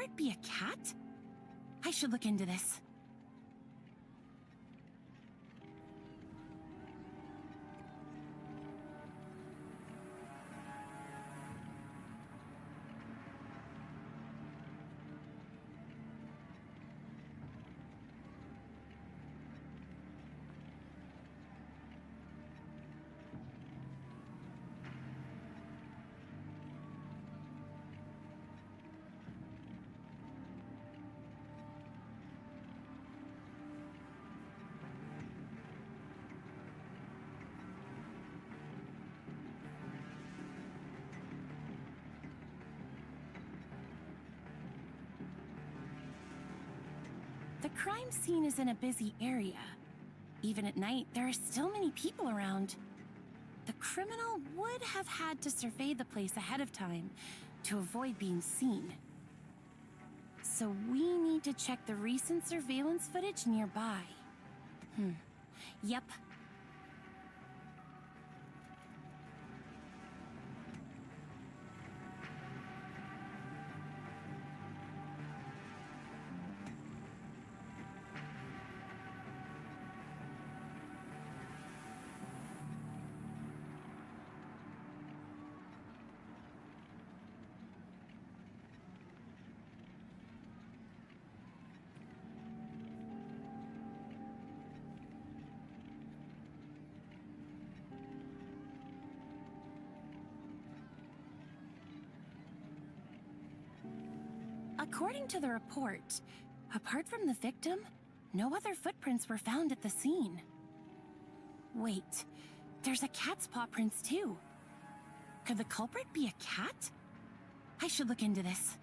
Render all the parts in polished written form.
culprit be a cat? I should look into this. The crime scene is in a busy area. Even at night, there are still many people around. The criminal would have had to survey the place ahead of time to avoid being seen. So we need to check the recent surveillance footage nearby. Yep. According to the report, apart from the victim, no other footprints were found at the scene. Wait, there's a cat's paw prints too. Could the culprit be a cat? I should look into this.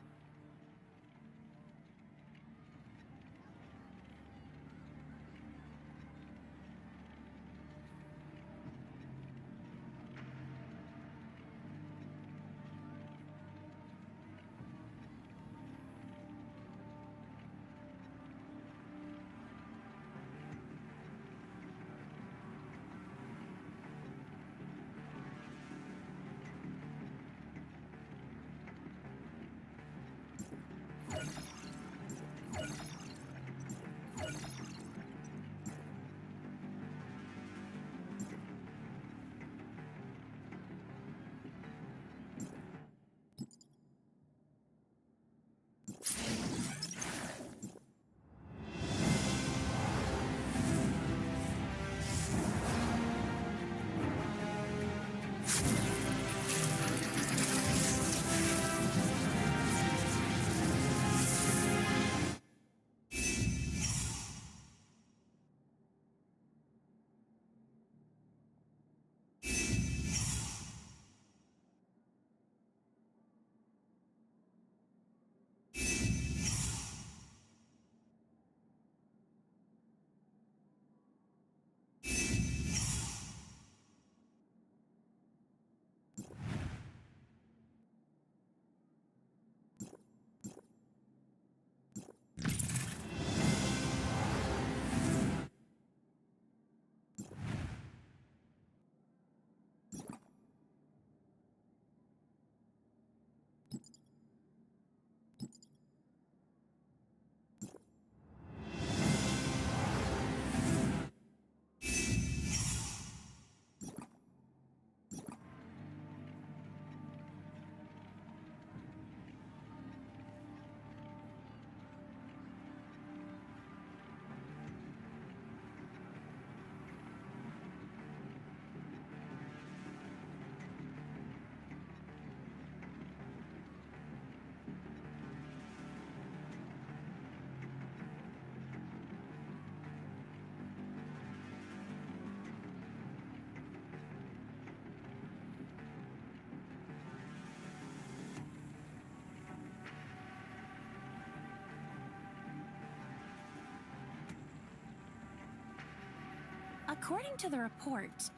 According to the report,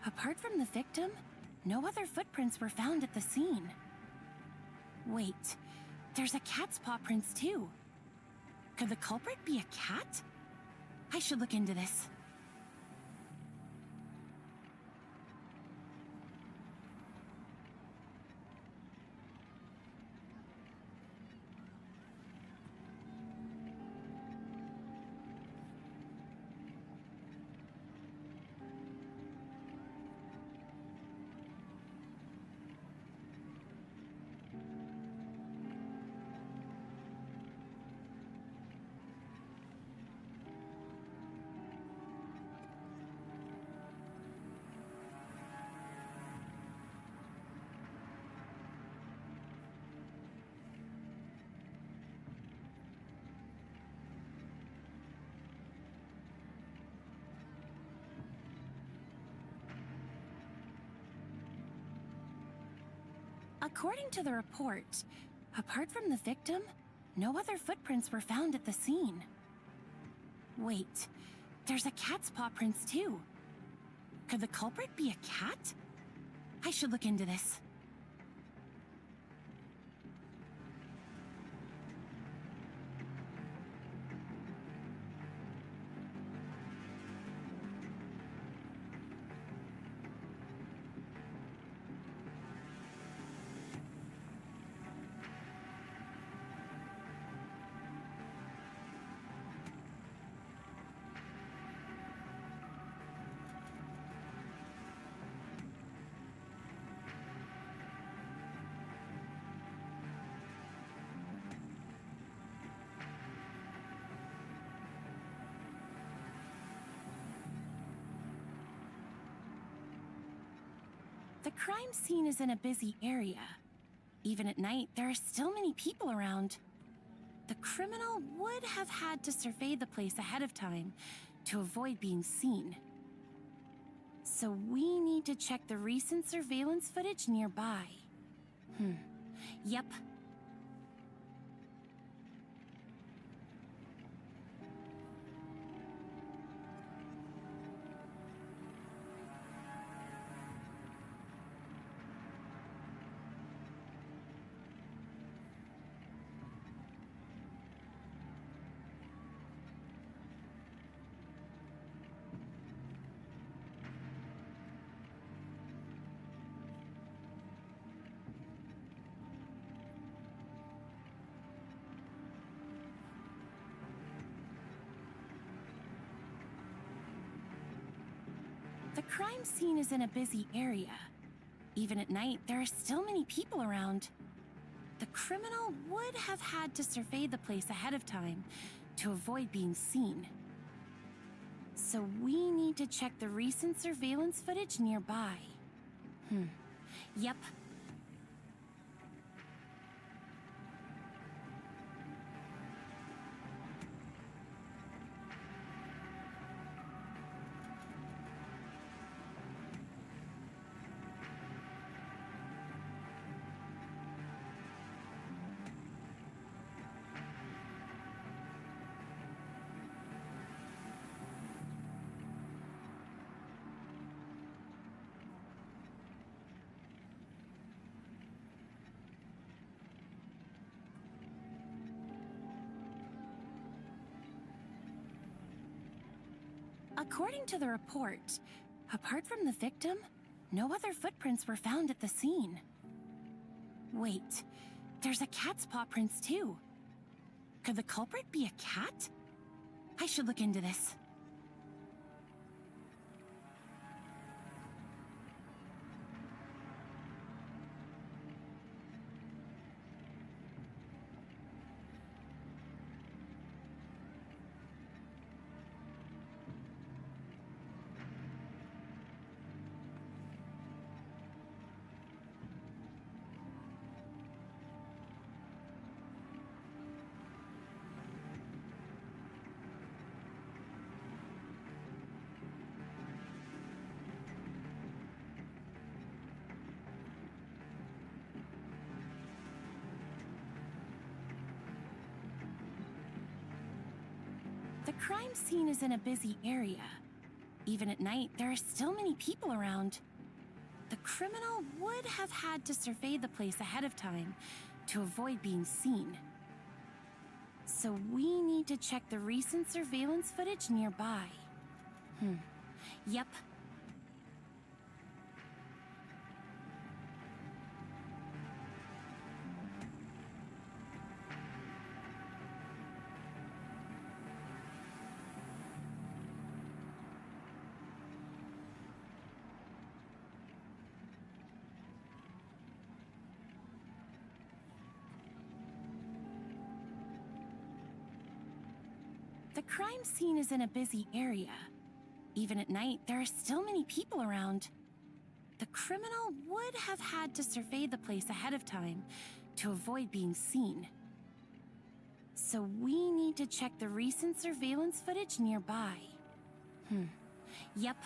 apart from the victim, no other footprints were found at the scene. Wait, there's a cat's paw prints too. Could the culprit be a cat? I should look into this. According to the report, apart from the victim, no other footprints were found at the scene. Wait, there's a cat's paw prints too. Could the culprit be a cat? I should look into this. The crime scene is in a busy area. Even at night, there are still many people around. The criminal would have had to survey the place ahead of time to avoid being seen. So we need to check the recent surveillance footage nearby. Yep. The crime scene is in a busy area. Even at night, there are still many people around. The criminal would have had to survey the place ahead of time to avoid being seen. So we need to check the recent surveillance footage nearby. Yep. According to the report, apart from the victim, no other footprints were found at the scene. Wait, there's a cat's paw prints too. Could the culprit be a cat? I should look into this. The crime scene is in a busy area. Even at night, there are still many people around. The criminal would have had to survey the place ahead of time to avoid being seen. So we need to check the recent surveillance footage nearby. Yep. The crime scene is in a busy area. Even at night, there are still many people around. The criminal would have had to survey the place ahead of time to avoid being seen. So we need to check the recent surveillance footage nearby. Yep.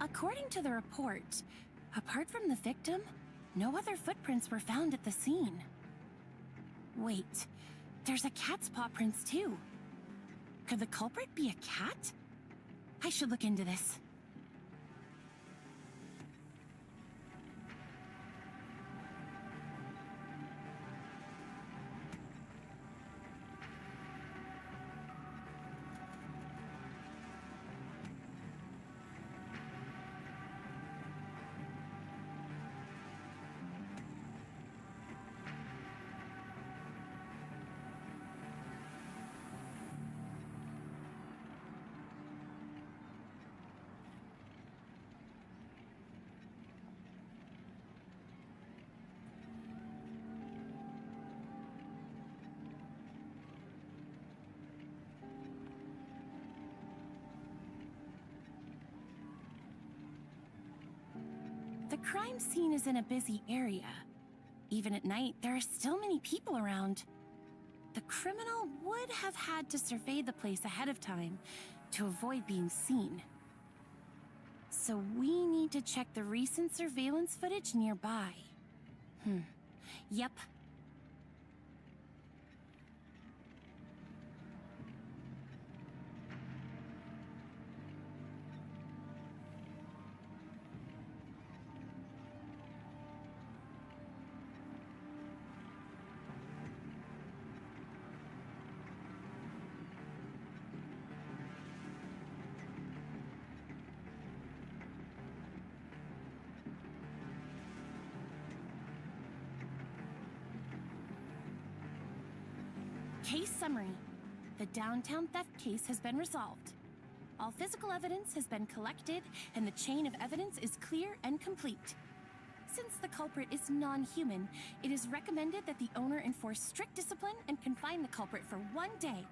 According to the report, apart from the victim, no other footprints were found at the scene. Wait, there's a cat's paw prints too. Could the culprit be a cat? I should look into this. The crime scene is in a busy area. Even at night, there are still many people around. The criminal would have had to survey the place ahead of time to avoid being seen. So we need to check the recent surveillance footage nearby. Yep. Case summary. The downtown theft case has been resolved. All physical evidence has been collected, and the chain of evidence is clear and complete. Since the culprit is non-human, it is recommended that the owner enforce strict discipline and confine the culprit for 1 day.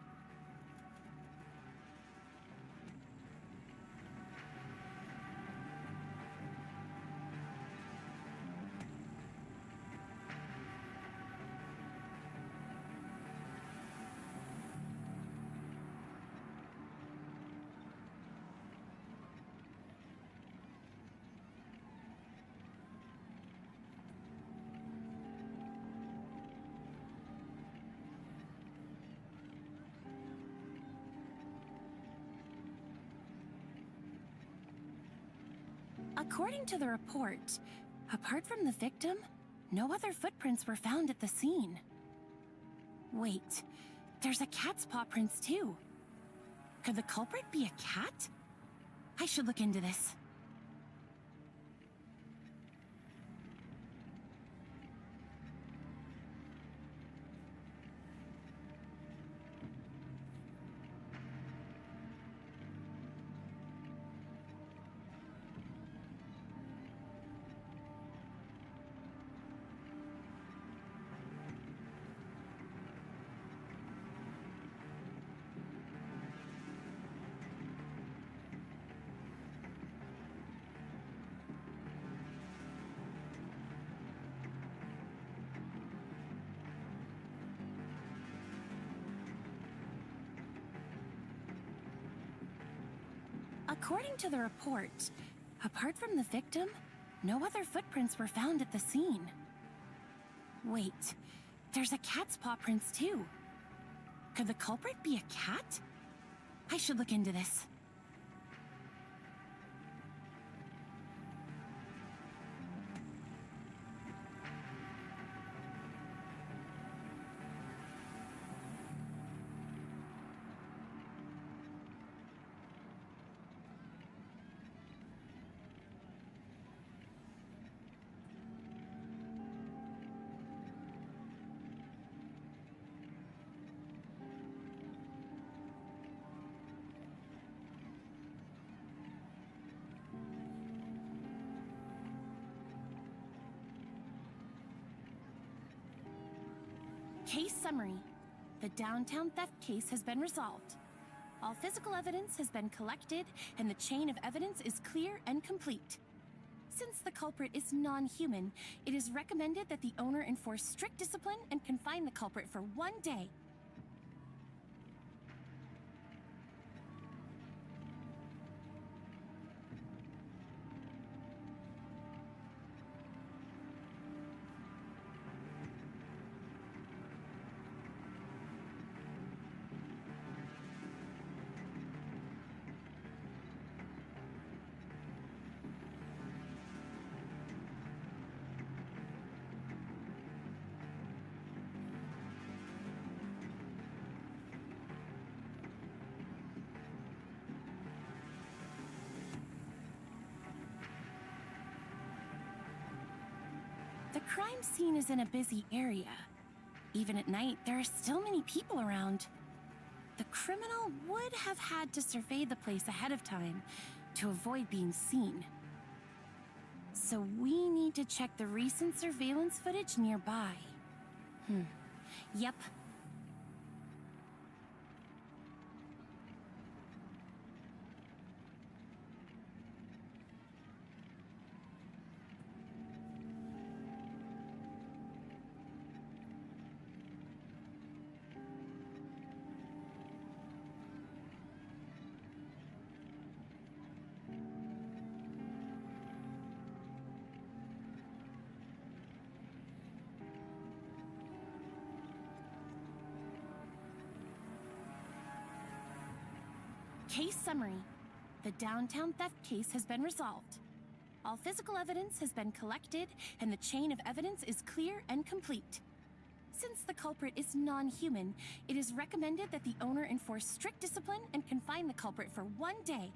According to the report, apart from the victim, no other footprints were found at the scene. Wait, there's a cat's paw prints too. Could the culprit be a cat? I should look into this. According to the report, apart from the victim, no other footprints were found at the scene. Wait, there's a cat's paw prints too. Could the culprit be a cat? I should look into this. Case summary. The downtown theft case has been resolved. All physical evidence has been collected, and the chain of evidence is clear and complete. Since the culprit is non-human, it is recommended that the owner enforce strict discipline and confine the culprit for 1 day. The crime scene is in a busy area. Even at night, there are still many people around. The criminal would have had to survey the place ahead of time to avoid being seen. So we need to check the recent surveillance footage nearby. Yep. Case summary. The downtown theft case has been resolved. All physical evidence has been collected, and the chain of evidence is clear and complete. Since the culprit is non-human, it is recommended that the owner enforce strict discipline and confine the culprit for 1 day.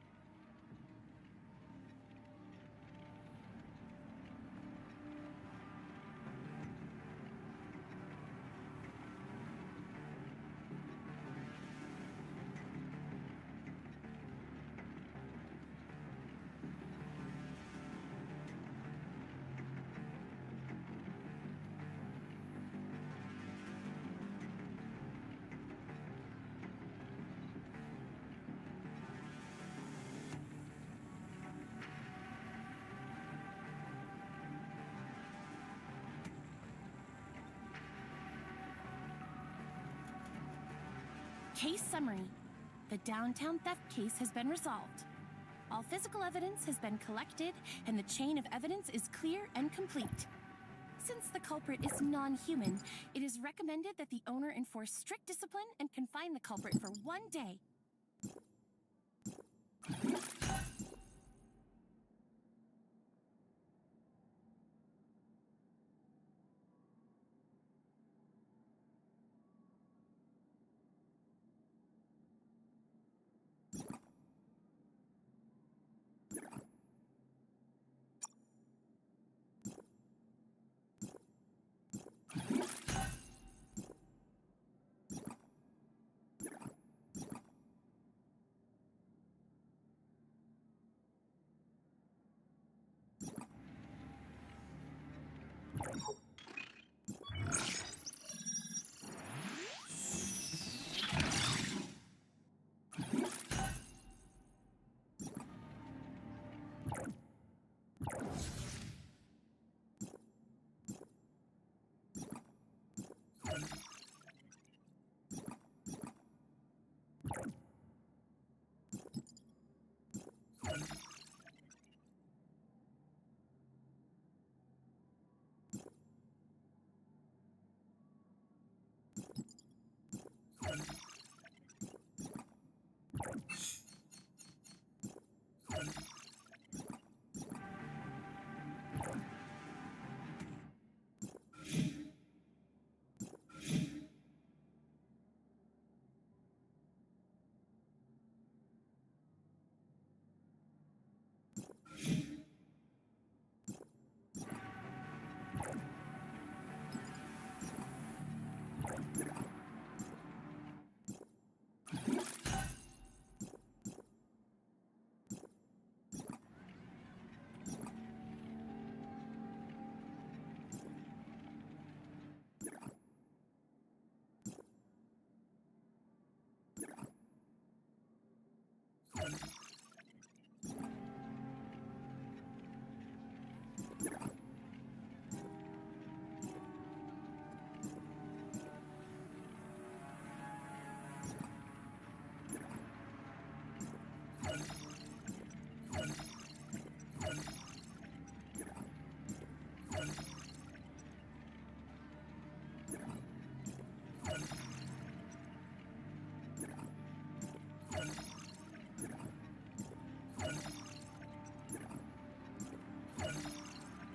Case summary. The downtown theft case has been resolved. All physical evidence has been collected, and the chain of evidence is clear and complete. Since the culprit is non-human, it is recommended that the owner enforce strict discipline and confine the culprit for 1 day.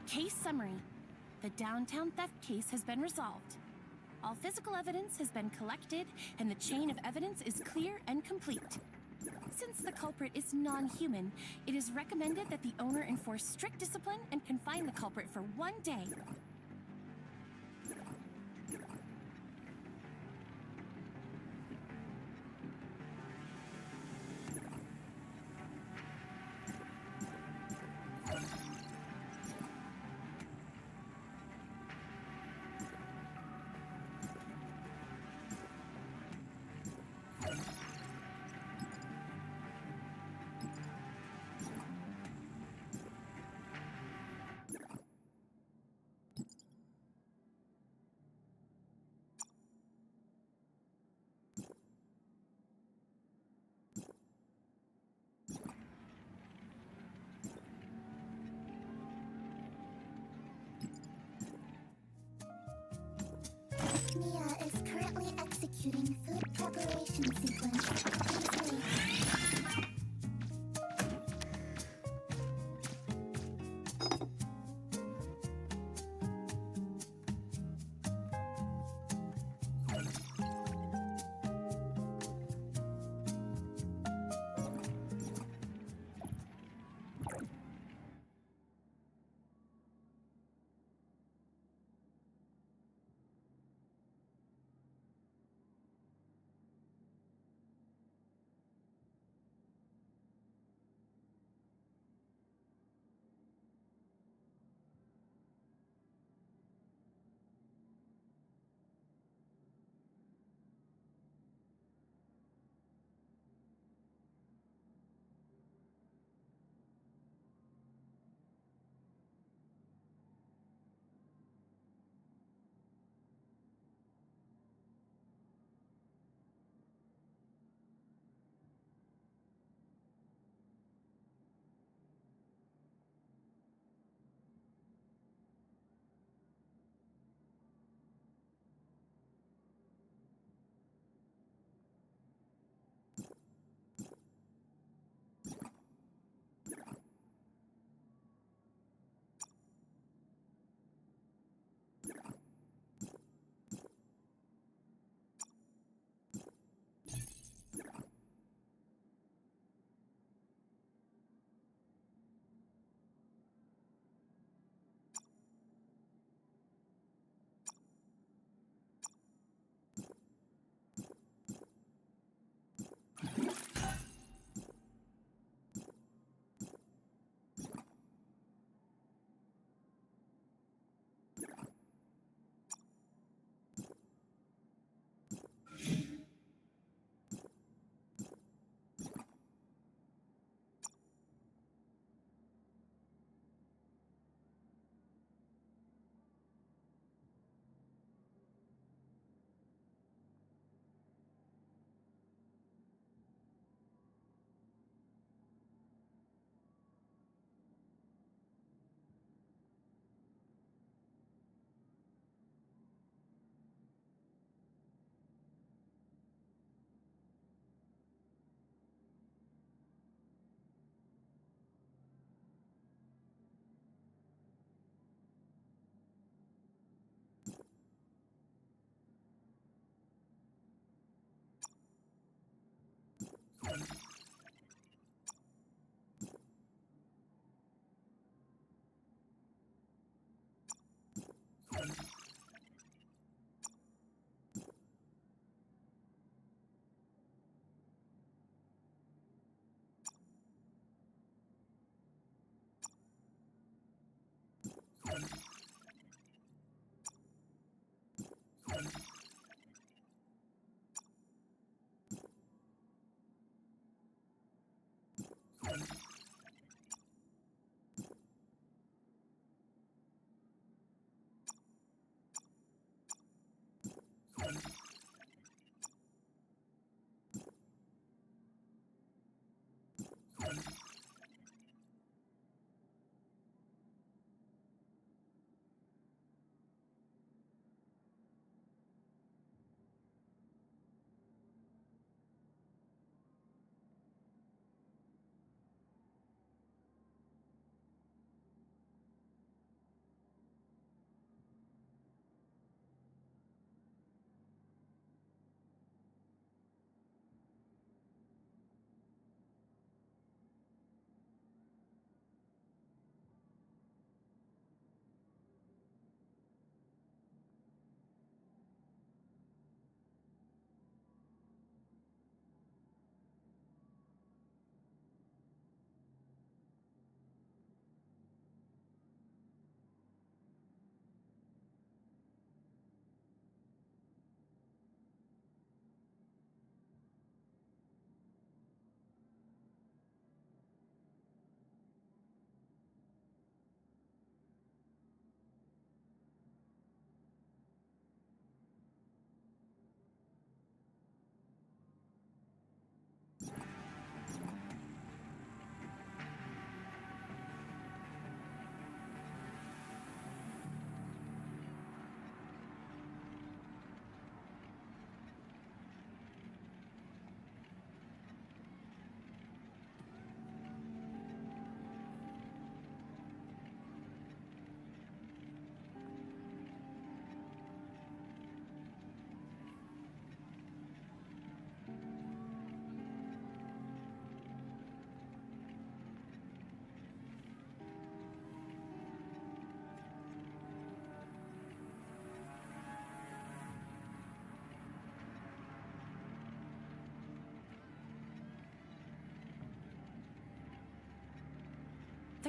Case summary. The downtown theft case has been resolved. All physical evidence has been collected, and the chain of evidence is clear and complete. Since the culprit is non-human, it is recommended that the owner enforce strict discipline and confine the culprit for 1 day.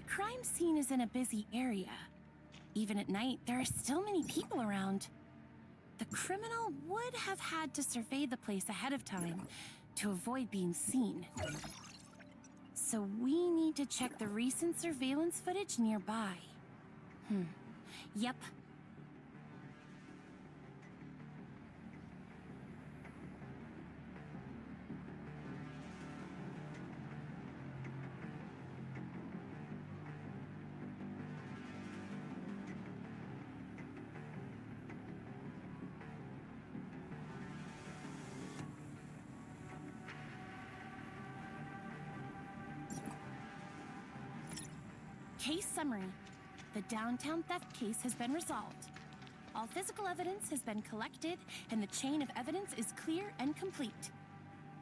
crime scene is in a busy area. Even at night, there are still many people around. The criminal would have had to survey the place ahead of time to avoid being seen. So we need to check the recent surveillance footage nearby. Yep. Case summary. The downtown theft case has been resolved. All physical evidence has been collected, and the chain of evidence is clear and complete.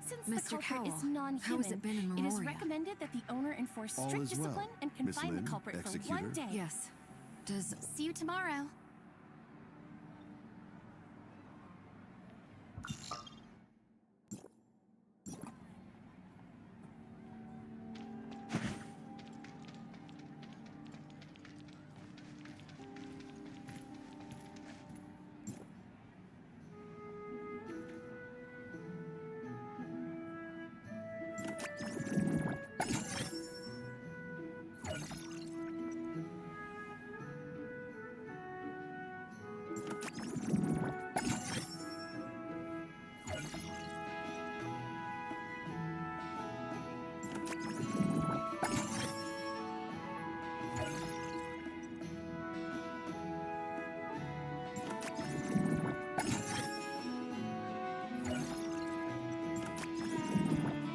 Since the culprit is non-human, it is recommended that the owner enforce strict discipline and confine the culprit for 1 day. Yes. See you tomorrow.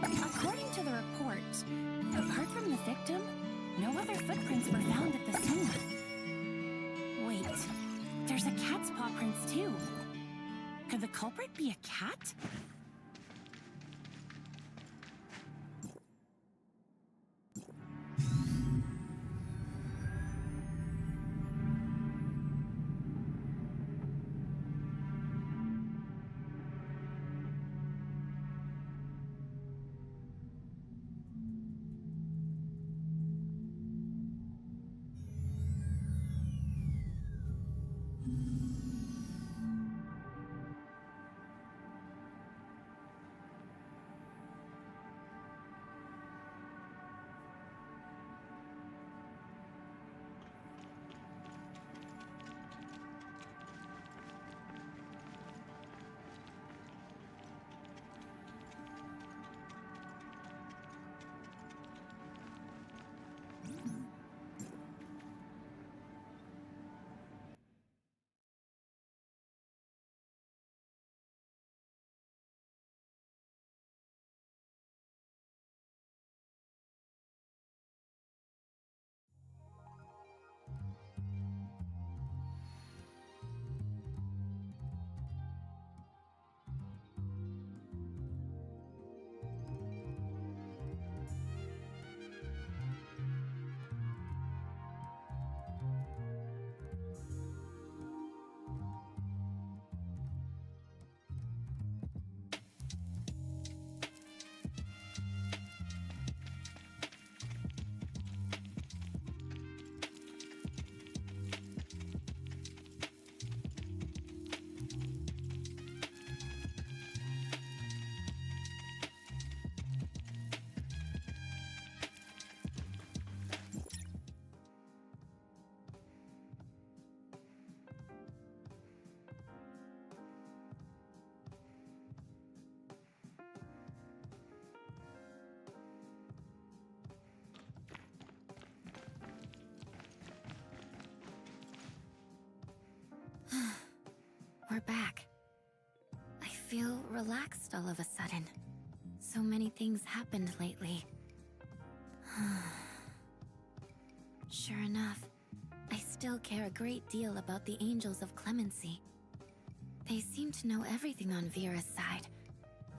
According to the report, apart from the victim, no other footprints were found at the scene. Wait, there's a cat's paw prints too. Could the culprit be a cat? We're back. I feel relaxed all of a sudden. So many things happened lately. Sure enough, I still care a great deal about the Angels of Clemency. They seem to know everything on Vera's side.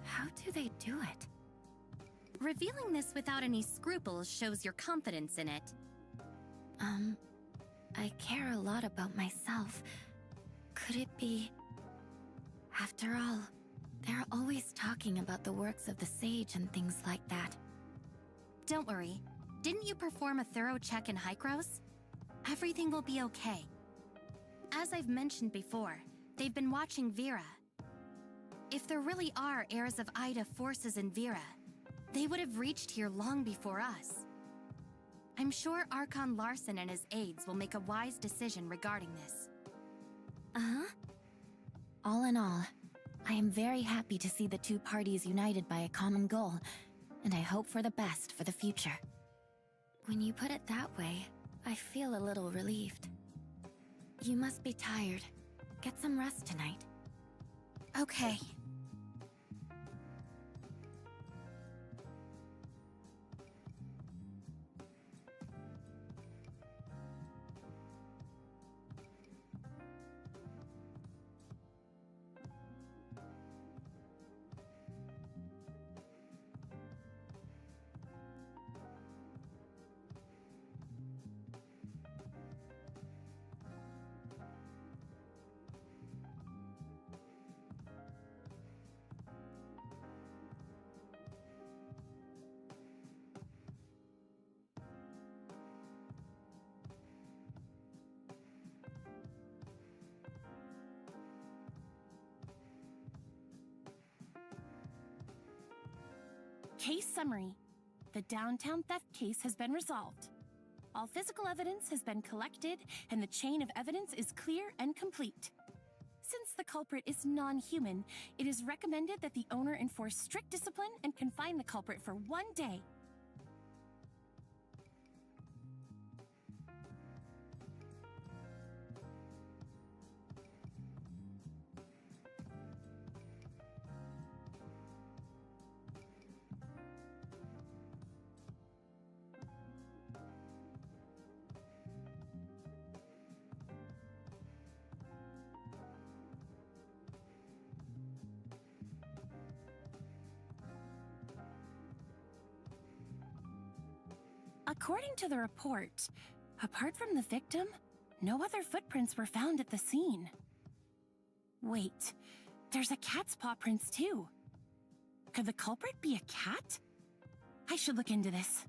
How do they do it? Revealing this without any scruples shows your confidence in it. I care a lot about myself. Could it be... After all, they're always talking about the works of the sage and things like that. Don't worry. Didn't you perform a thorough check in Hykros? Everything will be okay. As I've mentioned before, they've been watching Vera. If there really are heirs of Ida forces in Vera, they would have reached here long before us. I'm sure Archon Larson and his aides will make a wise decision regarding this. Uh-huh. All in all, I am very happy to see the two parties united by a common goal, and I hope for the best for the future. When you put it that way, I feel a little relieved. You must be tired. Get some rest tonight. Okay. Case summary. The downtown theft case has been resolved. All physical evidence has been collected, and the chain of evidence is clear and complete. Since the culprit is non-human, it is recommended that the owner enforce strict discipline and confine the culprit for 1 day. According to the report, apart from the victim, no other footprints were found at the scene. Wait, there's a cat's paw prints too. Could the culprit be a cat? I should look into this.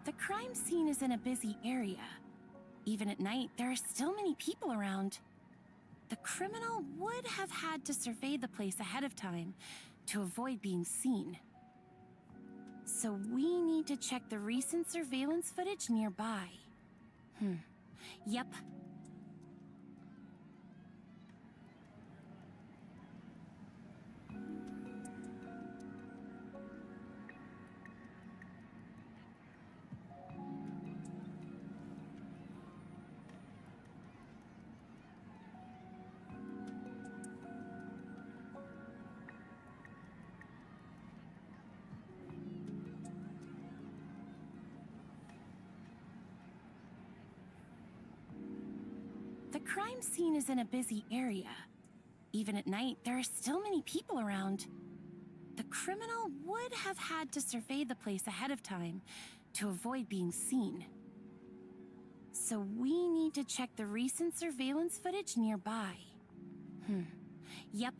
The crime scene is in a busy area. Even at night, there are still many people around. The criminal would have had to survey the place ahead of time to avoid being seen. So we need to check the recent surveillance footage nearby. Yep. The crime scene is in a busy area. Even at night, there are still many people around. The criminal would have had to survey the place ahead of time to avoid being seen. So we need to check the recent surveillance footage nearby. Yep.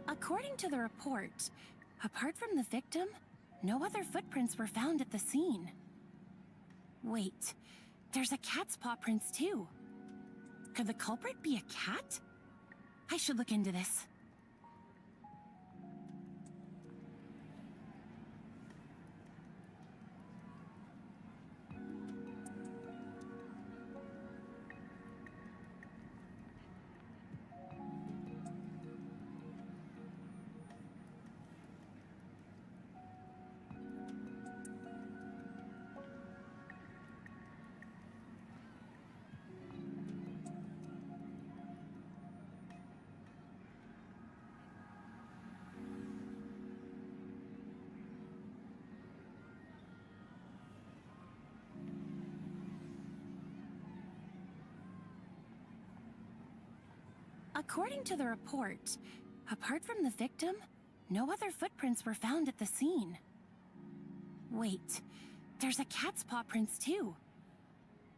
According to the report, apart from the victim, no other footprints were found at the scene. Wait, there's a cat's paw prints too. Could the culprit be a cat? I should look into this. According to the report, apart from the victim, no other footprints were found at the scene. Wait, there's a cat's paw prints too.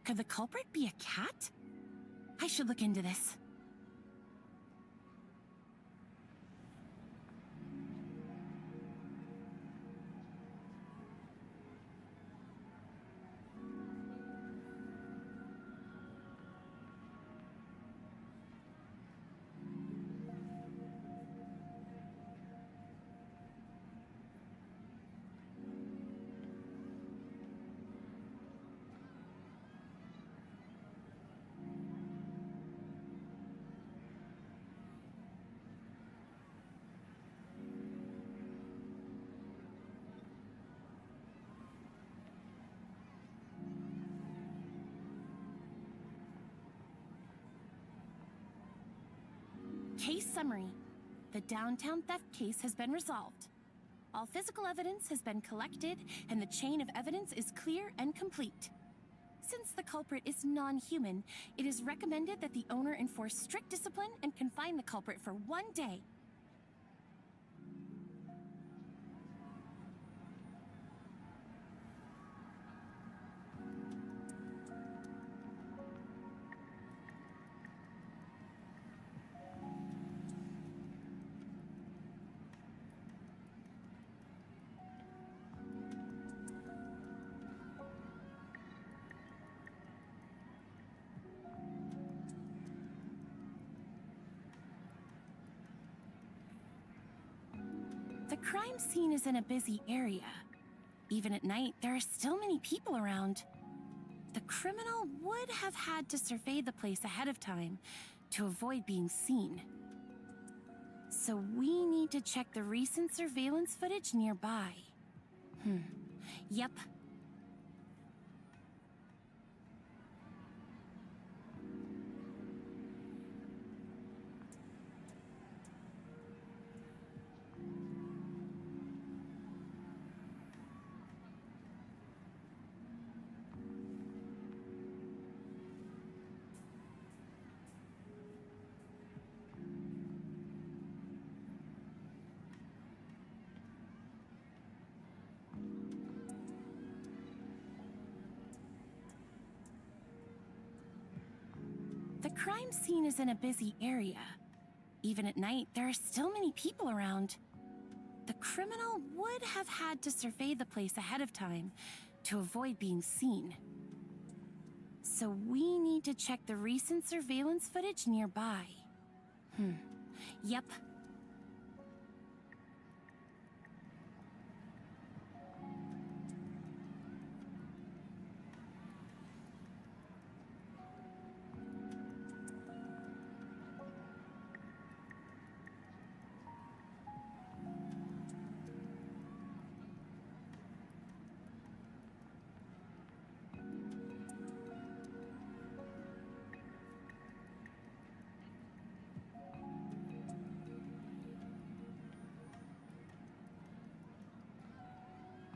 Could the culprit be a cat? I should look into this. Case summary. The downtown theft case has been resolved. All physical evidence has been collected, and the chain of evidence is clear and complete. Since the culprit is non-human, it is recommended that the owner enforce strict discipline and confine the culprit for 1 day. The crime scene is in a busy area. Even at night, there are still many people around. The criminal would have had to survey the place ahead of time to avoid being seen. So we need to check the recent surveillance footage nearby. Yep. The crime scene is in a busy area. Even at night, there are still many people around. The criminal would have had to survey the place ahead of time to avoid being seen. So we need to check the recent surveillance footage nearby. Yep.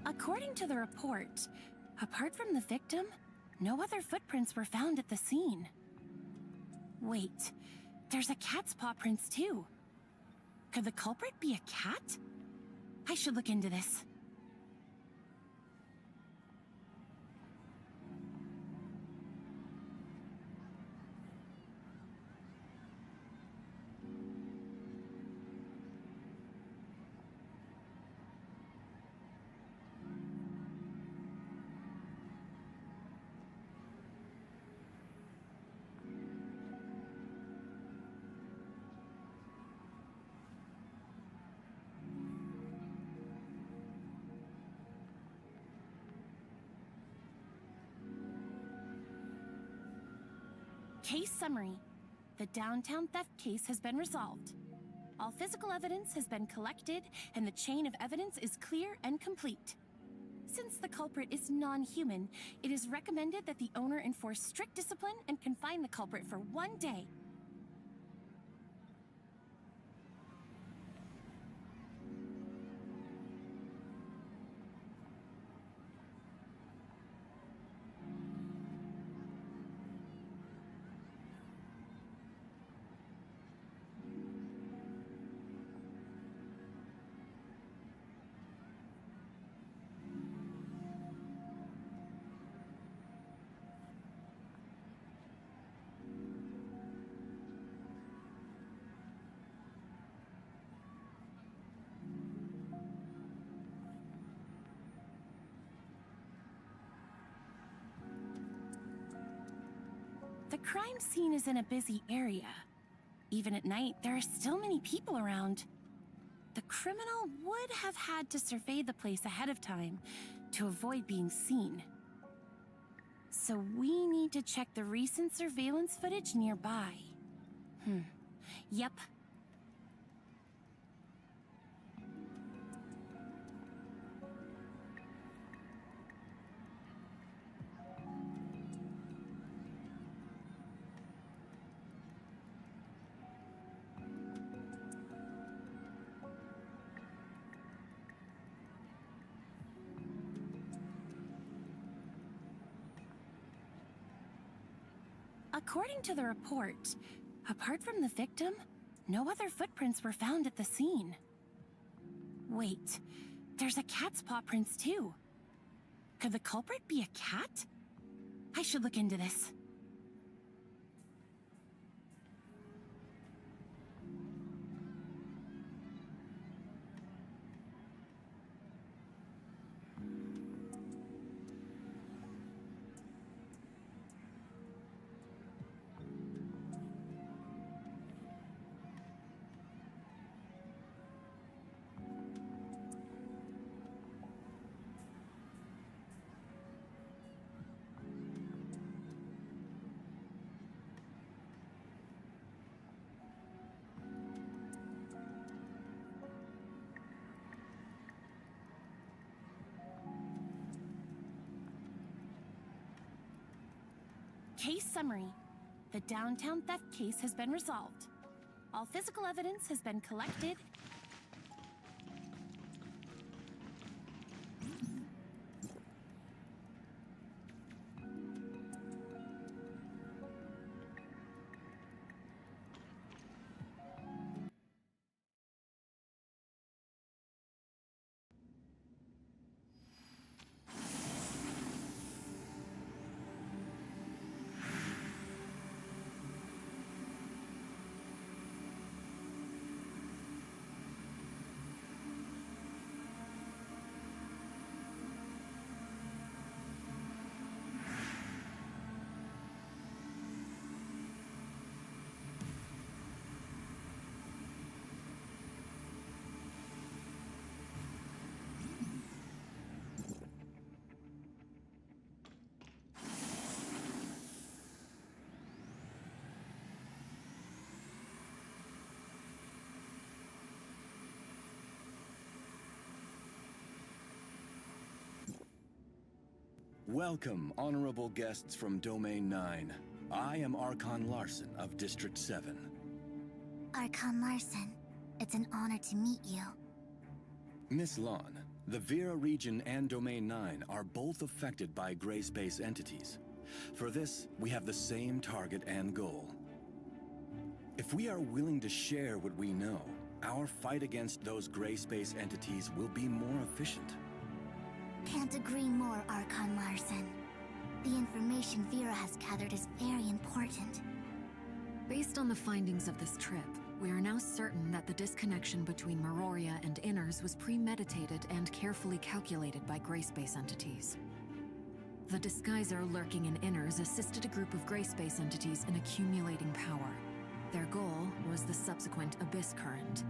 According to the report, apart from the victim, no other footprints were found at the scene. Wait, there's a cat's paw prints too. Could the culprit be a cat? I should look into this. Case summary. The downtown theft case has been resolved. All physical evidence has been collected, and the chain of evidence is clear and complete. Since the culprit is non-human, it is recommended that the owner enforce strict discipline and confine the culprit for 1 day. The crime scene is in a busy area. Even at night, there are still many people around. The criminal would have had to survey the place ahead of time to avoid being seen. So we need to check the recent surveillance footage nearby. Yep. According to the report, apart from the victim, no other footprints were found at the scene. Wait, there's a cat's paw prints too. Could the culprit be a cat? I should look into this. Case summary. The downtown theft case has been resolved. All physical evidence has been collected. Welcome, honorable guests from Domain 9. I am Archon Larson of District 7. Archon Larson, it's an honor to meet you. Miss Lon, the Vera region and Domain 9 are both affected by gray space entities. For this, we have the same target and goal. If we are willing to share what we know, our fight against those gray space entities will be more efficient. Can't agree more, Archon Larson. The information Vera has gathered is very important. Based on the findings of this trip, we are now certain that the disconnection between Meroria and Inners was premeditated and carefully calculated by gray space entities. The disguiser lurking in Inners assisted a group of gray space entities in accumulating power. Their goal was the subsequent Abyss Current.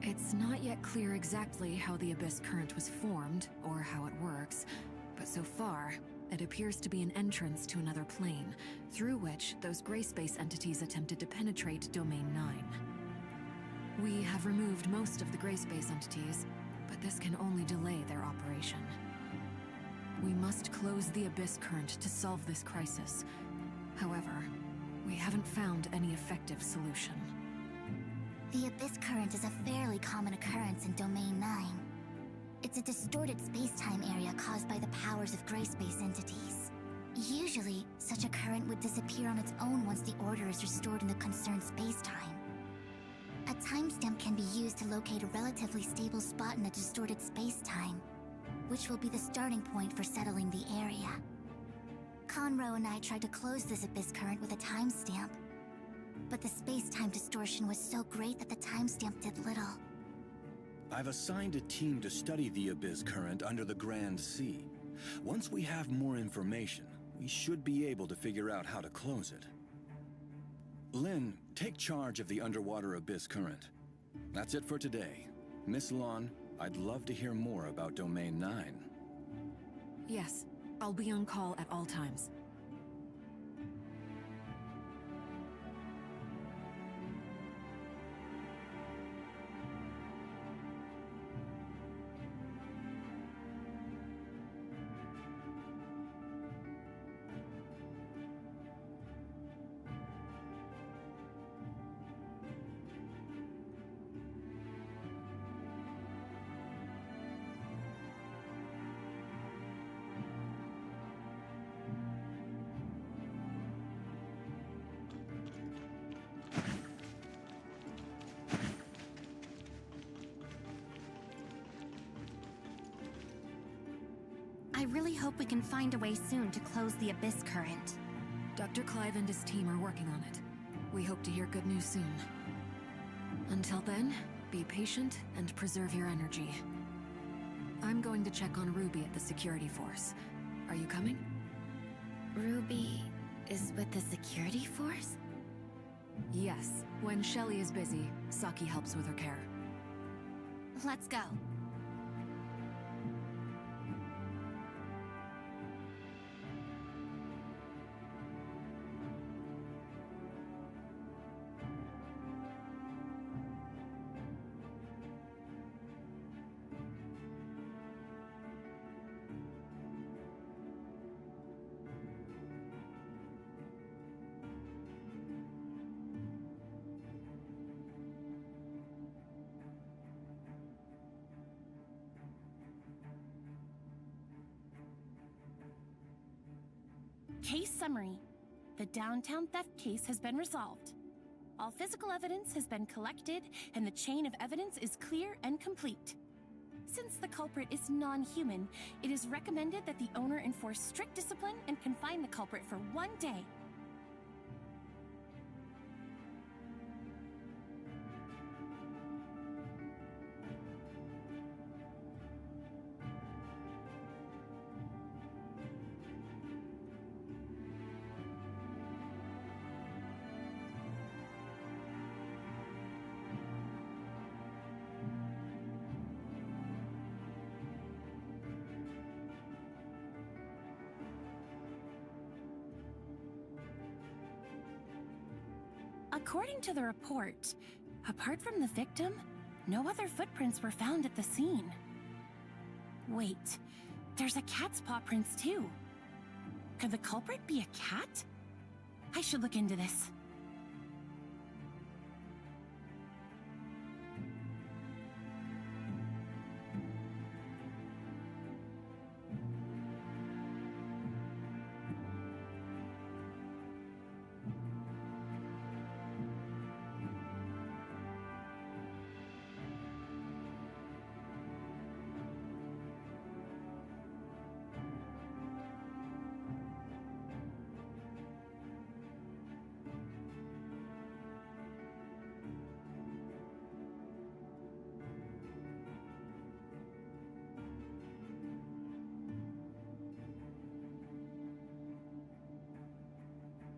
It's not yet clear exactly how the Abyss Current was formed, or how it works, but so far, it appears to be an entrance to another plane, through which those gray space entities attempted to penetrate Domain 9. We have removed most of the gray space entities, but this can only delay their operation. We must close the Abyss Current to solve this crisis. However, we haven't found any effective solution. The Abyss Current is a fairly common occurrence in Domain 9. It's a distorted space-time area caused by the powers of gray space entities. Usually, such a current would disappear on its own once the order is restored in the concerned space-time. A timestamp can be used to locate a relatively stable spot in the distorted space-time, which will be the starting point for settling the area. Conroe and I tried to close this Abyss Current with a timestamp, but the space-time distortion was so great that the timestamp did little. I've assigned a team to study the Abyss Current under the Grand Sea. Once we have more information, we should be able to figure out how to close it. Lynn, take charge of the underwater Abyss Current. That's it for today. Miss Lon, I'd love to hear more about Domain 9. Yes, I'll be on call at all times. I really hope we can find a way soon to close the Abyss Current. Dr. Clive and his team are working on it. We hope to hear good news soon. Until then, be patient and preserve your energy. I'm going to check on Ruby at the security force. Are you coming? Ruby is with the security force? Yes. When Shelly is busy, Saki helps with her care. Let's go. Case summary. The downtown theft case has been resolved. All physical evidence has been collected, and the chain of evidence is clear and complete. Since the culprit is non-human, it is recommended that the owner enforce strict discipline and confine the culprit for 1 day. According to the report, apart from the victim, no other footprints were found at the scene. Wait, there's a cat's paw prints too. Could the culprit be a cat? I should look into this.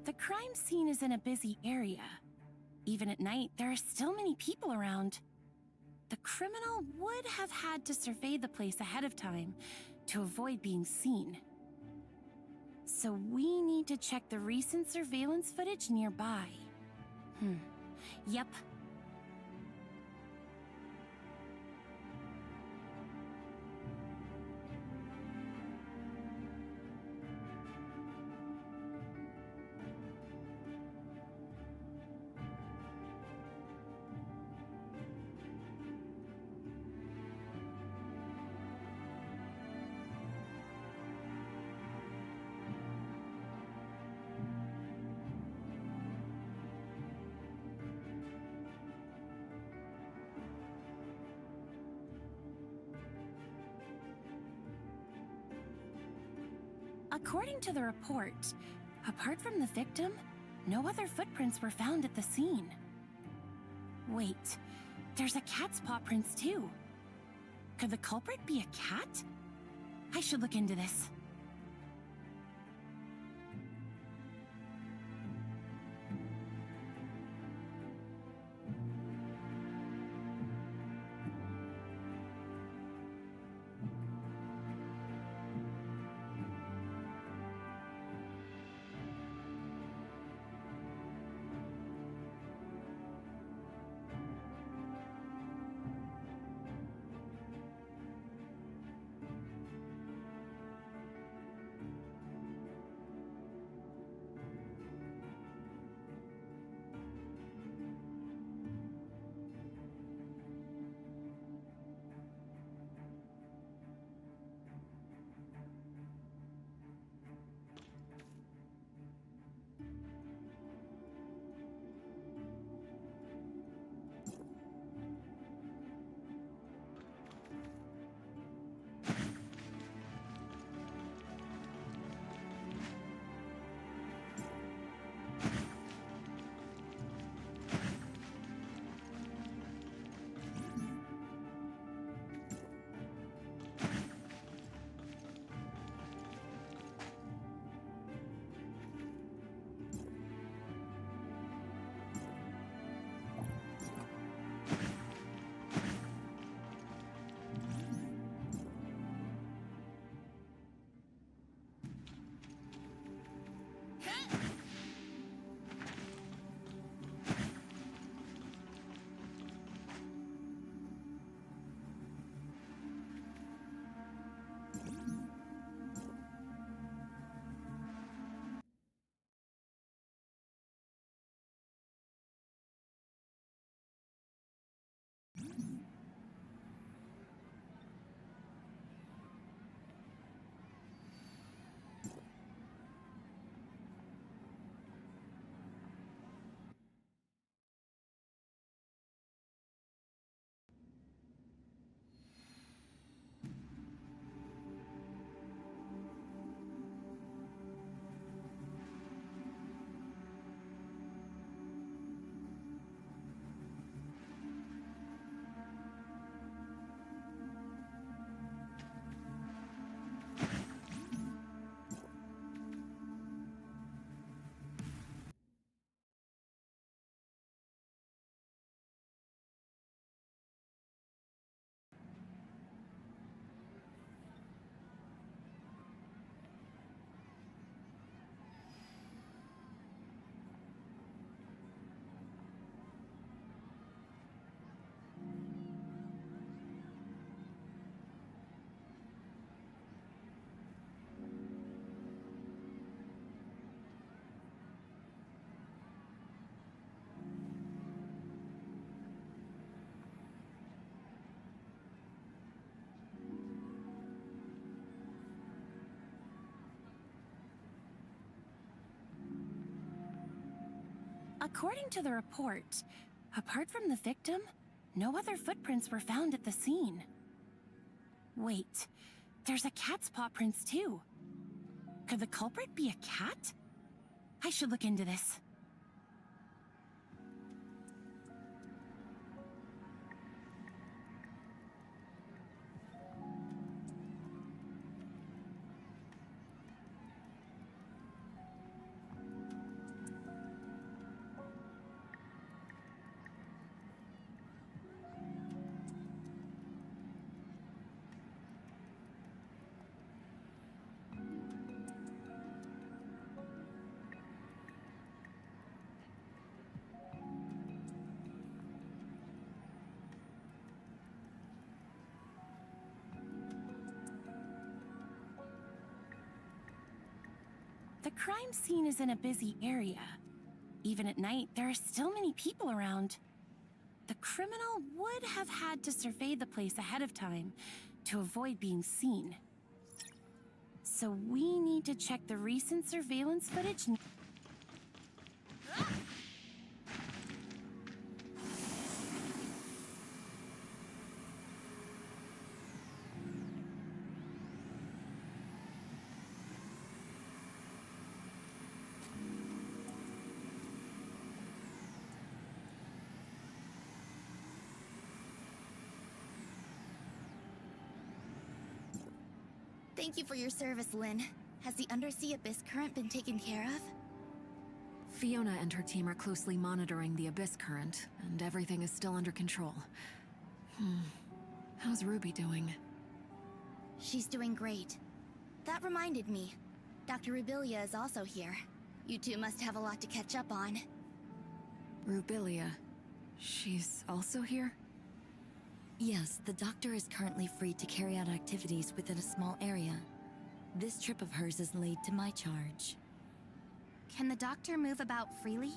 The crime scene is in a busy area. Even at night, there are still many people around. The criminal would have had to survey the place ahead of time to avoid being seen. So we need to check the recent surveillance footage nearby. Yep. According to the report, apart from the victim, no other footprints were found at the scene. Wait, there's a cat's paw prints too. Could the culprit be a cat? I should look into this. According to the report, apart from the victim, no other footprints were found at the scene. Wait, there's a cat's paw prints too. Could the culprit be a cat? I should look into this. The crime scene is in a busy area. Even at night, there are still many people around. The criminal would have had to survey the place ahead of time to avoid being seen. So we need to check the recent surveillance footage. Thank you for your service, Lynn. Has the undersea abyss current been taken care of? Fiona and her team are closely monitoring the abyss current, and everything is still under control. How's Ruby doing? She's doing great. That reminded me. Dr. Rubilia is also here. You two must have a lot to catch up on. Rubilia? She's also here? Yes, the doctor is currently free to carry out activities within a small area. This trip of hers is laid to my charge. Can the doctor move about freely?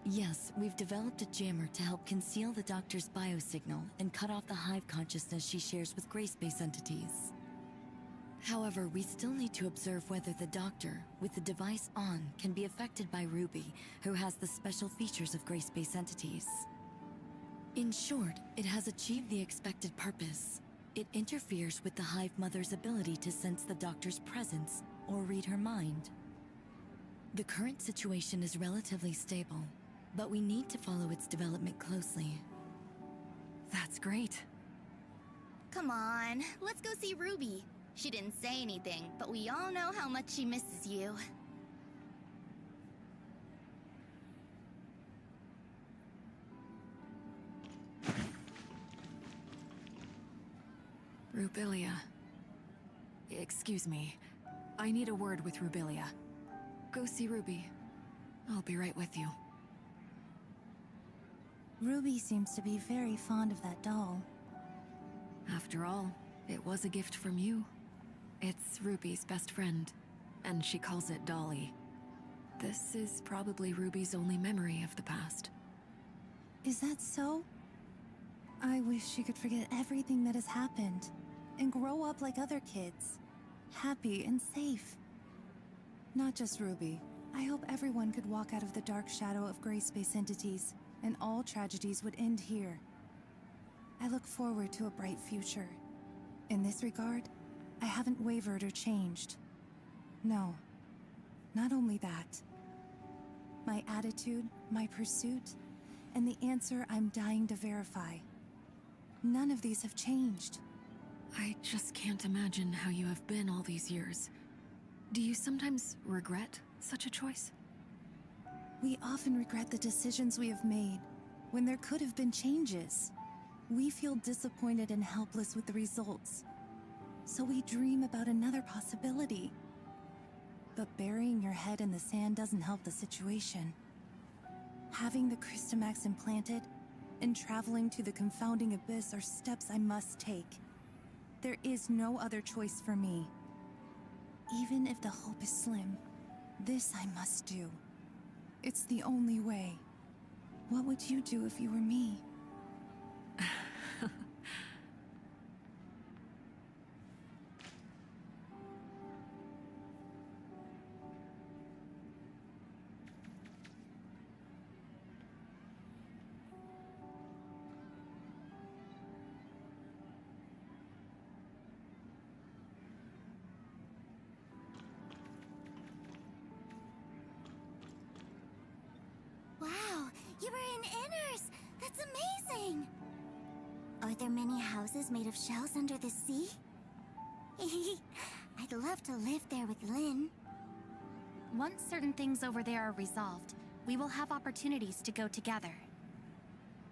Yes, we've developed a jammer to help conceal the doctor's biosignal and cut off the hive consciousness she shares with gray-space entities. However, we still need to observe whether the doctor, with the device on, can be affected by Ruby, who has the special features of gray-space entities. In short, it has achieved the expected purpose. It interferes with the Hive Mother's ability to sense the doctor's presence or read her mind. The current situation is relatively stable, but we need to follow its development closely. That's great. Come on, let's go see Ruby. She didn't say anything, but we all know how much she misses you. Rubilia. Excuse me. I need a word with Rubilia. Go see Ruby. I'll be right with you. Ruby seems to be very fond of that doll. After all, it was a gift from you. It's Ruby's best friend, and she calls it Dolly. This is probably Ruby's only memory of the past. Is that so? I wish she could forget everything that has happened and grow up like other kids, happy and safe. Not just Ruby. I hope everyone could walk out of the dark shadow of gray space entities, and all tragedies would end here. I look forward to a bright future. In this regard, I haven't wavered or changed. No, not only that. My attitude, my pursuit, and the answer I'm dying to verify. None of these have changed. I just can't imagine how you have been all these years. Do you sometimes regret such a choice? We often regret the decisions we have made, when there could have been changes. We feel disappointed and helpless with the results. So we dream about another possibility. But burying your head in the sand doesn't help the situation. Having the Crystamax implanted and traveling to the confounding abyss are steps I must take. There is no other choice for me. Even if the hope is slim, this I must do. It's the only way. What would you do if you were me? You were in Inners! That's amazing! Are there many houses made of shells under the sea? I'd love to live there with Lynn. Once certain things over there are resolved, we will have opportunities to go together.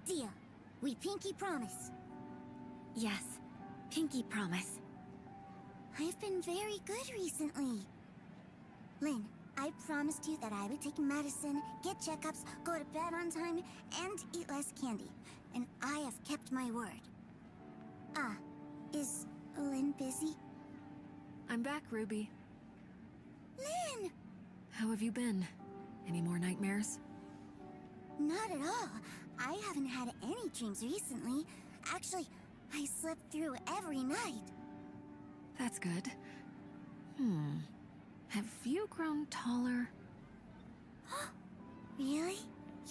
Deal. We pinky promise. Yes, pinky promise. I've been very good recently. Lynn, I promised you that I would take medicine, get checkups, go to bed on time, and eat less candy. And I have kept my word. Ah, is Lynn busy? I'm back, Ruby. Lynn! How have you been? Any more nightmares? Not at all. I haven't had any dreams recently. Actually, I slept through every night. That's good. Have you grown taller? Really?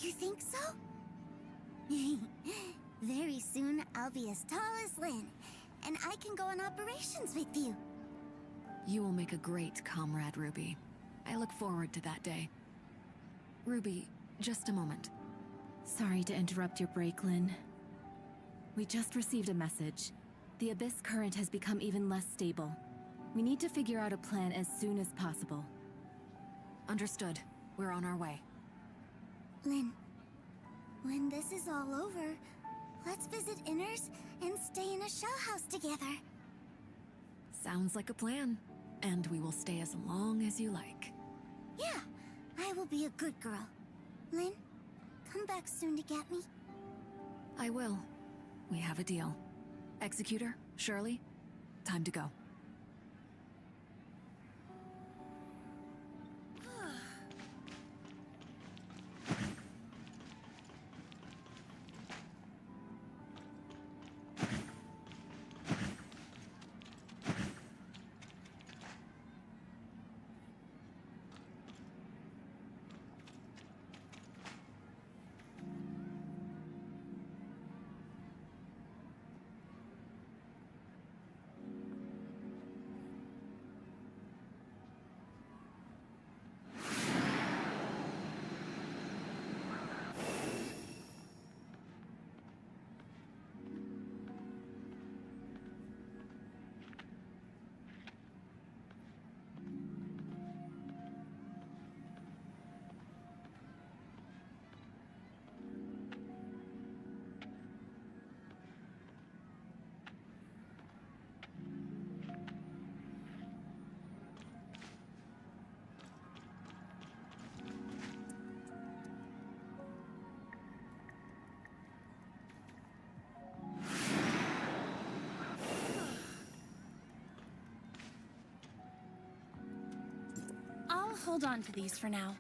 You think so? Very soon, I'll be as tall as Lynn, and I can go on operations with you. You will make a great comrade, Ruby. I look forward to that day. Ruby, just a moment. Sorry to interrupt your break, Lynn. We just received a message. The Abyss current has become even less stable. We need to figure out a plan as soon as possible. Understood. We're on our way. Lynn, when this is all over, let's visit Inners and stay in a shell house together. Sounds like a plan. And we will stay as long as you like. Yeah, I will be a good girl. Lynn, come back soon to get me. I will. We have a deal. Executor, Shirley, time to go. I'll hold on to these for now.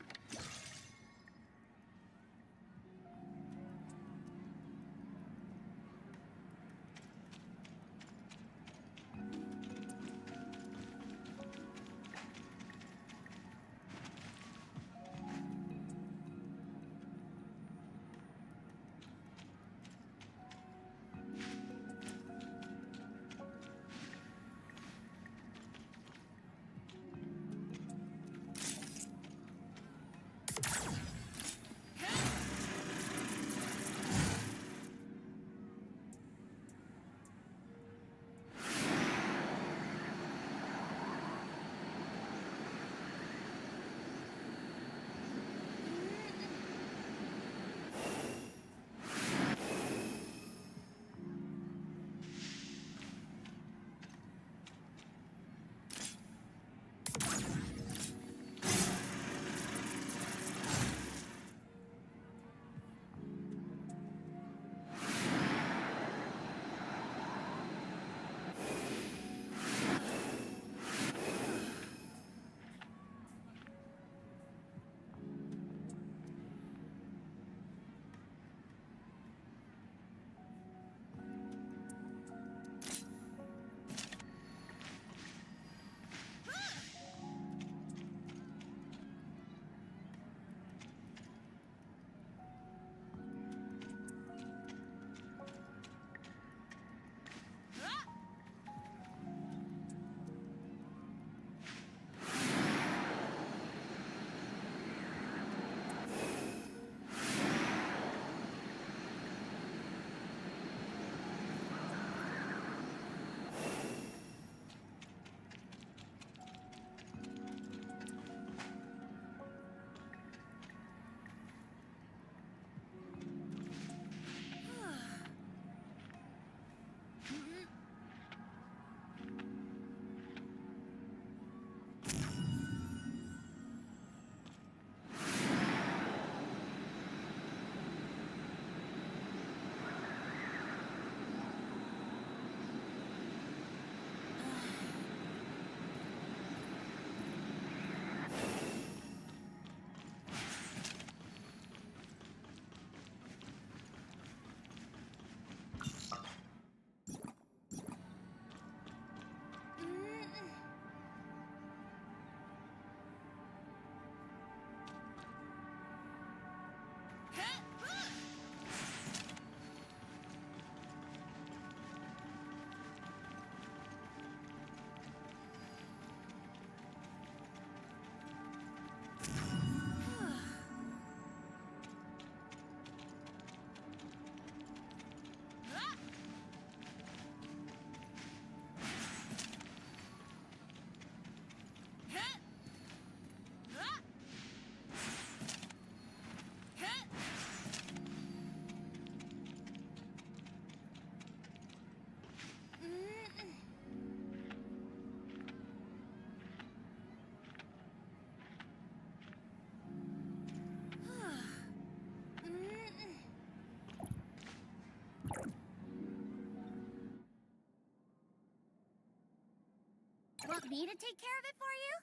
me to take care of it for you?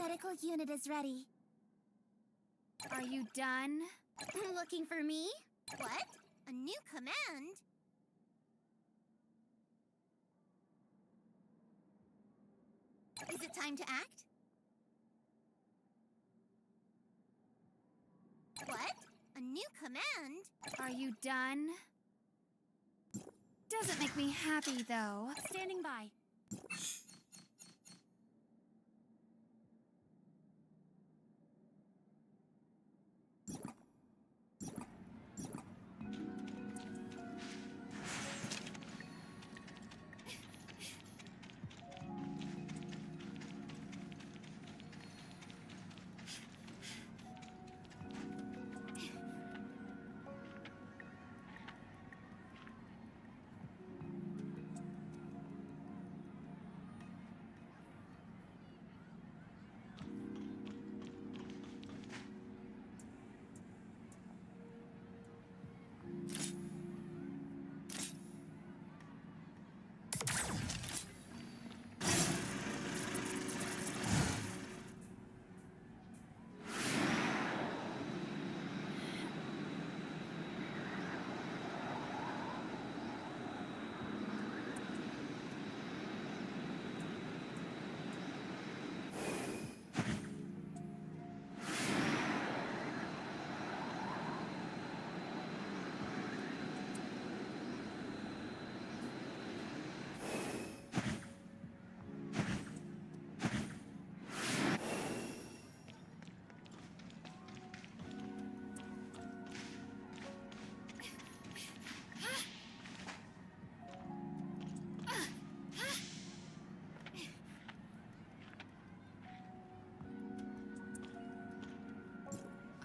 Medical unit is ready. Are you done? Looking for me? What? A new command? Is it time to act? What? A new command? Are you done? Doesn't make me happy, though. Standing by.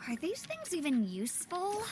Are these things even useful?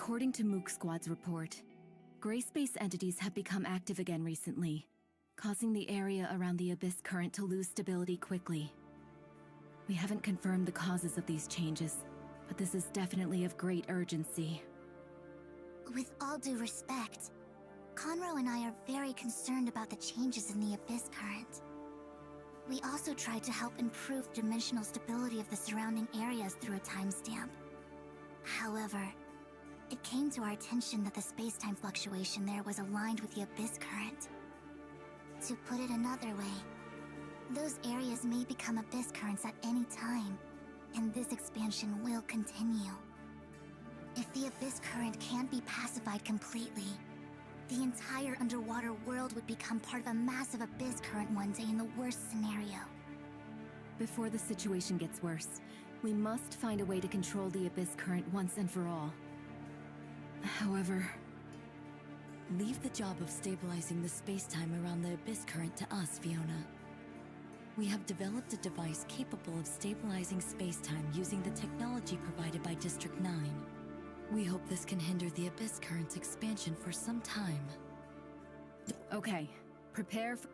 According to Mook Squad's report, gray space entities have become active again recently, causing the area around the Abyss Current to lose stability quickly. We haven't confirmed the causes of these changes, but this is definitely of great urgency. With all due respect, Conroe and I are very concerned about the changes in the Abyss Current. We also tried to help improve dimensional stability of the surrounding areas through a timestamp. However, it came to our attention that the space-time fluctuation there was aligned with the Abyss Current. To put it another way, those areas may become Abyss Currents at any time, and this expansion will continue. If the Abyss Current can't be pacified completely, the entire underwater world would become part of a massive Abyss Current one day in the worst scenario. Before the situation gets worse, we must find a way to control the Abyss Current once and for all. However, Leave the job of stabilizing the space-time around the Abyss Current to us, Fiona. We have developed a device capable of stabilizing space-time using the technology provided by District 9. We hope this can hinder the Abyss Current's expansion for some time. Okay, prepare for...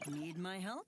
Need my help?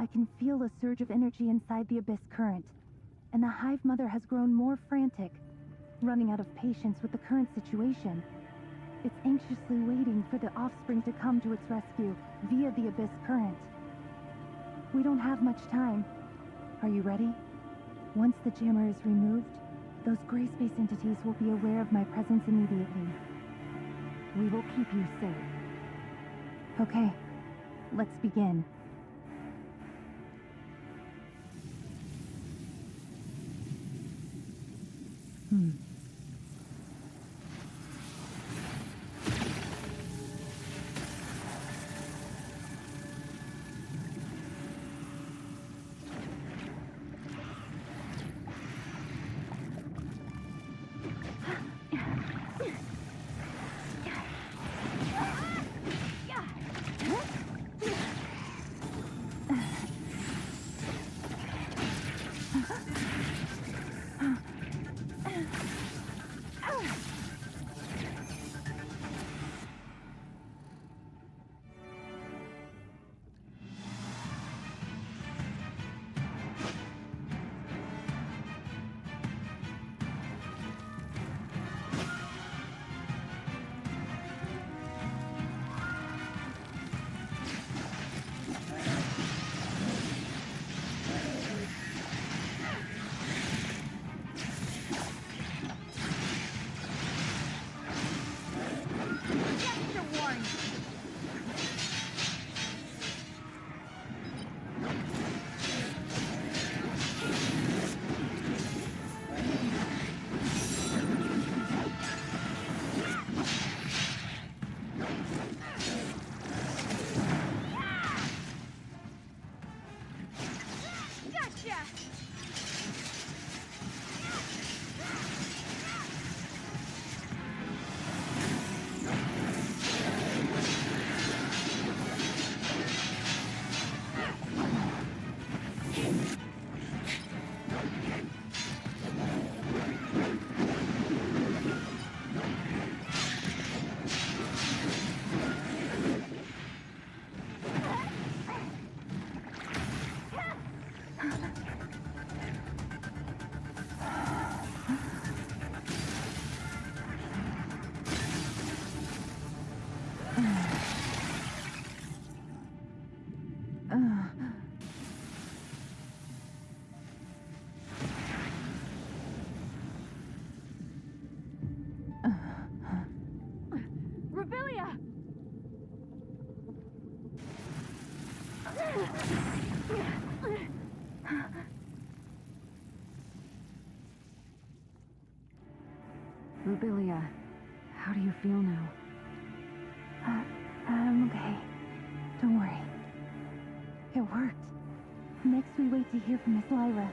I can feel a surge of energy inside the Abyss current, and the Hive Mother has grown more frantic, running out of patience with the current situation. It's anxiously waiting for the offspring to come to its rescue via the Abyss current. We don't have much time. Are you ready? Once the jammer is removed, those gray space entities will be aware of my presence immediately. We will keep you safe. Okay, let's begin. Rubilia, how do you feel now? I'm okay. Don't worry. It worked. Next we wait to hear from Miss Lyra.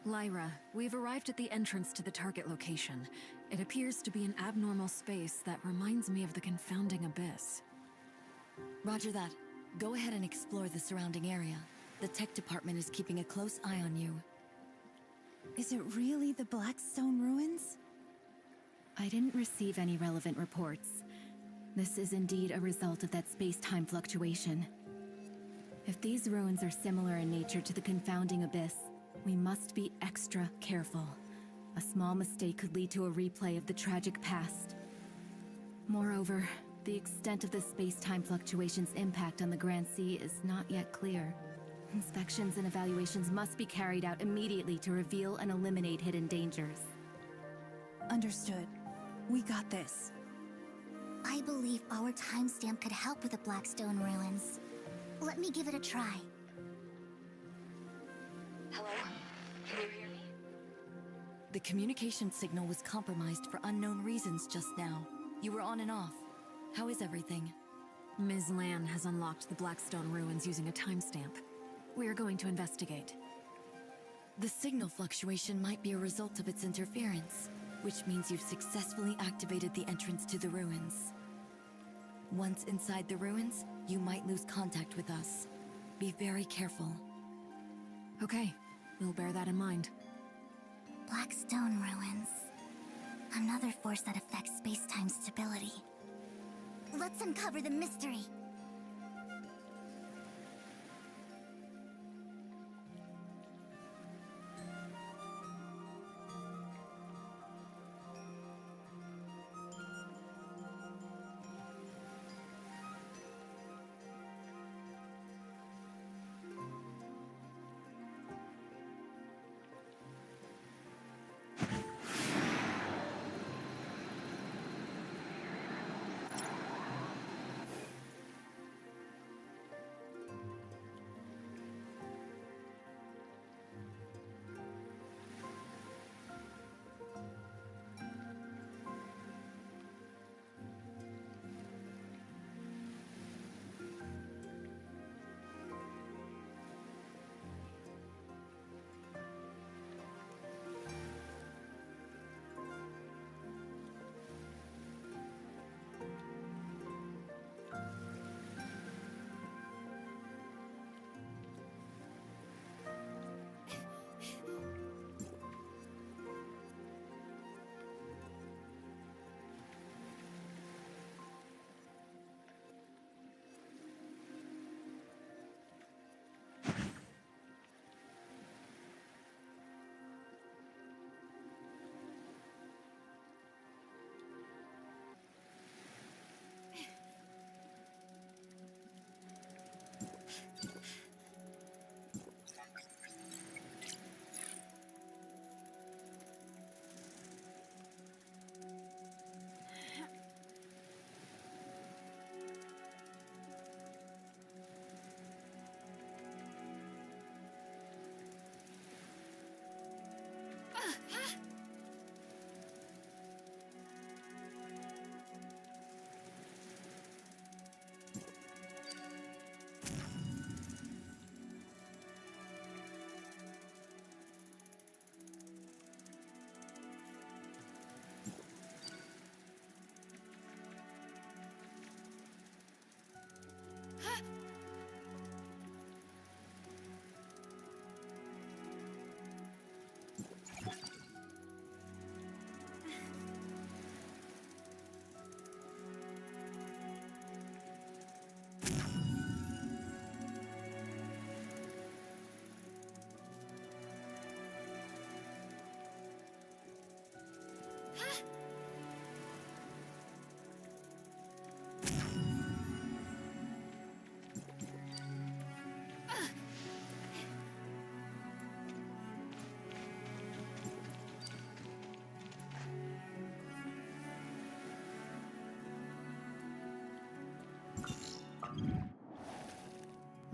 Lyra, we've arrived at the entrance to the target location. It appears to be an abnormal space that reminds me of the confounding abyss. Roger that. Go ahead and explore the surrounding area. The tech department is keeping a close eye on you. Is it really the Blackstone ruins? I didn't receive any relevant reports. This is indeed a result of that space-time fluctuation. If these ruins are similar in nature to the confounding abyss, we must be extra careful. A small mistake could lead to a replay of the tragic past. Moreover, the extent of the space-time fluctuation's impact on the Grand Sea is not yet clear. Inspections and evaluations must be carried out immediately to reveal and eliminate hidden dangers. Understood. We got this. I believe our timestamp could help with the Blackstone ruins. Let me give it a try. Hello? Can you hear me? The communication signal was compromised for unknown reasons just now. You were on and off. How is everything? Ms. Lan has unlocked the Blackstone ruins using a timestamp. We are going to investigate. The signal fluctuation might be a result of its interference, which means you've successfully activated the entrance to the ruins. Once inside the ruins, you might lose contact with us. Be very careful. Okay, we'll bear that in mind. Blackstone ruins. Another force that affects space-time stability. Let's uncover the mystery.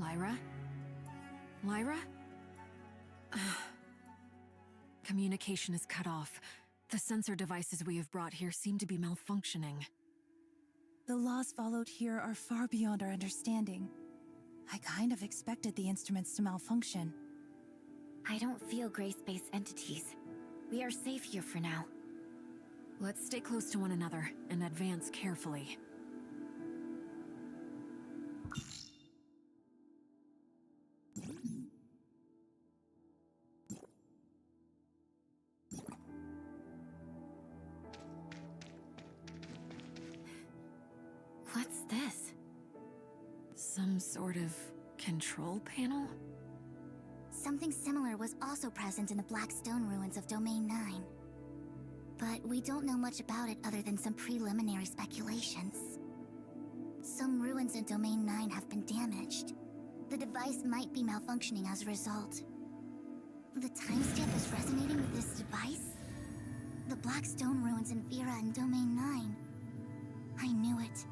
Lyra? Lyra? Communication is cut off. The sensor devices we have brought here seem to be malfunctioning. The laws followed here are far beyond our understanding. I kind of expected the instruments to malfunction. I don't feel gray space entities. We are safe here for now. Let's stay close to one another and advance carefully. What's this? Some sort of control panel? Something similar was also present in the Blackstone ruins of Domain 9. but we don't know much about it other than some preliminary speculations. Some ruins in Domain 9 have been damaged. The device might be malfunctioning as a result. The timestamp is resonating with this device? The black stone ruins in Vera and Domain 9. I knew it.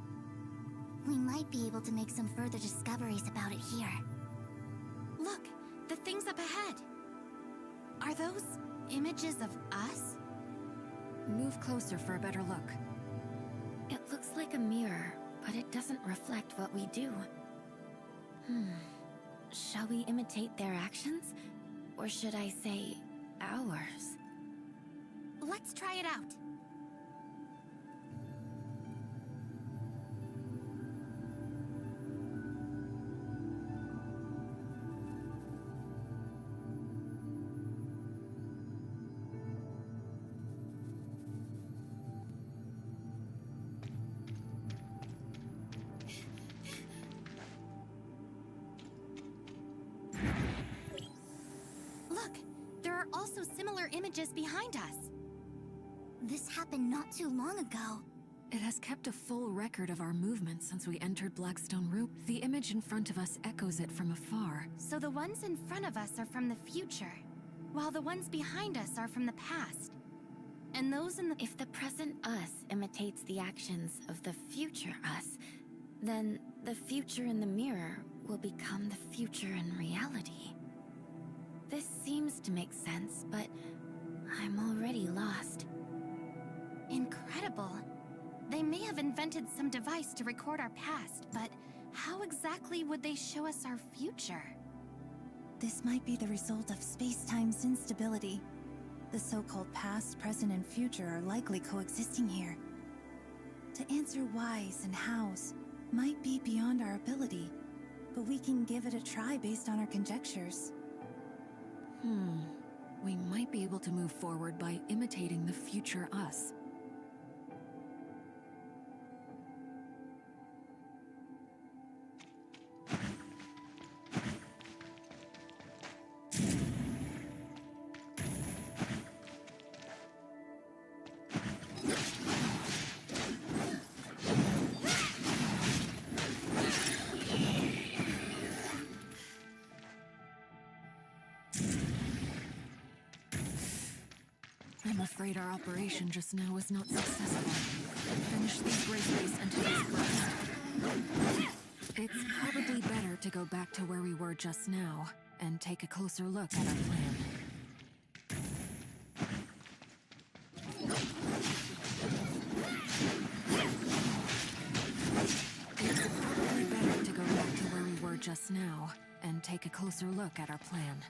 We might be able to make some further discoveries about it here. Look, the things up ahead. Are those images of us? Move closer for a better look. It looks like a mirror, but it doesn't reflect what we do. Shall we imitate their actions? Or should I say, ours? Let's try it out. Look, there are also similar images behind us. This happened not too long ago. It has kept a full record of our movement since we entered Blackstone Root. The image in front of us echoes it from afar. So the ones in front of us are from the future, while the ones behind us are from the past. And those in the... If the present us imitates the actions of the future us, then the future in the mirror will become the future in reality. This seems to make sense, but I'm already lost. Incredible. They may have invented some device to record our past, but how exactly would they show us our future? This might be the result of space-time's instability. The so-called past, present, and future are likely coexisting here. To answer whys and hows might be beyond our ability, but we can give it a try based on our conjectures. We might be able to move forward by imitating the future us. I'm afraid our operation just now was not successful. Finish these gray space entities first. It's probably better to go back to where we were just now and take a closer look at our plan. It's probably better to go back to where we were just now and take a closer look at our plan.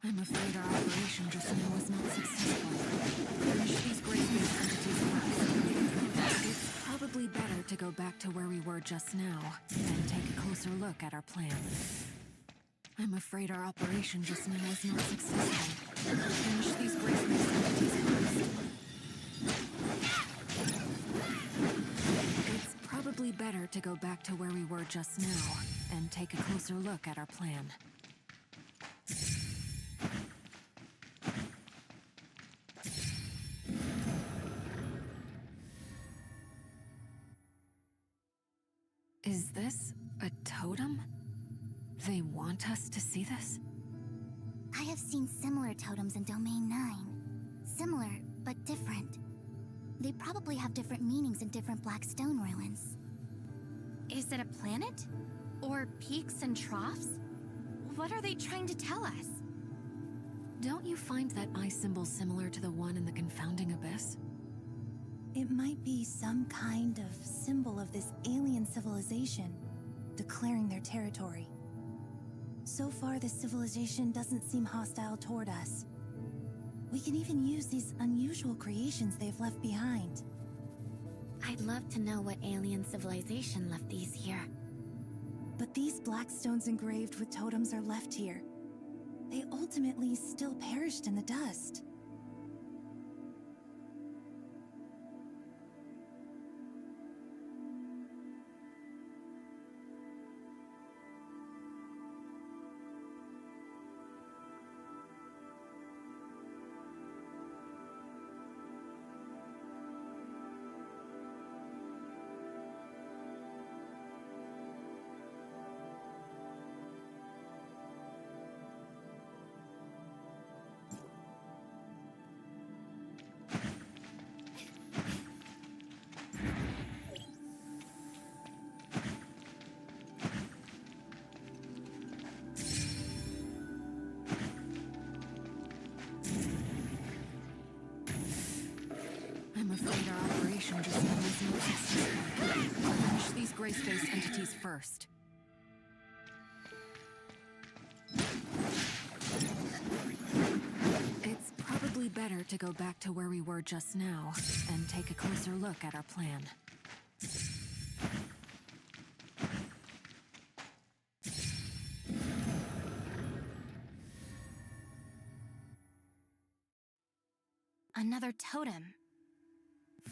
I'm afraid our operation just now was not successful. Finish these gray space entities first. It's probably better to go back to where we were just now and take a closer look at our plan. I'm afraid our operation just now was not successful. Finish these gray space entities first. It's probably better to go back to where we were just now and take a closer look at our plan. Is this a totem? They want us to see this? I have seen similar totems in Domain 9. Similar, but different. They probably have different meanings in different black stone ruins. Is it a planet? Or peaks and troughs? What are they trying to tell us? Don't you find that eye symbol similar to the one in the confounding abyss? It might be some kind of symbol of this alien civilization, declaring their territory. So far, this civilization doesn't seem hostile toward us. We can even use these unusual creations they've left behind. I'd love to know what alien civilization left these here. But these black stones engraved with totems are left here. They ultimately still perished in the dust. operation just now was not successful. Finish these gray space entities first. It's probably better to go back to where we were just now and take a closer look at our plan. Another totem.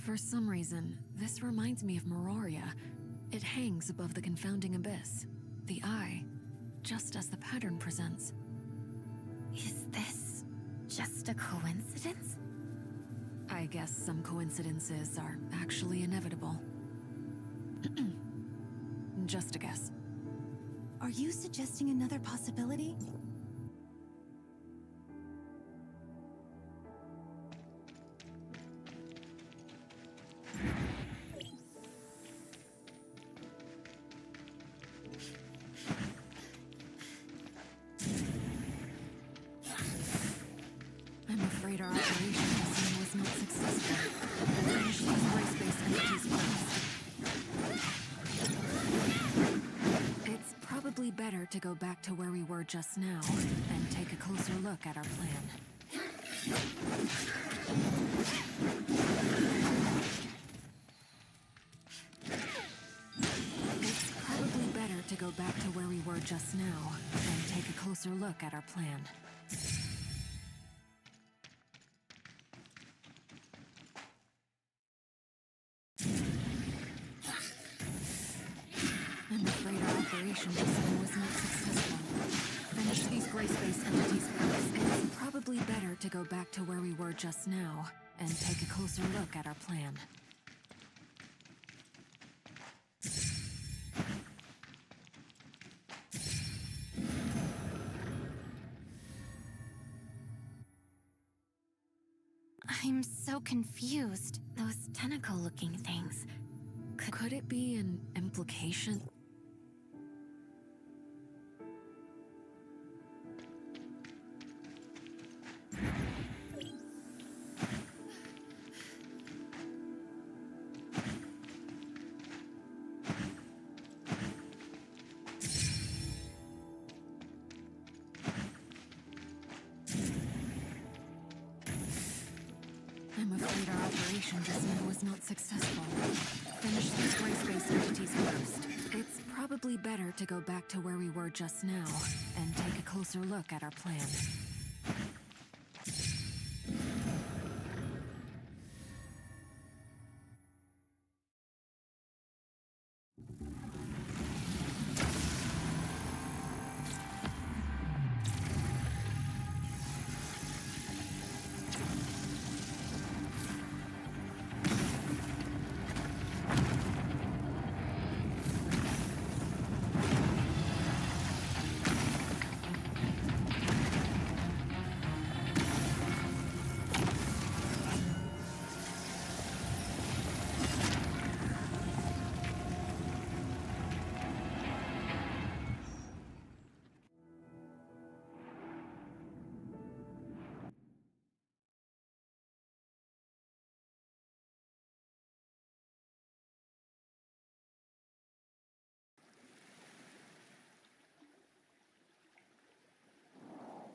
For some reason, this reminds me of Meroria. It hangs above the confounding abyss, the eye, just as the pattern presents. Is this just a coincidence? I guess some coincidences are actually inevitable. Just a guess. Are you suggesting another possibility? I'm afraid our operation was not successful. Finish these gray space entities first. It's probably better to go back to where we were just now and take a closer look at our plan. It's probably better to go back to where we were just now and take a closer look at our plan. I'm afraid our operation just now was not successful. Finish these gray space entities first. It's probably better to go back to where we were just now and take a closer look at our plan. I'm so confused. Those tentacle-looking things. Could it be an implication? I'm afraid our operation just now was not successful. Finish these gray space entities first. It's probably better to go back to where we were just now and take a closer look at our plan.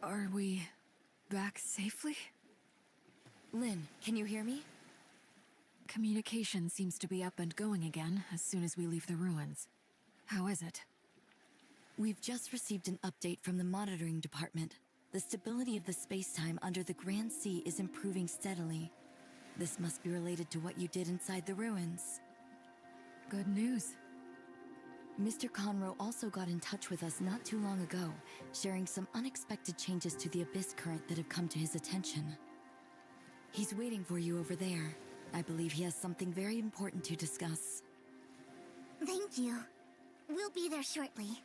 Are we back safely? Lynn, can you hear me? Communication seems to be up and going again as soon as we leave the ruins. How is it? We've just received an update from the monitoring department. The stability of the space-time under the Grand Sea is improving steadily. This must be related to what you did inside the ruins. Good news. Mr. Conroe also got in touch with us not too long ago, sharing some unexpected changes to the Abyss current that have come to his attention. He's waiting for you over there. I believe he has something very important to discuss. Thank you. We'll be there shortly.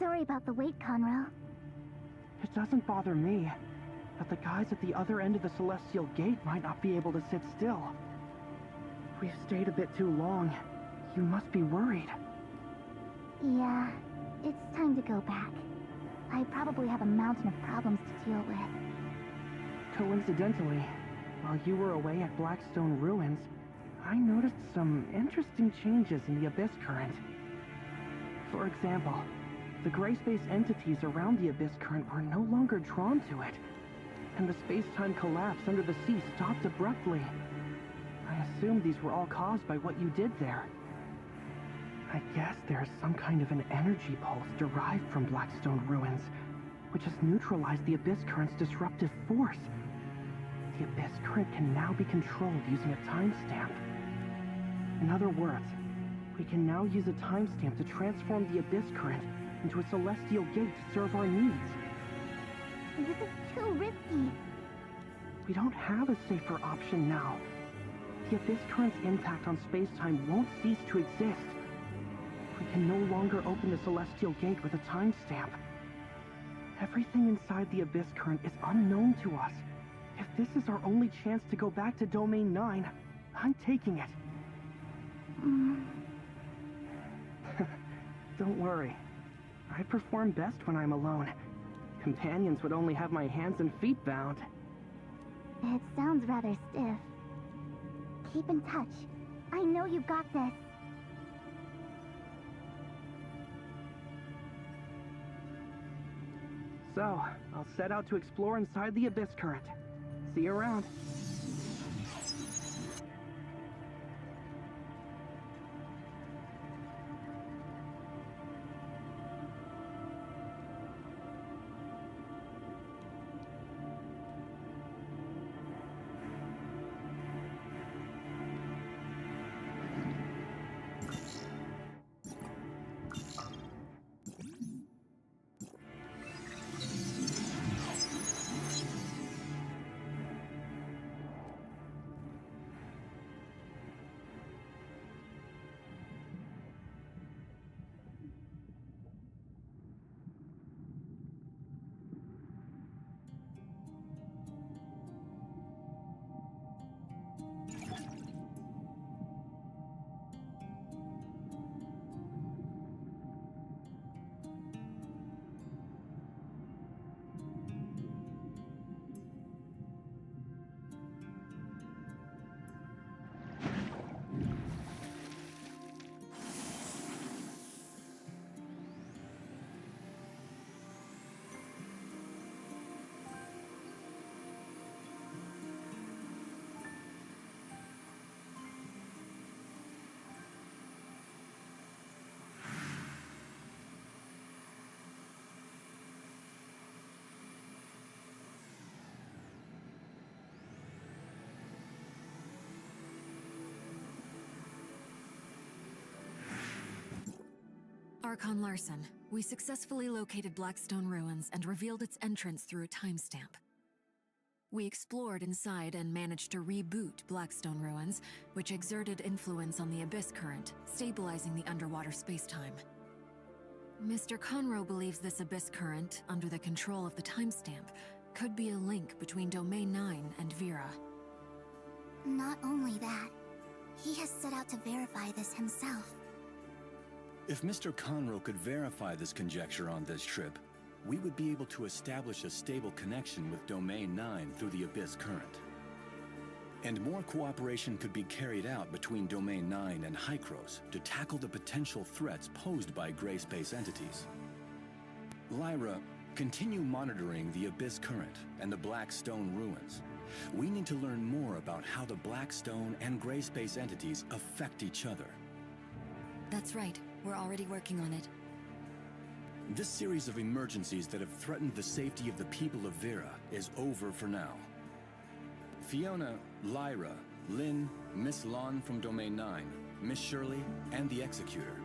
Sorry about the wait, Conroe. It doesn't bother me, but the guys at the other end of the Celestial Gate might not be able to sit still. We've stayed a bit too long. You must be worried. Yeah, it's time to go back. I probably have a mountain of problems to deal with. Coincidentally, while you were away at Blackstone Ruins, I noticed some interesting changes in the Abyss Current. For example, the gray space entities around the Abyss Current were no longer drawn to it, and the space-time collapse under the sea stopped abruptly. I assume these were all caused by what you did there. I guess there is some kind of an energy pulse derived from Blackstone Ruins, which has neutralized the Abyss Current's disruptive force. The Abyss Current can now be controlled using a timestamp. In other words, we can now use a timestamp to transform the Abyss Current into a celestial gate to serve our needs. This is too risky. We don't have a safer option now. The Abyss Current's impact on space-time won't cease to exist. We can no longer open the celestial gate with a timestamp. Everything inside the Abyss Current is unknown to us. If this is our only chance to go back to Domain 9, I'm taking it. Don't worry. I perform best when I'm alone. Companions would only have my hands and feet bound. It sounds rather stiff. Keep in touch. I know you've got this. So, I'll set out to explore inside the Abyss Current. See you around. Archon Larson, we successfully located Blackstone Ruins and revealed its entrance through a timestamp. We explored inside and managed to reboot Blackstone Ruins, which exerted influence on the Abyss Current, stabilizing the underwater spacetime. Mr. Conroe believes this Abyss Current, under the control of the timestamp, could be a link between Domain 9 and Vera. Not only that, he has set out to verify this himself. If Mr. Conroe could verify this conjecture on this trip, we would be able to establish a stable connection with Domain 9 through the Abyss Current. And more cooperation could be carried out between Domain 9 and Hykros to tackle the potential threats posed by gray space entities. Lyra, continue monitoring the Abyss Current and the Blackstone Ruins. We need to learn more about how the Blackstone and gray space entities affect each other. That's right. We're already working on it. This series of emergencies that have threatened the safety of the people of Vera is over for now. Fiona, Lyra, Lynn, Miss Lon from Domain 9, Miss Shirley, and the Executor,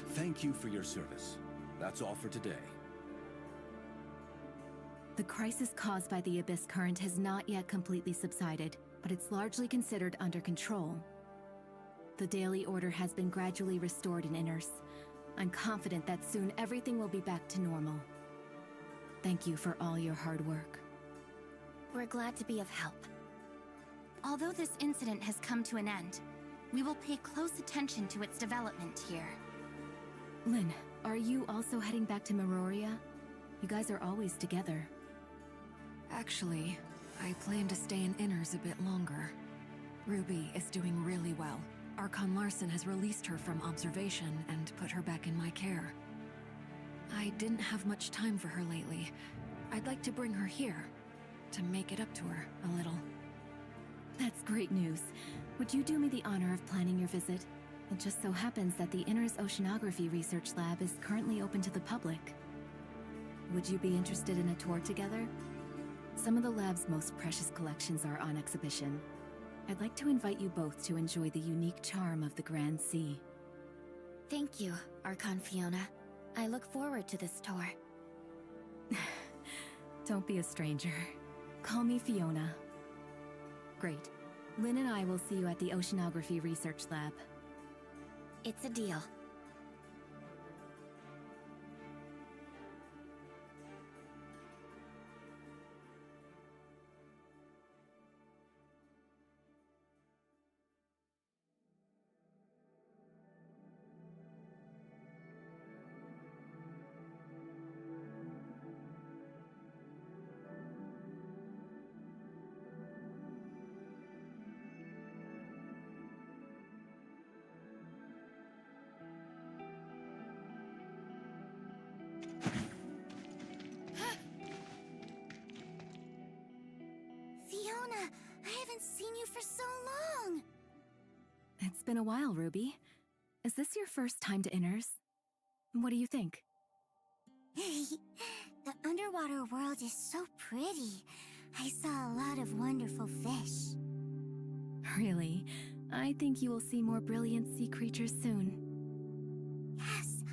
thank you for your service. That's all for today. The crisis caused by the Abyss Current has not yet completely subsided, but it's largely considered under control. The Daily Order has been gradually restored in Inners. I'm confident that soon everything will be back to normal. Thank you for all your hard work. We're glad to be of help. Although this incident has come to an end, we will pay close attention to its development here. Lynn, are you also heading back to Meroria? You guys are always together. Actually, I plan to stay in Inners a bit longer. Ruby is doing really well. Archon Larson has released her from observation and put her back in my care. I didn't have much time for her lately. I'd like to bring her here, to make it up to her a little. That's great news. Would you do me the honor of planning your visit? It just so happens that the Inners Oceanography Research Lab is currently open to the public. Would you be interested in a tour together? Some of the lab's most precious collections are on exhibition. I'd like to invite you both to enjoy the unique charm of the Grand Sea. Thank you, Archon Fiona. I look forward to this tour. Don't be a stranger. Call me Fiona. Great. Lynn and I will see you at the Oceanography Research Lab. It's a deal. Fiona, I haven't seen you for so long! It's been a while, Ruby. Is this your first time to Inners? What do you think? The underwater world is so pretty. I saw a lot of wonderful fish. Really? I think you will see more brilliant sea creatures soon. Yes,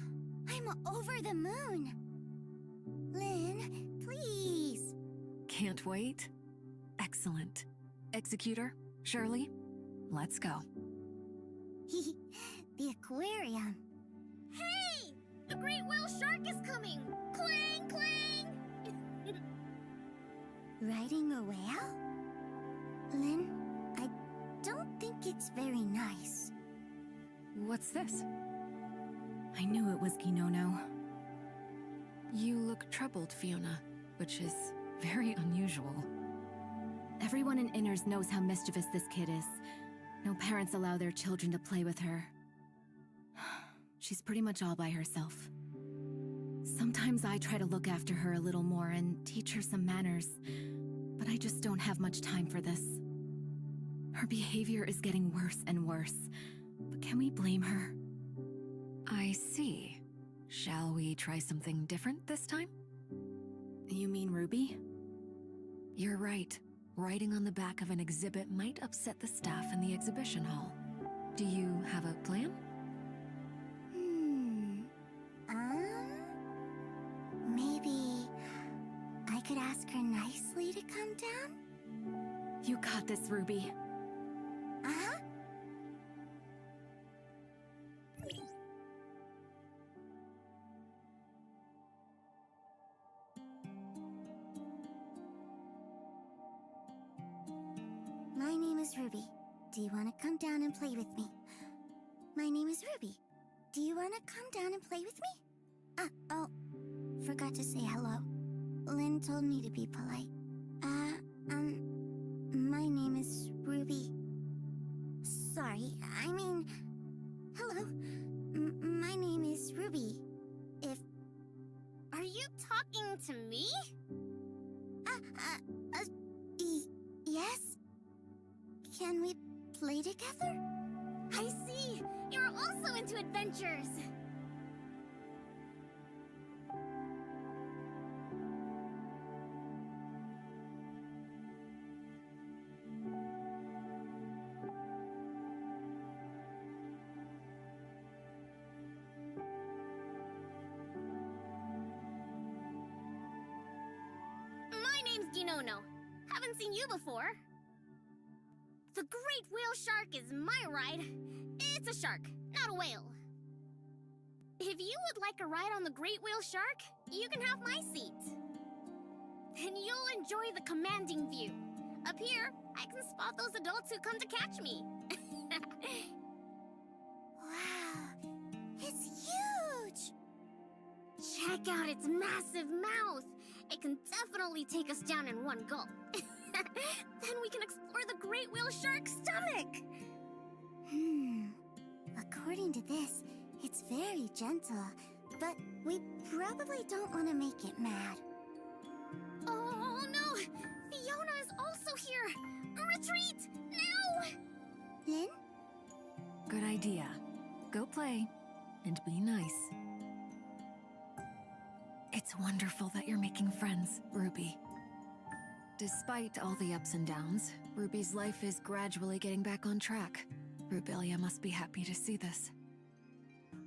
I'm over the moon. Lynn, please. Can't wait? Excellent. Executor, Shirley, let's go. The aquarium. Hey! A great whale shark is coming! Clang, clang! Riding a whale? Lynn, I don't think it's very nice. What's this? I knew it was Kinono. You look troubled, Fiona, which is very unusual. Everyone in Inners knows how mischievous this kid is. No parents allow their children to play with her. She's pretty much all by herself. Sometimes I try to look after her a little more and teach her some manners, but I just don't have much time for this. Her behavior is getting worse and worse, but can we blame her? I see. Shall we try something different this time? You mean Ruby? You're right. Riding on the back of an exhibit might upset the staff in the exhibition hall. Do you have a plan? could ask her nicely to come down? You got this, Ruby. Uh-huh. My name is Ruby. Do you want to come down and play with me? My name is Ruby. Do you want to come down and play with me? Oh, forgot to say hello. Lynn told me to be polite. My name is Ruby. Sorry, I mean, hello. My name is Ruby. Are you talking to me? Yes? Can we play together? I see! You're also into adventures! My name's Ginono. Haven't seen you before. The great whale shark is my ride. It's a shark, not a whale. If you would like a ride on the great whale shark, you can have my seat. Then you'll enjoy the commanding view. Up here, I can spot those adults who come to catch me. Wow, it's huge! Check out its massive mouth. It can definitely take us down in one gulp. Then we can explore the great whale shark's stomach. According to this, it's very gentle, but we probably don't want to make it mad. Oh no! Fiona is also here! Retreat! Now! Lynn? Good idea. Go play, and be nice. It's wonderful that you're making friends, Ruby. Despite all the ups and downs, Ruby's life is gradually getting back on track. Rubelia must be happy to see this.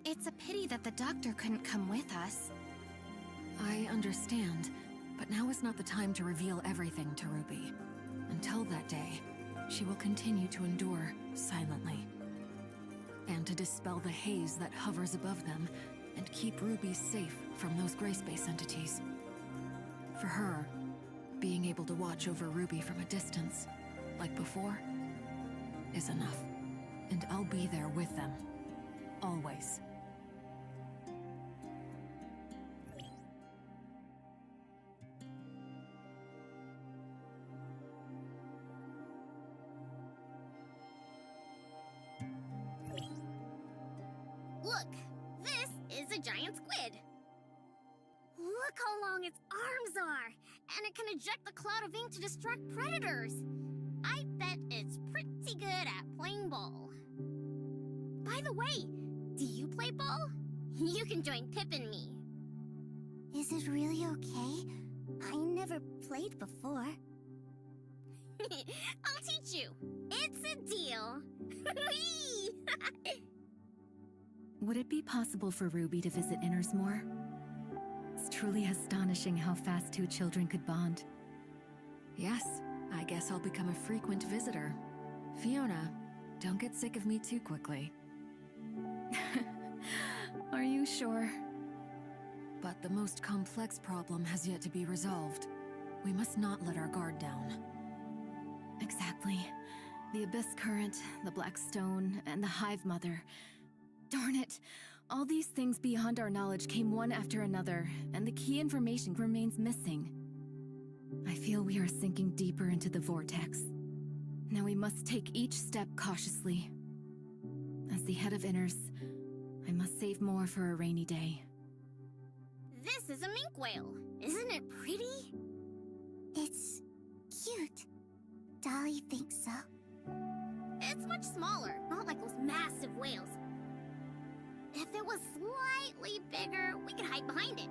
It's a pity that the doctor couldn't come with us. I understand, but now is not the time to reveal everything to Ruby. Until that day, she will continue to endure silently. And to dispel the haze that hovers above them, and keep Ruby safe from those gray-space entities. For her, being able to watch over Ruby from a distance, like before, is enough. And I'll be there with them. Always. Look, this is a giant squid. Look how long its arms are, and it can eject the cloud of ink to distract predators. I bet it's pretty good at playing ball. By the way, do you play ball? You can join Pip and me. Is it really okay? I never played before. I'll teach you. It's a deal. Whee! Would it be possible for Ruby to visit Inners more? It's truly astonishing how fast two children could bond. Yes, I guess I'll become a frequent visitor. Fiona, don't get sick of me too quickly. Are you sure? But the most complex problem has yet to be resolved. We must not let our guard down. Exactly. The Abyss Current, the Black Stone, and the Hive Mother. Darn it! All these things beyond our knowledge came one after another, and the key information remains missing. I feel we are sinking deeper into the vortex. Now we must take each step cautiously. As the head of Inners, I must save more for a rainy day. This is a mink whale. Isn't it pretty? It's cute. Dolly thinks so. It's much smaller, not like those massive whales. If it was slightly bigger, we could hide behind it.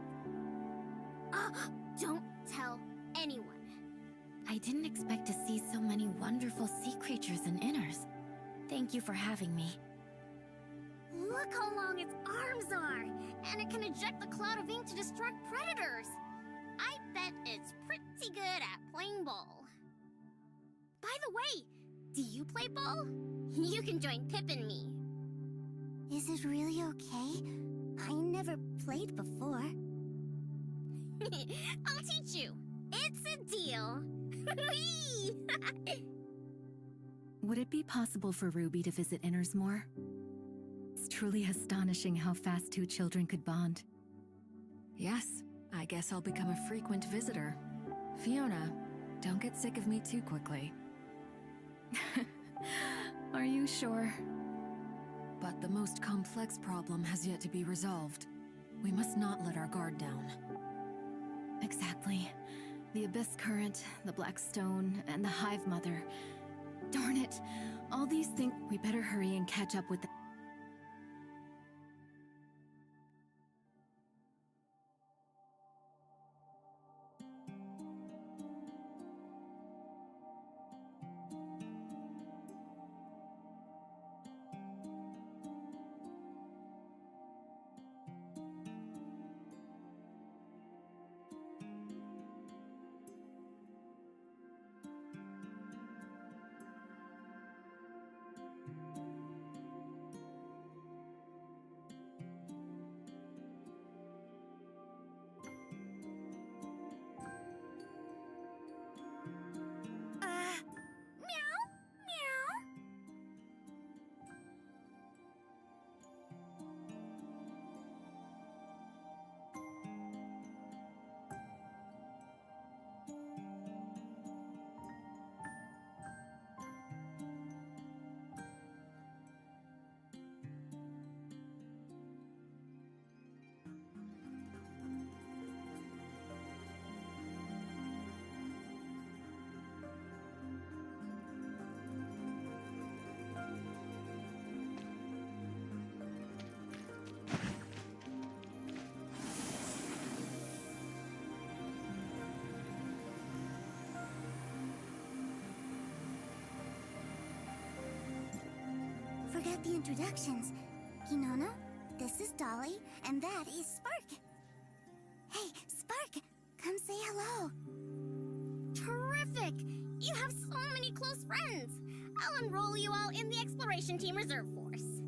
Don't tell anyone. I didn't expect to see so many wonderful sea creatures in Inners. Thank you for having me. Look how long its arms are, and it can eject the cloud of ink to distract predators. I bet it's pretty good at playing ball. By the way, do you play ball? You can join Pip and me. Is it really okay? I never played before. I'll teach you. It's a deal. Whee! Would it be possible for Ruby to visit Inners more? It's truly astonishing how fast two children could bond. Yes, I guess I'll become a frequent visitor. Fiona, don't get sick of me too quickly. Are you sure? But the most complex problem has yet to be resolved. We must not let our guard down. Exactly. The Abyss Current, the Black Stone, and the Hive Mother. Darn it! All these things. We better hurry and catch up with them. Meow, meow. Forget the introductions. Kinono, this is Dolly, and that is Spark. Hey, Spark, come say hello. Terrific! You have so many close friends. I'll enroll you all in the Exploration Team Reserve Force.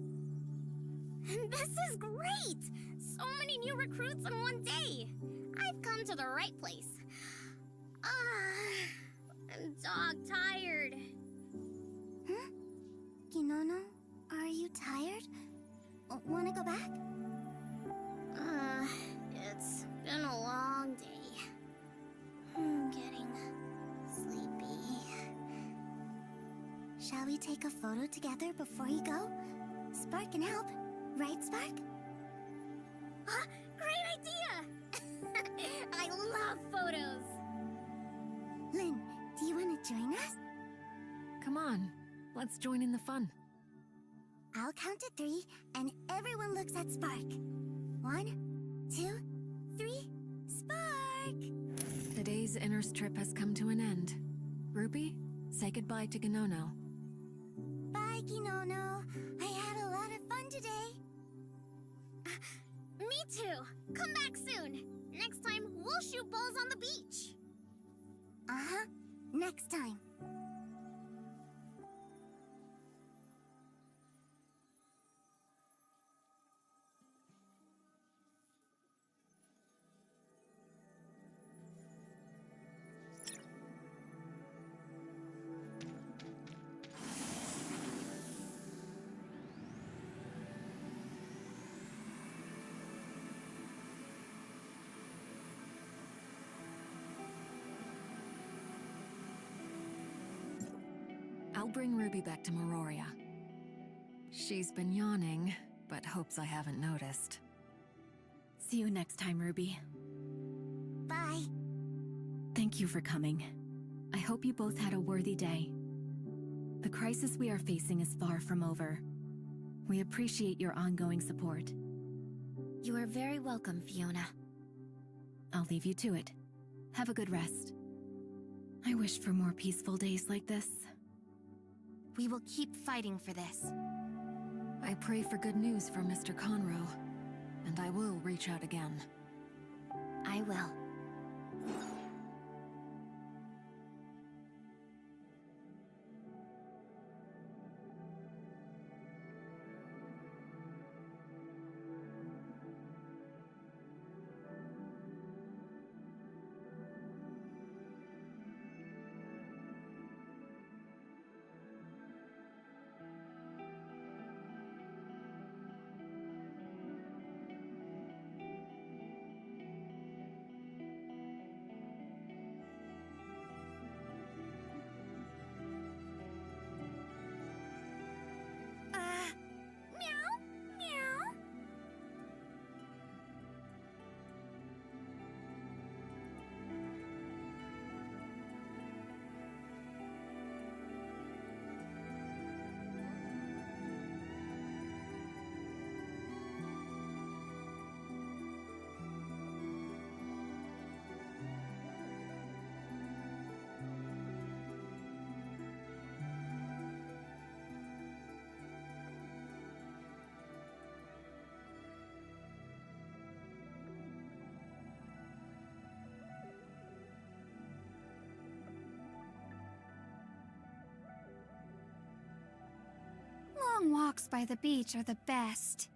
This is great! So many new recruits in one day. I've come to the right place. I'm dog-tired. Huh? Kinono, are you tired? Wanna go back? It's been a long day. I'm getting sleepy. Shall we take a photo together before you go? Spark can help, right, Spark? Huh? Great idea! I love photos! Lynn, do you want to join us? Come on, let's join in the fun. I'll count to 3, and everyone looks at Spark. 1, 2, 3, Spark! Today's Inners trip has come to an end. Ruby, say goodbye to Ginono. Bye, Kinono. I had a lot of fun today. Me too. Come back soon. Next time, we'll shoot balls on the beach. Uh-huh. Next time. I'll bring Ruby back to Meroria. She's been yawning, but hopes I haven't noticed. See you next time, Ruby. Bye. Thank you for coming. I hope you both had a worthy day. The crisis we are facing is far from over. We appreciate your ongoing support. You are very welcome, Fiona. I'll leave you to it. Have a good rest. I wish for more peaceful days like this. We will keep fighting for this. I pray for good news from Mr. Conroe, and I will reach out again. I will. walks by the beach are the best.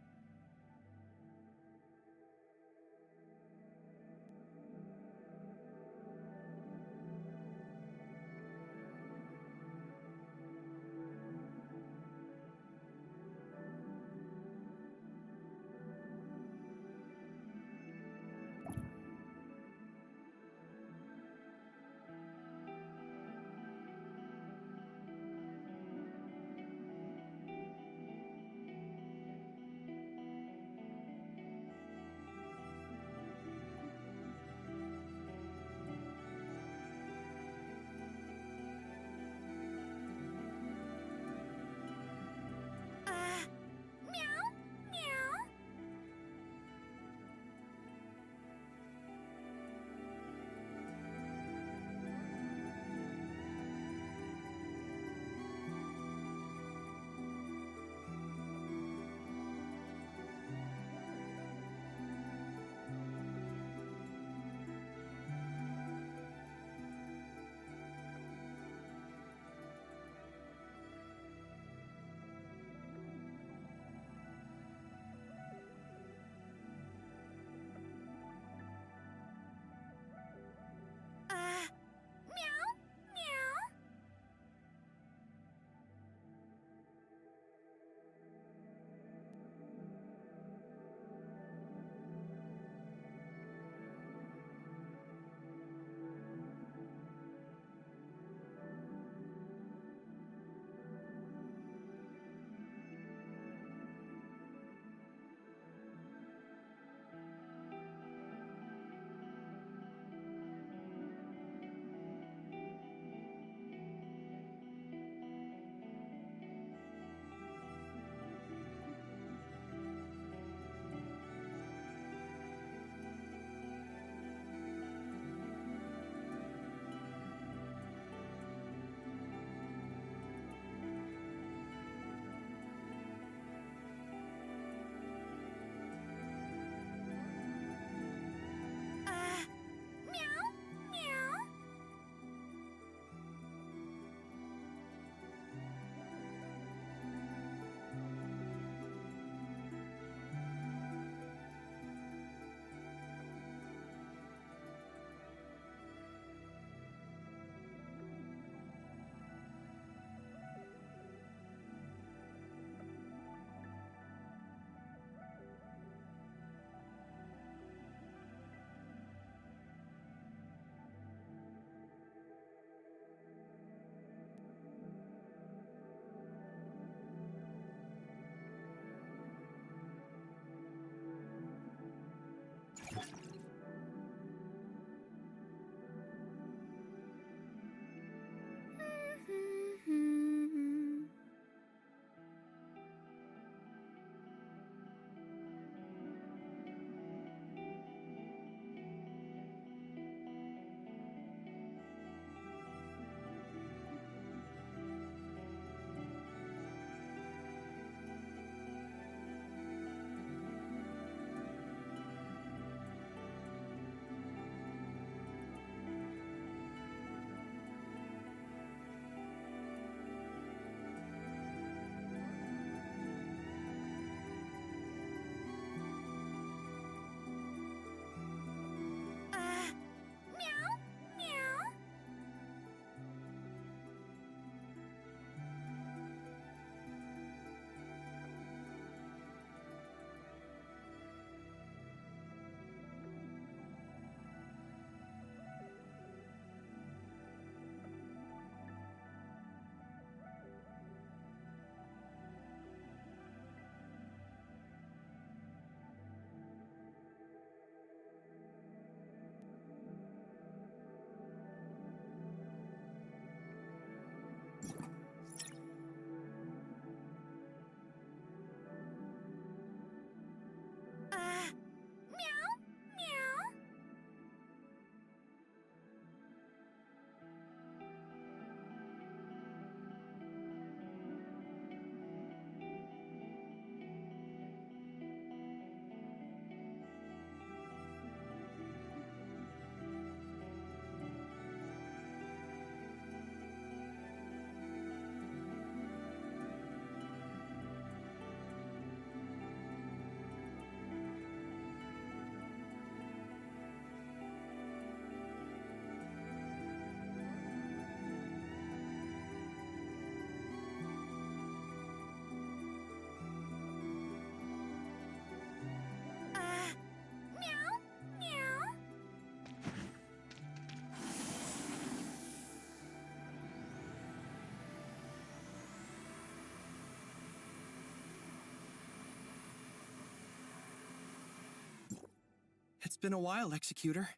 It's been a while, Executor.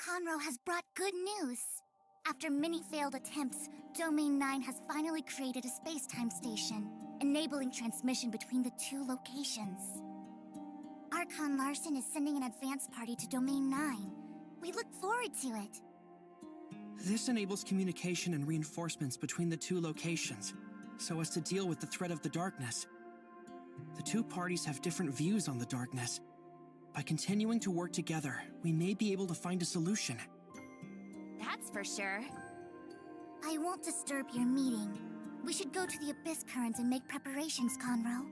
Conroe has brought good news. After many failed attempts, Domain 9 has finally created a space-time station, enabling transmission between the two locations. Archon Larson is sending an advance party to Domain 9. We look forward to it. This enables communication and reinforcements between the two locations, so as to deal with the threat of the darkness. The two parties have different views on the darkness. By continuing to work together, we may be able to find a solution. That's for sure. I won't disturb your meeting. We should go to the Abyss Current and make preparations, Conroe.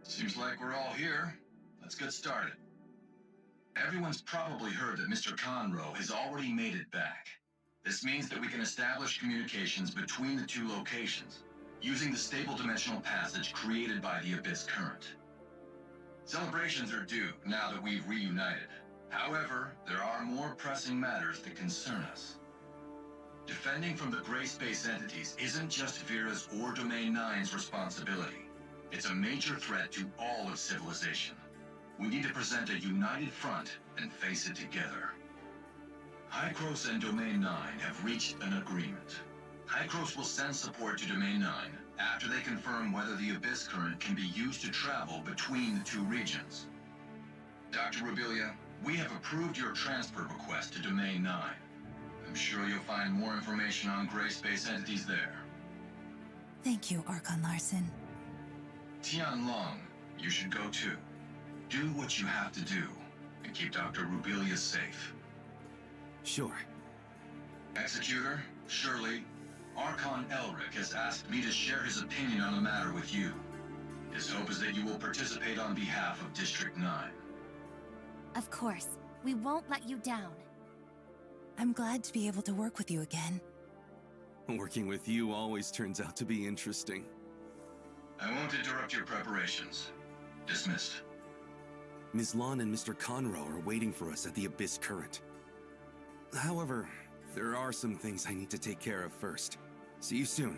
Seems like we're all here. Let's get started. Everyone's probably heard that Mr. Conroe has already made it back. This means that we can establish communications between the two locations, using the stable dimensional passage created by the Abyss Current. Celebrations are due now that we've reunited. However, there are more pressing matters that concern us. Defending from the gray space entities isn't just Vera's or Domain 9's responsibility. It's a major threat to all of civilization. We need to present a united front and face it together. Hykros and Domain 9 have reached an agreement. Hykros will send support to Domain 9 after they confirm whether the Abyss Current can be used to travel between the two regions. Dr. Rubilia, we have approved your transfer request to Domain 9. I'm sure you'll find more information on gray space entities there. Thank you, Archon Larson. Tianlong, you should go too. Do what you have to do, and keep Dr. Rubilia safe. Sure. Executor, Shirley, Archon Elric has asked me to share his opinion on the matter with you. His hope is that you will participate on behalf of District 9. Of course. We won't let you down. I'm glad to be able to work with you again. Working with you always turns out to be interesting. I won't interrupt your preparations. Dismissed. Ms. Lon and Mr. Conroe are waiting for us at the Abyss Current. However, there are some things I need to take care of first. See you soon.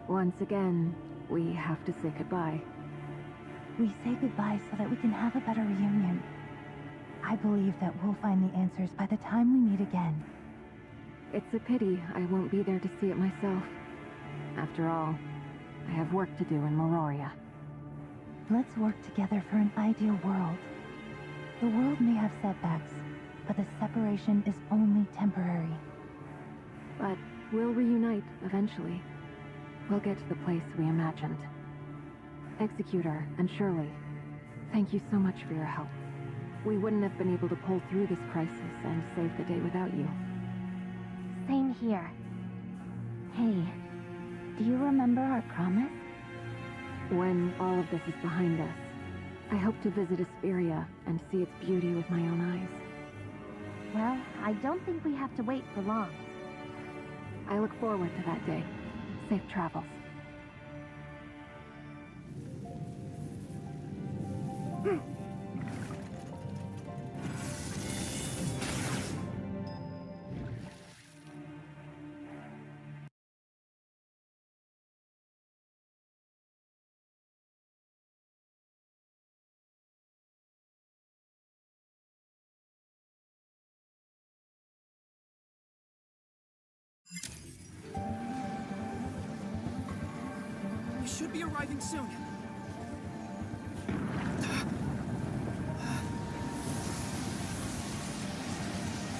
Once again, we have to say goodbye. We say goodbye so that we can have a better reunion. I believe that we'll find the answers by the time we meet again. It's a pity I won't be there to see it myself. After all, I have work to do in Meroria. Let's work together for an ideal world. The world may have setbacks, but the separation is only temporary. But we'll reunite eventually. We'll get to the place we imagined. Executor and Shirley, thank you so much for your help. We wouldn't have been able to pull through this crisis and save the day without you. Same here. Hey, do you remember our promise? When all of this is behind us, I hope to visit Asperia and see its beauty with my own eyes. Well, I don't think we have to wait for long. I look forward to that day. Safe travels. We should be arriving soon.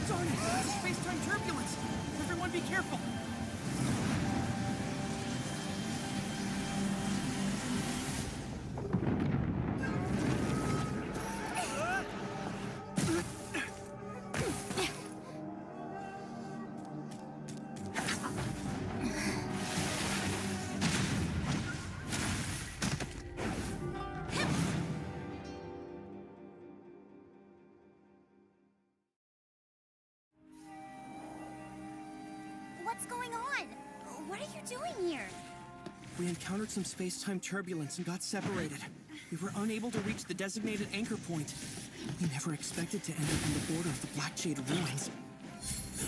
Darn it! It's space-time turbulence! Everyone be careful! What's going on? What are you doing here? We encountered some space-time turbulence and got separated. We were unable to reach the designated anchor point. We never expected to end up on the border of the Blackshade ruins.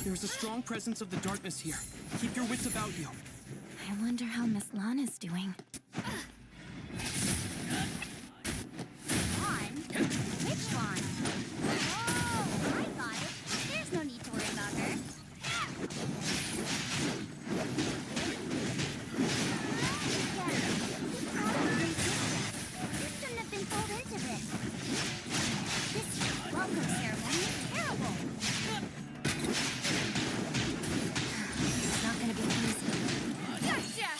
There is a strong presence of the darkness here. Keep your wits about you. I wonder how Miss Lana's doing. Lon? Which Lon? Oh, I got it. There's no need to worry about her. You shouldn't have been pulled into this. This welcome ceremony is terrible. It's not gonna be easy. Gotcha!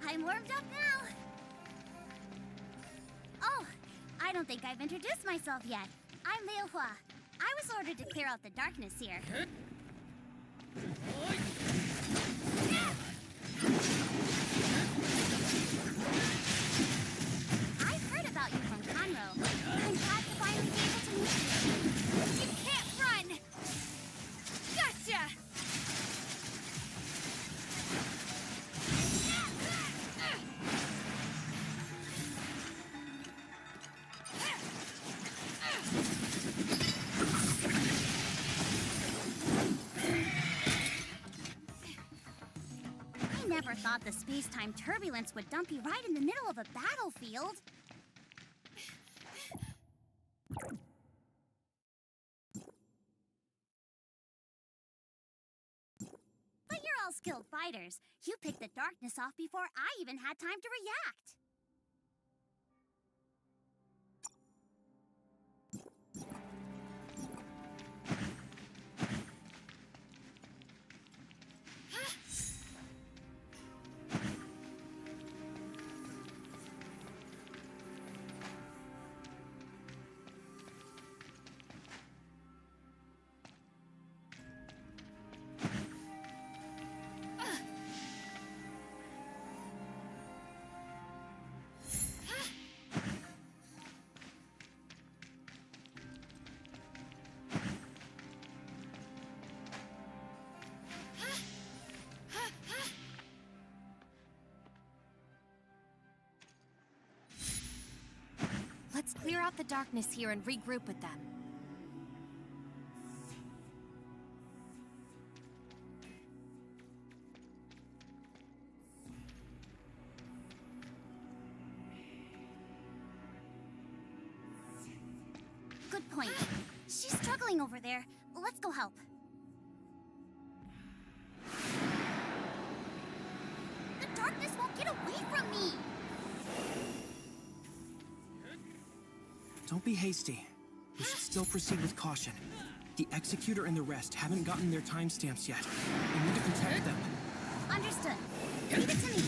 I'm warmed up now. Oh, I don't think I've introduced myself yet. I'm Liu Hua. I was ordered to clear out the darkness here. I've heard about you from Conroe. I'm glad to finally be able to meet you. You can't run! Gotcha! I never thought the space-time turbulence would dump you right in the middle of a battlefield. But you're all skilled fighters. You picked the darkness off before I even had time to react. Let's clear out the darkness here and regroup with them. Good point. She's struggling over there. Let's go help. The darkness won't get away from me! Don't be hasty. We should still proceed with caution. The Executor and the rest haven't gotten their timestamps yet. We need to protect them. Understood. Leave it to me.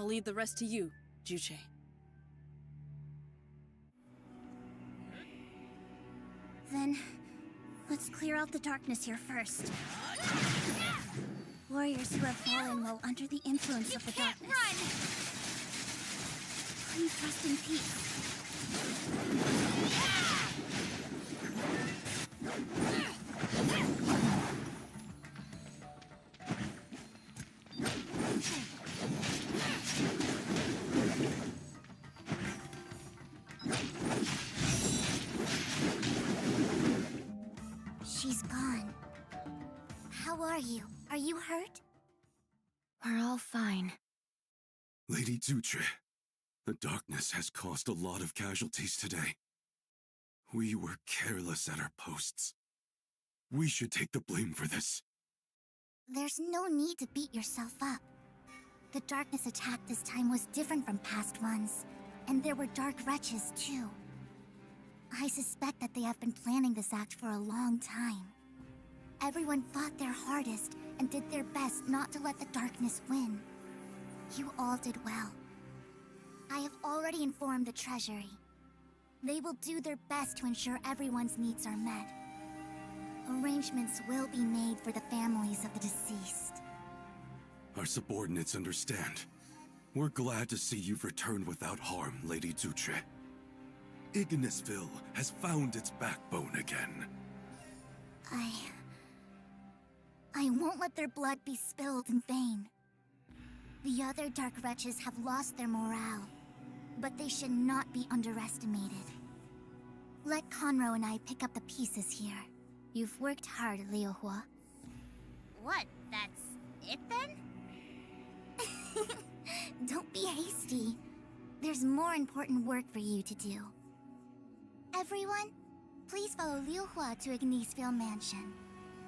I'll leave the rest to you, Juche. Then, let's clear out the darkness here first. Warriors who have fallen while under the influence of the darkness. Run! Please trust in peace. She's gone. How are you? Are you hurt? We're all fine. Lady Zuche, the darkness has caused a lot of casualties today. We were careless at our posts. We should take the blame for this. There's no need to beat yourself up. The darkness attack this time was different from past ones, and there were dark wretches too. I suspect that they have been planning this act for a long time. Everyone fought their hardest and did their best not to let the darkness win. You all did well. I have already informed the Treasury. They will do their best to ensure everyone's needs are met. Arrangements will be made for the families of the deceased. Our subordinates understand. We're glad to see you've returned without harm, Lady Zuche. Ignisville has found its backbone again. I won't let their blood be spilled in vain. The other Dark Wretches have lost their morale, but they should not be underestimated. Let Conroe and I pick up the pieces here. You've worked hard, Liu Hua. What? That's it then? Don't be hasty. There's more important work for you to do. Everyone, please follow Liu Hua to Ignisville Mansion.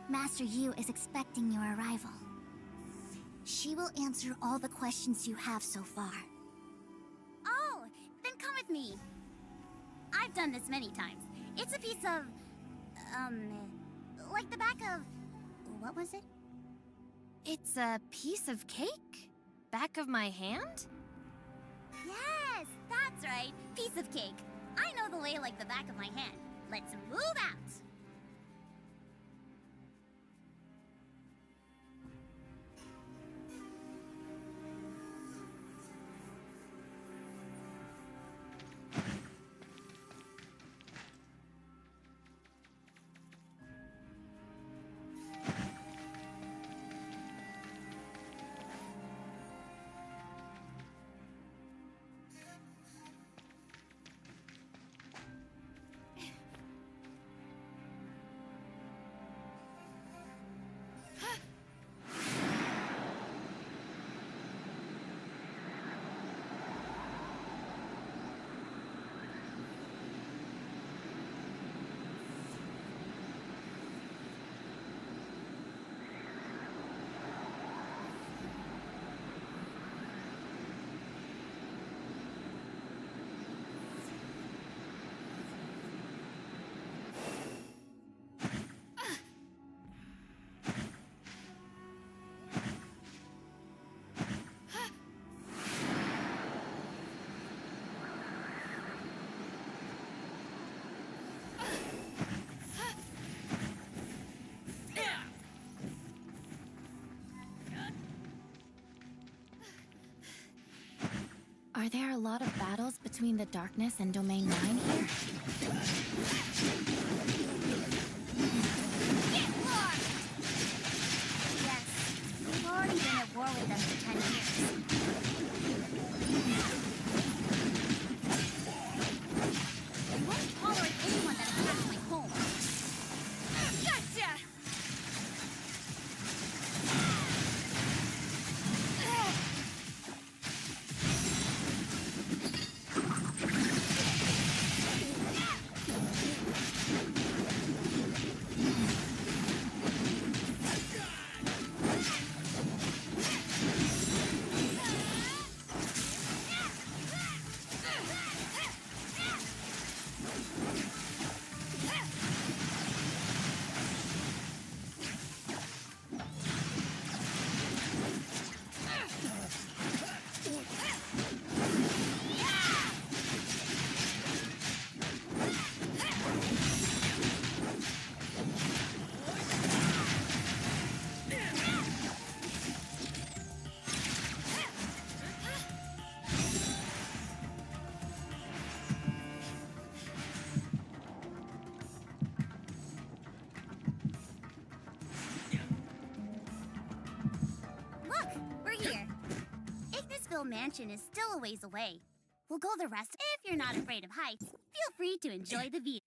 Master Yu is expecting your arrival. She will answer all the questions you have so far. Oh, then come with me. I've done this many times. It's a piece of... like the back of... what was it? It's a piece of cake? Back of my hand? Yes, that's right. Piece of cake. I know the lay like the back of my hand. Let's move out. Are there a lot of battles between the Darkness and Domain 9 here? Get lost! Yes, we've already been at war with them for 10 years. I won't tolerate anyone that attacks my home. Gotcha! mansion is still a ways away. We'll go the rest. If you're not afraid of heights, feel free to enjoy the view.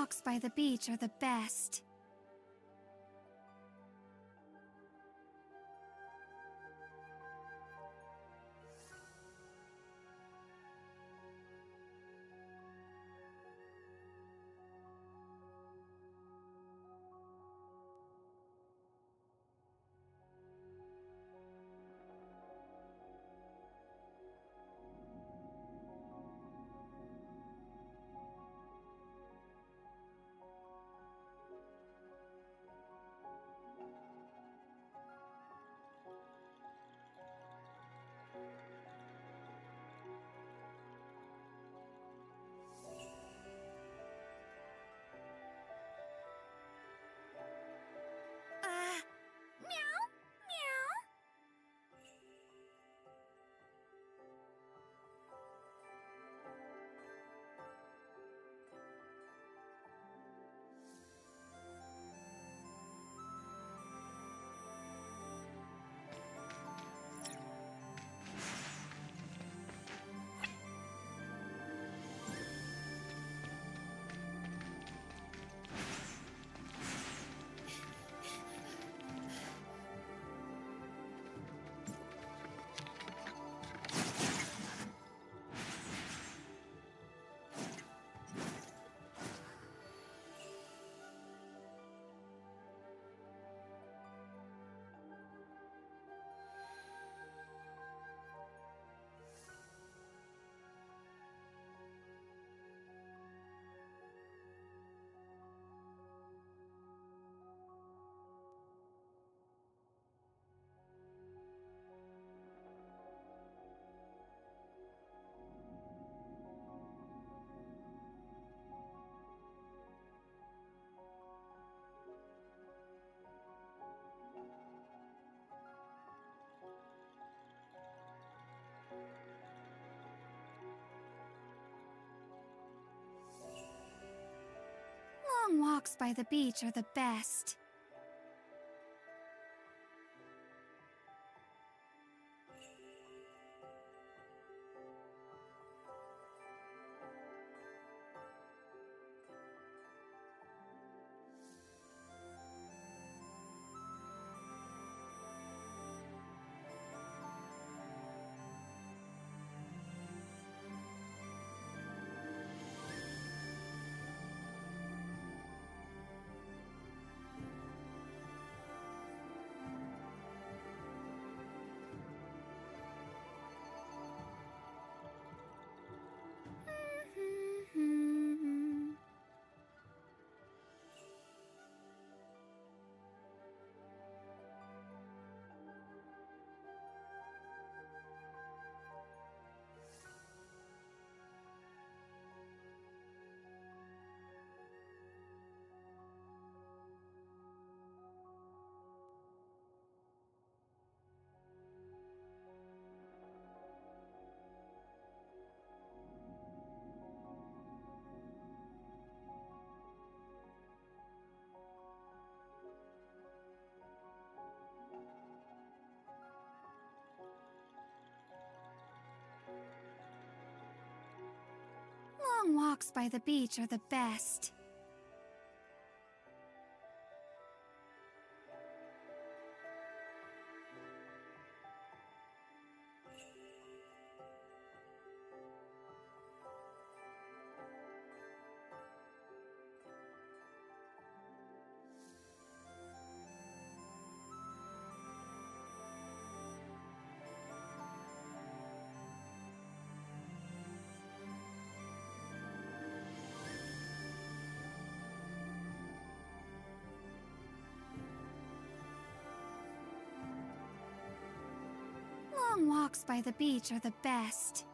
walks by the beach are the best. Meow, meow. Long walks by the beach are the best. Long walks by the beach are the best. Long walks by the beach are the best.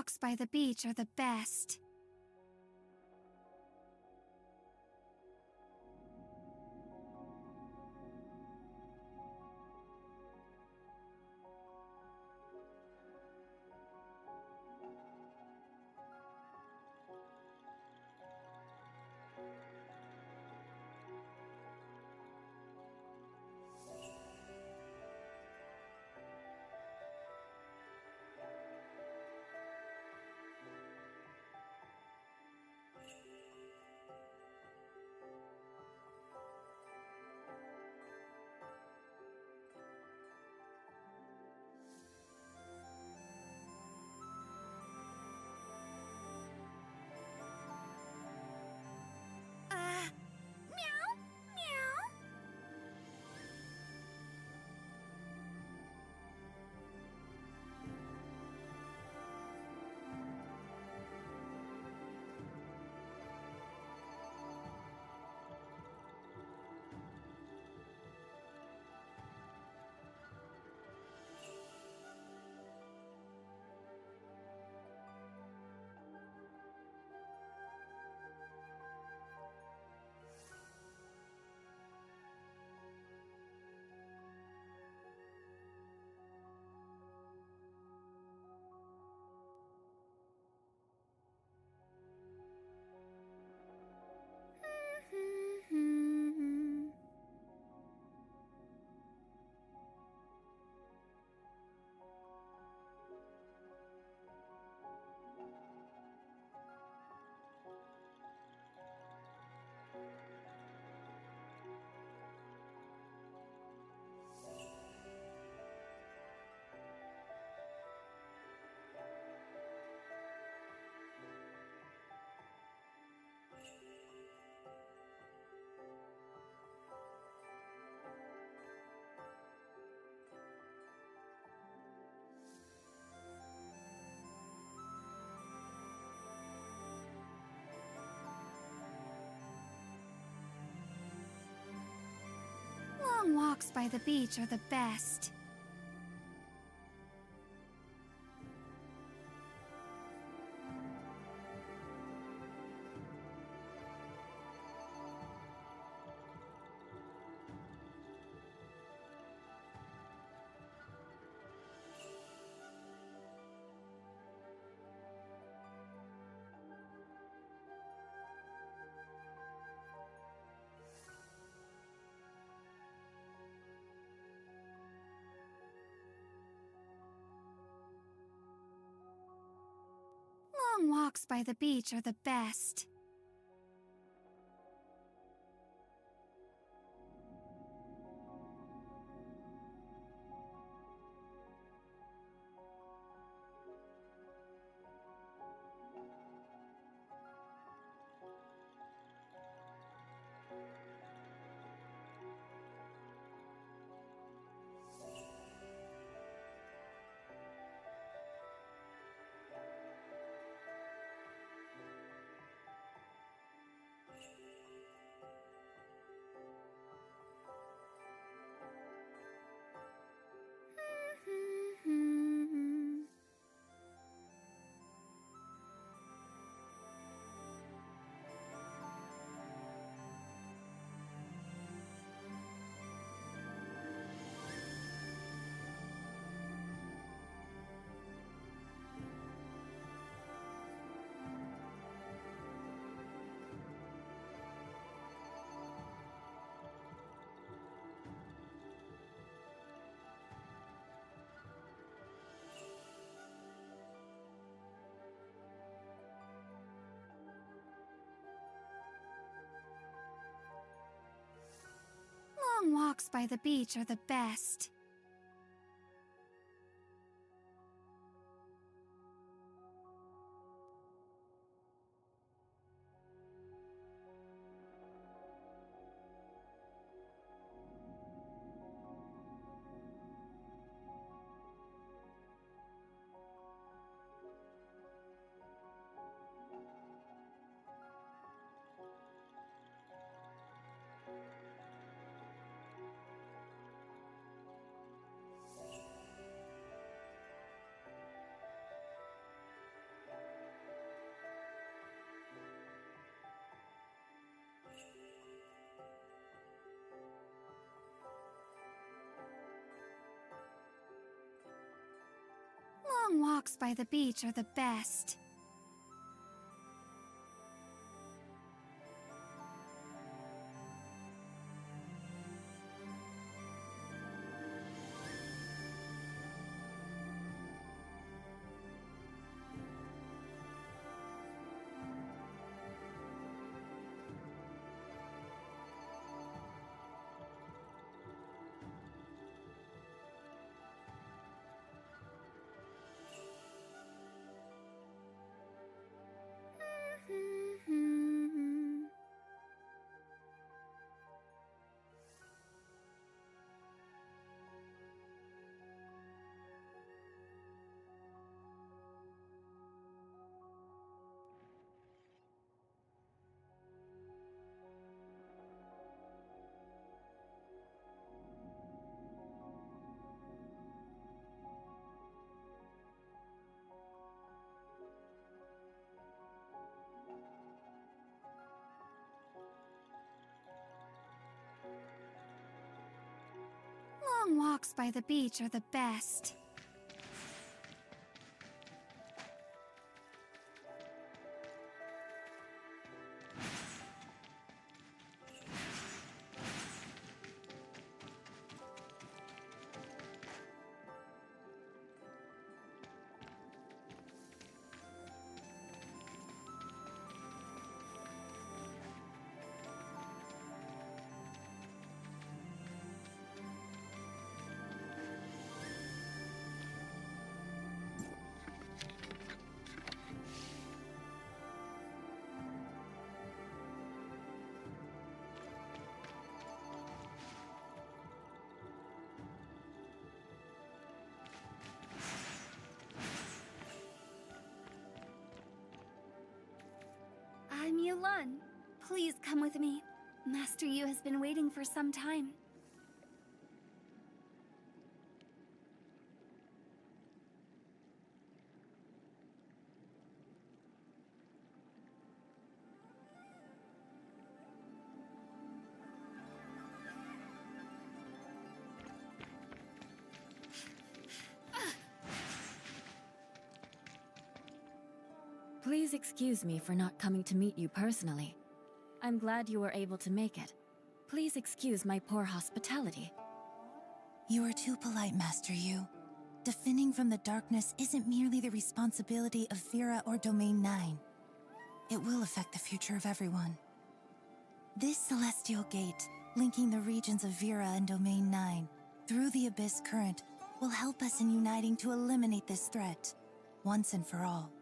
walks by the beach are the best. Meow, meow. Long walks by the beach are the best. Long walks by the beach are the best. Long walks by the beach are the best. walks by the beach are the best. Long walks by the beach are the best. I'm Yulan. Please come with me. Master Yu has been waiting for some time. Please excuse me for not coming to meet you personally. I'm glad you were able to make it. Please excuse my poor hospitality. You are too polite, Master Yu. Defending from the darkness isn't merely the responsibility of Vera or Domain 9. It will affect the future of everyone. This celestial gate, linking the regions of Vera and Domain 9 through the Abyss Current, will help us in uniting to eliminate this threat, once and for all.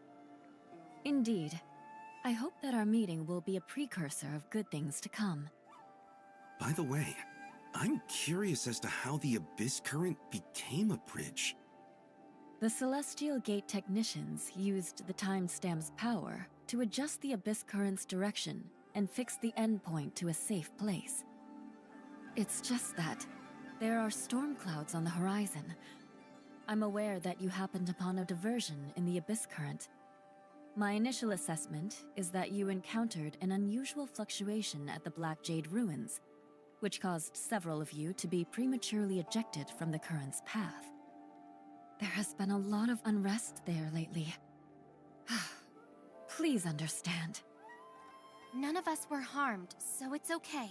Indeed. I hope that our meeting will be a precursor of good things to come. By the way, I'm curious as to how the Abyss Current became a bridge. The Celestial Gate technicians used the timestamp's power to adjust the Abyss Current's direction and fix the endpoint to a safe place. It's just that there are storm clouds on the horizon. I'm aware that you happened upon a diversion in the Abyss Current. My initial assessment is that you encountered an unusual fluctuation at the Black Jade Ruins, which caused several of you to be prematurely ejected from the current's path. There has been a lot of unrest there lately. Please understand. None of us were harmed, so it's okay.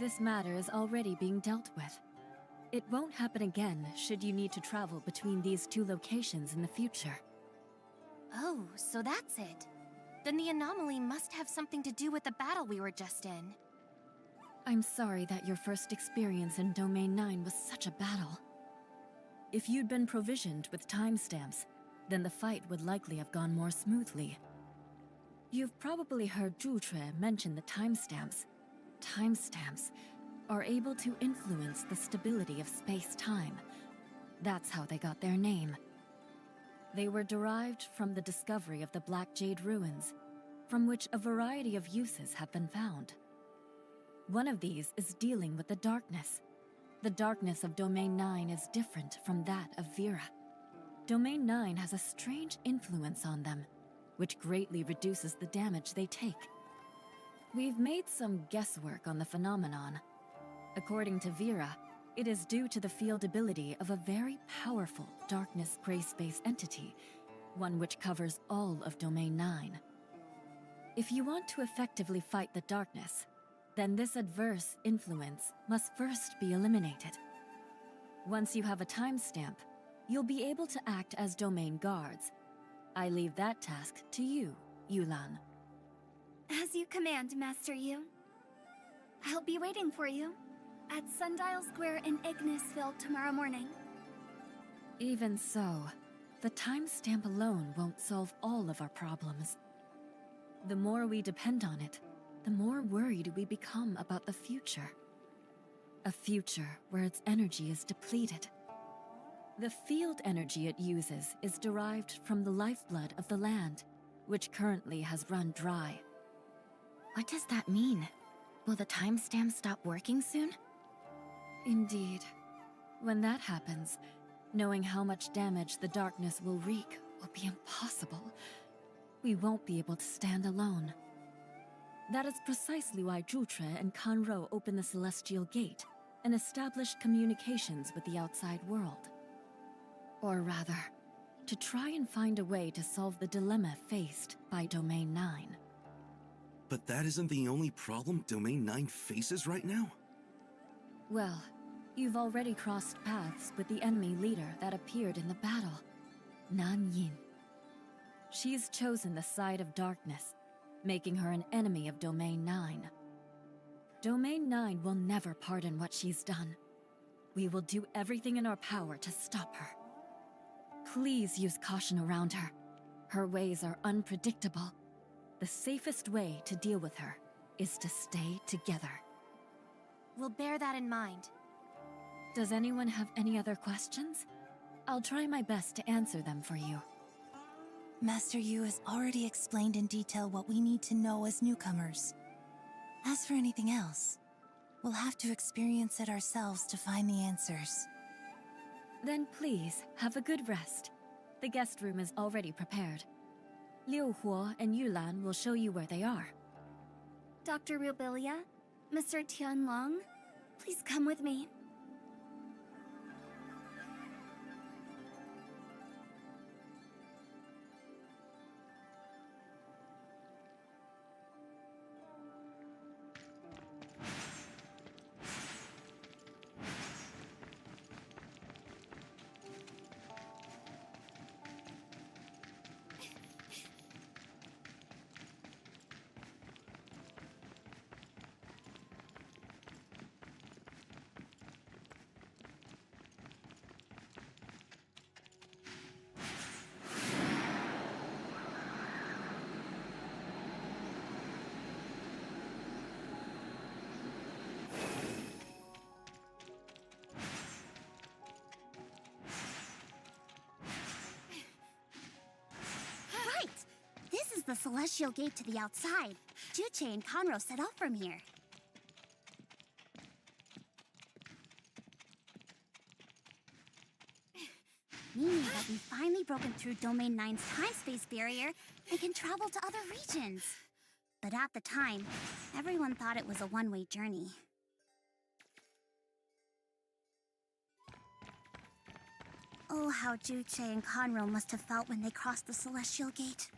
This matter is already being dealt with. It won't happen again should you need to travel between these two locations in the future. Oh, so that's it. Then the anomaly must have something to do with the battle we were just in. I'm sorry that your first experience in Domain 9 was such a battle. If you'd been provisioned with timestamps, then the fight would likely have gone more smoothly. You've probably heard Zhutre mention the timestamps. Timestamps are able to influence the stability of space-time. That's how they got their name. They were derived from the discovery of the Black Jade Ruins, from which a variety of uses have been found. One of these is dealing with the darkness. The darkness of Domain 9 is different from that of Vera. Domain 9 has a strange influence on them, which greatly reduces the damage they take. We've made some guesswork on the phenomenon. According to Vera, It is due to the field ability of a very powerful darkness gray space entity, one which covers all of Domain 9. If you want to effectively fight the darkness, then this adverse influence must first be eliminated. Once you have a timestamp, you'll be able to act as domain guards. I leave that task to you, Yulan. As you command, Master Yu. I'll be waiting for you at Sundial Square in Ignisville tomorrow morning. Even so, the timestamp alone won't solve all of our problems. The more we depend on it, the more worried we become about the future. A future where its energy is depleted. The field energy it uses is derived from the lifeblood of the land, which currently has run dry. What does that mean? Will the timestamp stop working soon? Indeed. When that happens, knowing how much damage the darkness will wreak will be impossible. We won't be able to stand alone. That is precisely why Zhutre and Kanro opened the Celestial Gate and established communications with the outside world. Or rather, to try and find a way to solve the dilemma faced by Domain 9. But that isn't the only problem Domain 9 faces right now? Well, you've already crossed paths with the enemy leader that appeared in the battle, Nan Yin. She's chosen the side of darkness, making her an enemy of Domain 9. Domain 9 will never pardon what she's done. We will do everything in our power to stop her. Please use caution around her. Her ways are unpredictable. The safest way to deal with her is to stay together. We'll bear that in mind. Does anyone have any other questions? I'll try my best to answer them for you. Master Yu has already explained in detail what we need to know as newcomers. As for anything else, we'll have to experience it ourselves to find the answers. Then please, have a good rest. The guest room is already prepared. Liu Huo and Yulan will show you where they are. Dr. Rubilia, Mr. Tianlong, please come with me. The Celestial Gate to the outside. Juche and Conro set off from here. Meaning that we've finally broken through Domain 9's time-space barrier and can travel to other regions. But at the time, everyone thought it was a one-way journey. Oh, how Juche and Conro must have felt when they crossed the Celestial Gate.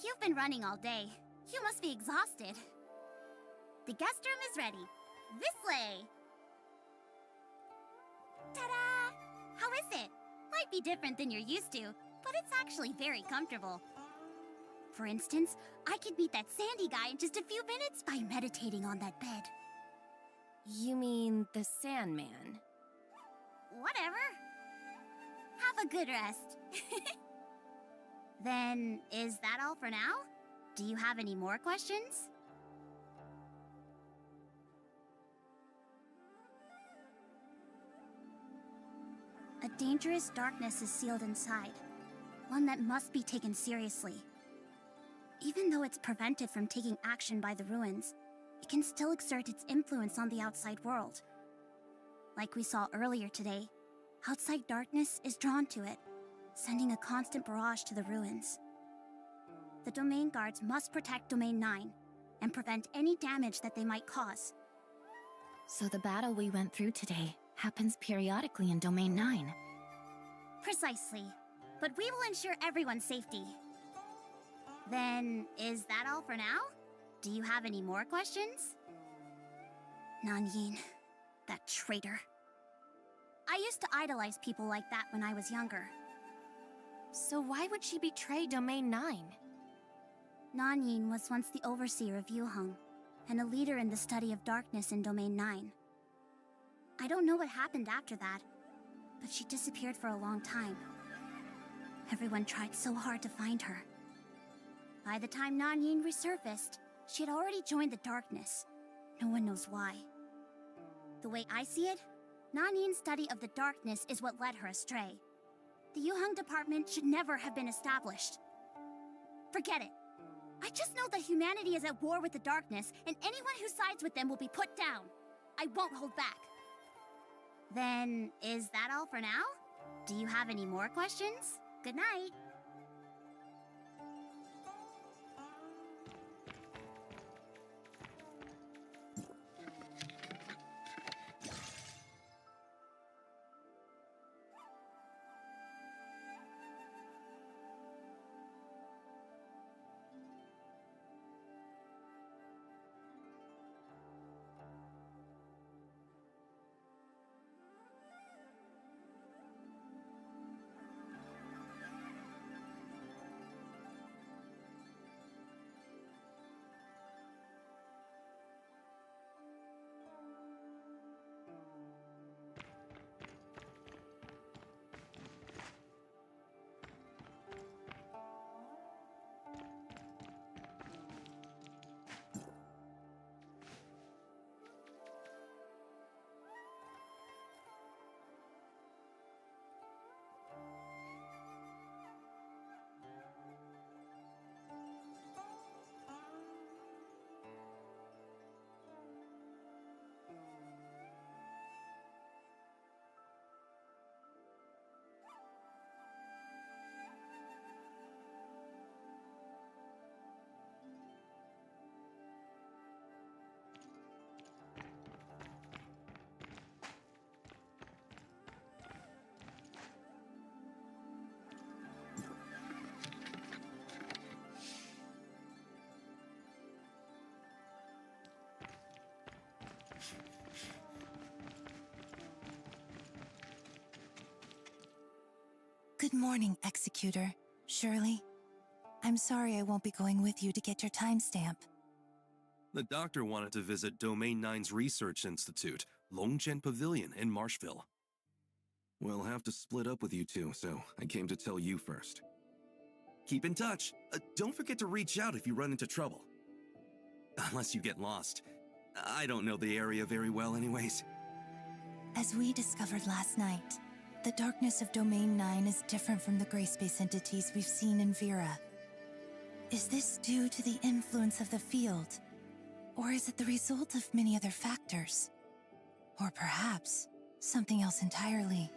You've been running all day. You must be exhausted. The guest room is ready. This way! Ta-da! How is it? Might be different than you're used to, but it's actually very comfortable. For instance, I could meet that Sandy guy in just a few minutes by meditating on that bed. You mean the Sandman? Whatever. Have a good rest. Then, is that all for now? Do you have any more questions? A dangerous darkness is sealed inside, one that must be taken seriously. Even though it's prevented from taking action by the ruins, it can still exert its influence on the outside world. Like we saw earlier today, outside darkness is drawn to it, sending a constant barrage to the ruins. The domain guards must protect Domain 9 and prevent any damage that they might cause. So the battle we went through today happens periodically in Domain 9. Precisely. But we will ensure everyone's safety. Then, is that all for now? Do you have any more questions? Nanyin, that traitor. I used to idolize people like that when I was younger. So why would she betray Domain 9? Nanyin was once the overseer of Yuheng, and a leader in the study of darkness in Domain 9. I don't know what happened after that, but she disappeared for a long time. Everyone tried so hard to find her. By the time Nanyin resurfaced, she had already joined the darkness. No one knows why. The way I see it, Nanyin's study of the darkness is what led her astray. The Yuheng department should never have been established. Forget it. I just know that humanity is at war with the darkness, and anyone who sides with them will be put down. I won't hold back. Then, is that all for now? Do you have any more questions? Good night. Good morning, Executor. Shirley, I'm sorry I won't be going with you to get your timestamp. The doctor wanted to visit Domain 9's Research Institute, Longjian Pavilion in Marshville. We'll have to split up with you two, so I came to tell you first. Keep in touch. Don't forget to reach out if you run into trouble. Unless you get lost. I don't know the area very well anyways. As we discovered last night, the darkness of Domain 9 is different from the gray space entities we've seen in Vera. Is this due to the influence of the field? Or is it the result of many other factors? Or perhaps something else entirely?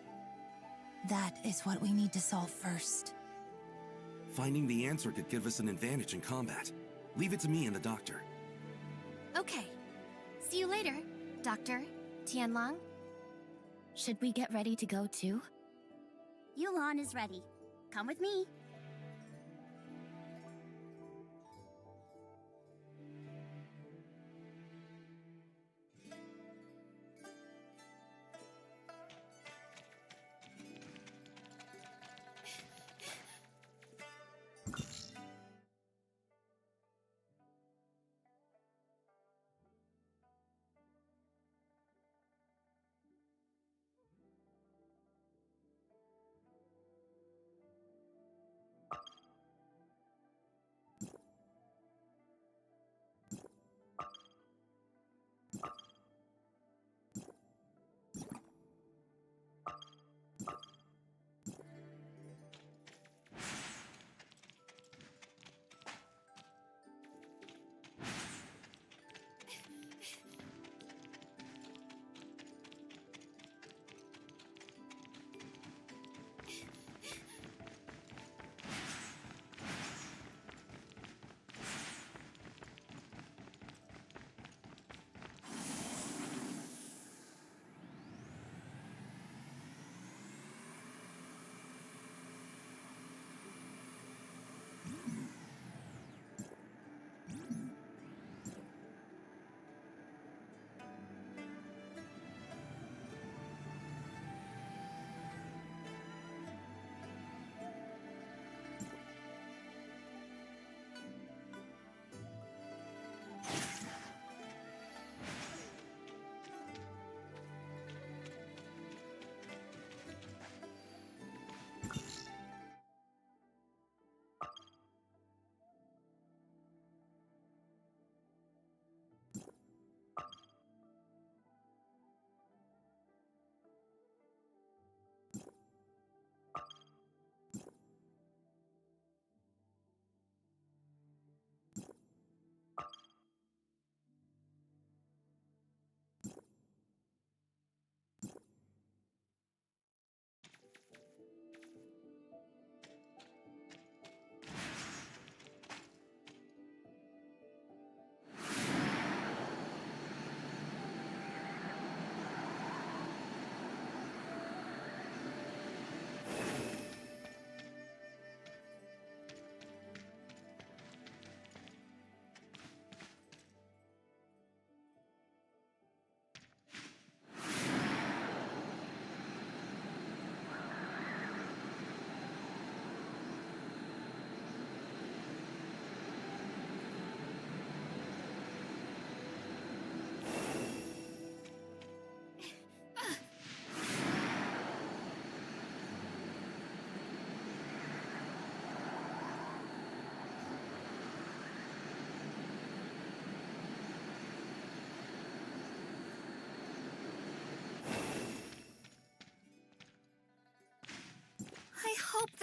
That is what we need to solve first. Finding the answer could give us an advantage in combat. Leave it to me and the doctor. Okay. See you later, Dr. Tianlang. Should we get ready to go too? Yulan is ready. Come with me.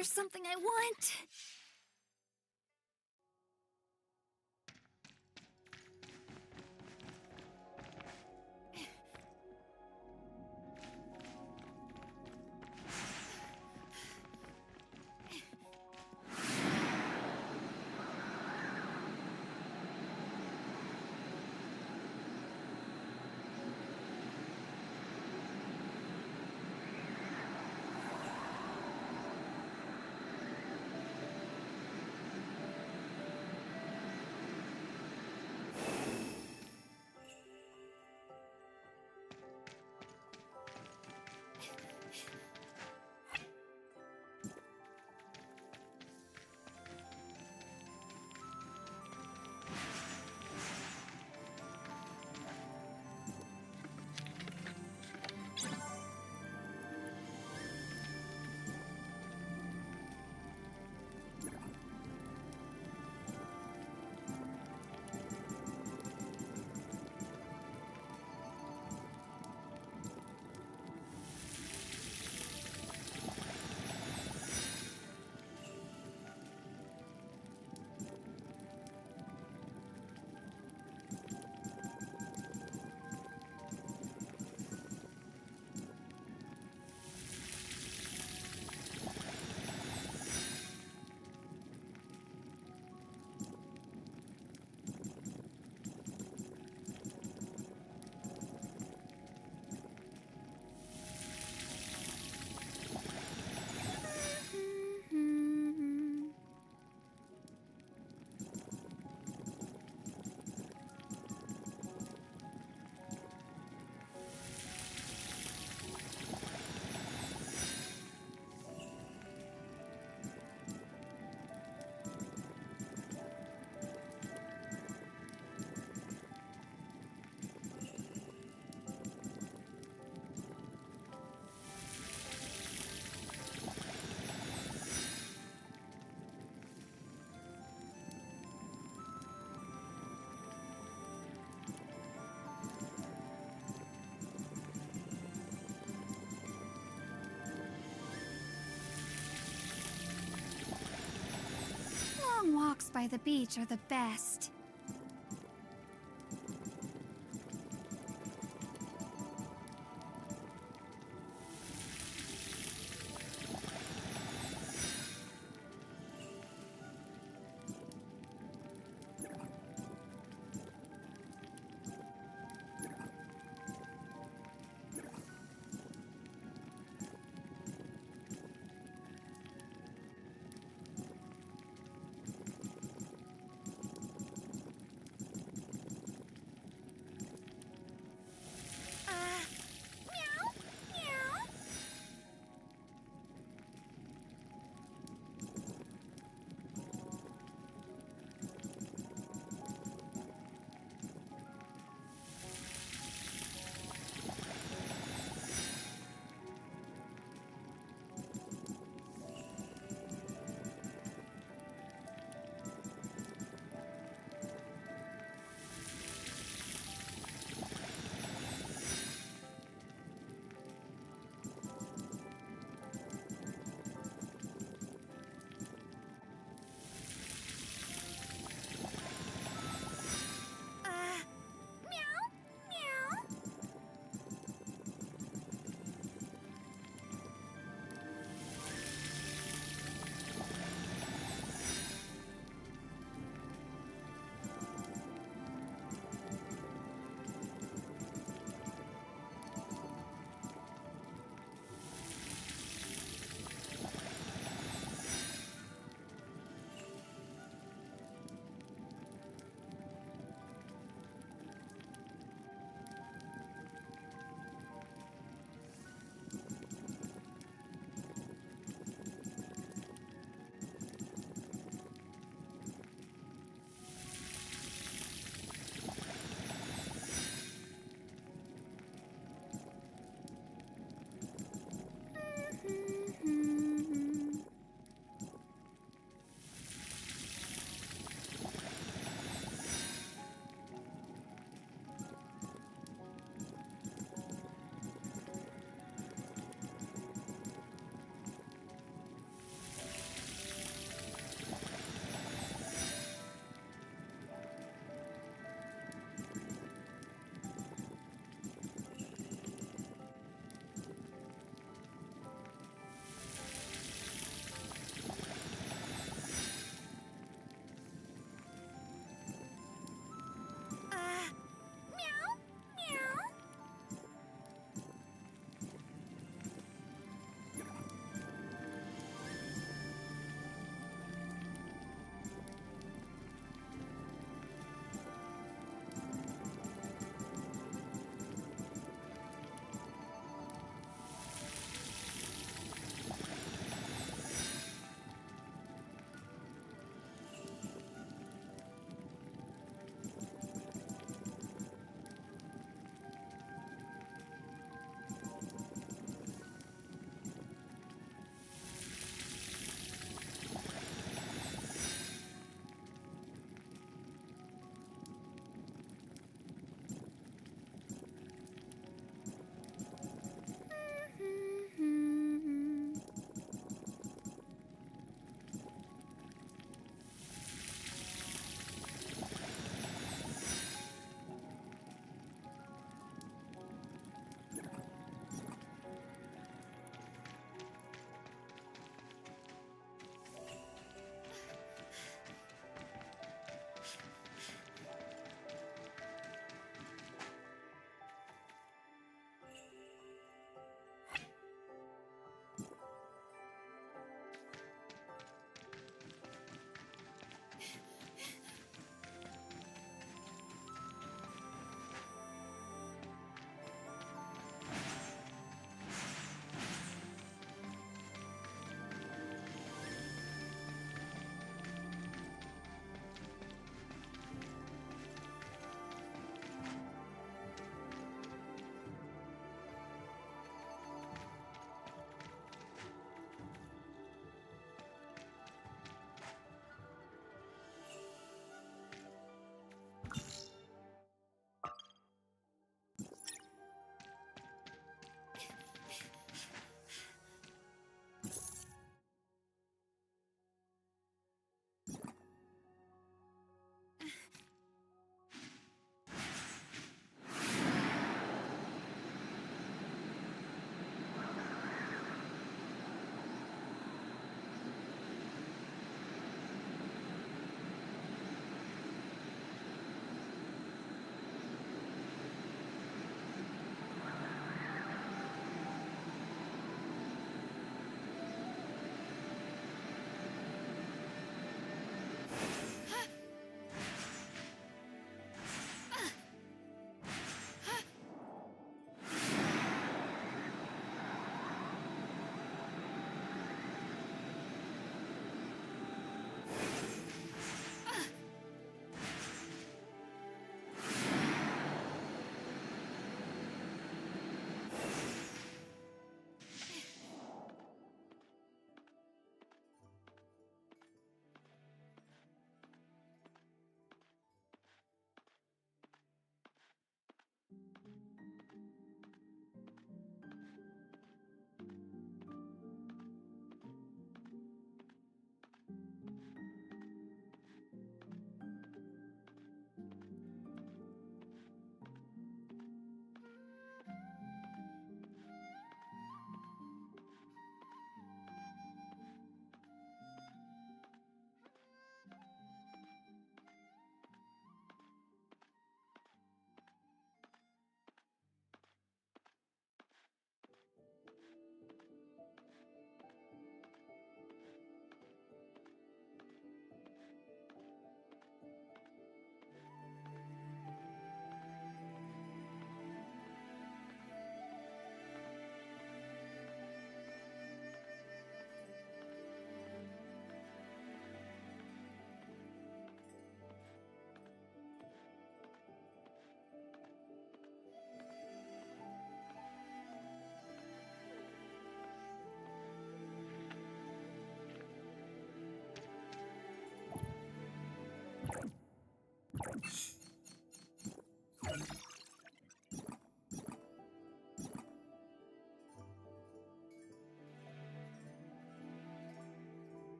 There's something I want. Long walks by the beach are the best.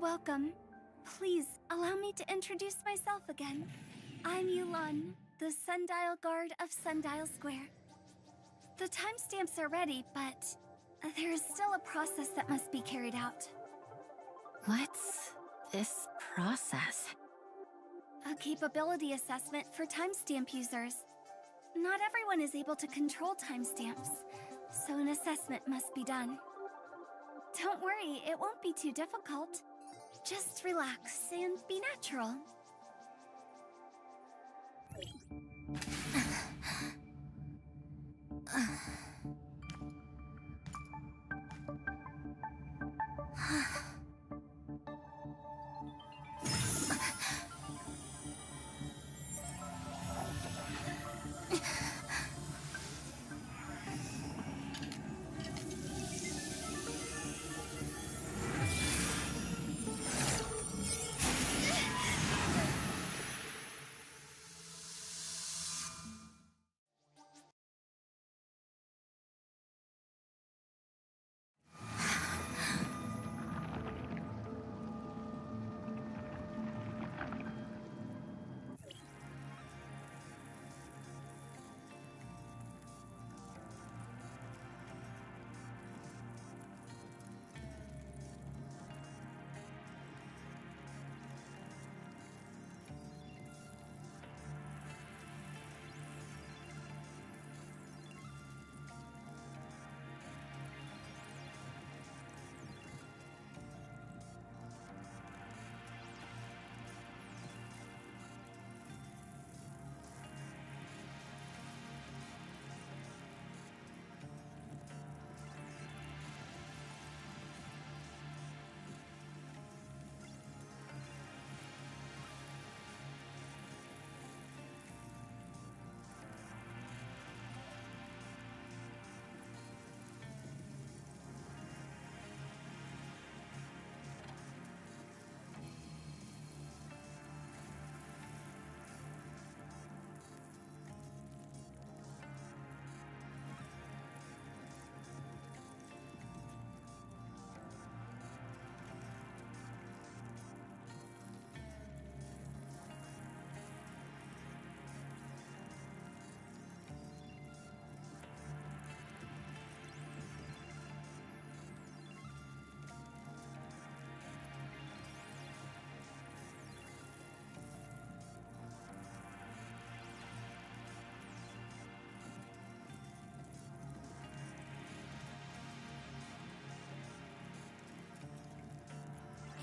Welcome. Please allow me to introduce myself again. I'm Yulon, the Sundial Guard of Sundial Square. The timestamps are ready, but there is still a process that must be carried out. What's this process? A capability assessment for timestamp users. Not everyone is able to control timestamps, so an assessment must be done. Don't worry, it won't be too difficult. Just relax and be natural.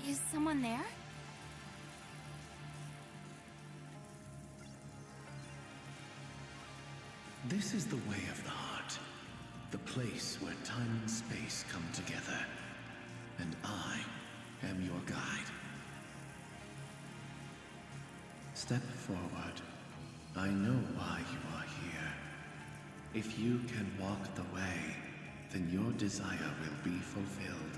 Is someone there? This is the way of the heart, the place where time and space come together. And I am your guide. Step forward. I know why you are here. If you can walk the way, then your desire will be fulfilled.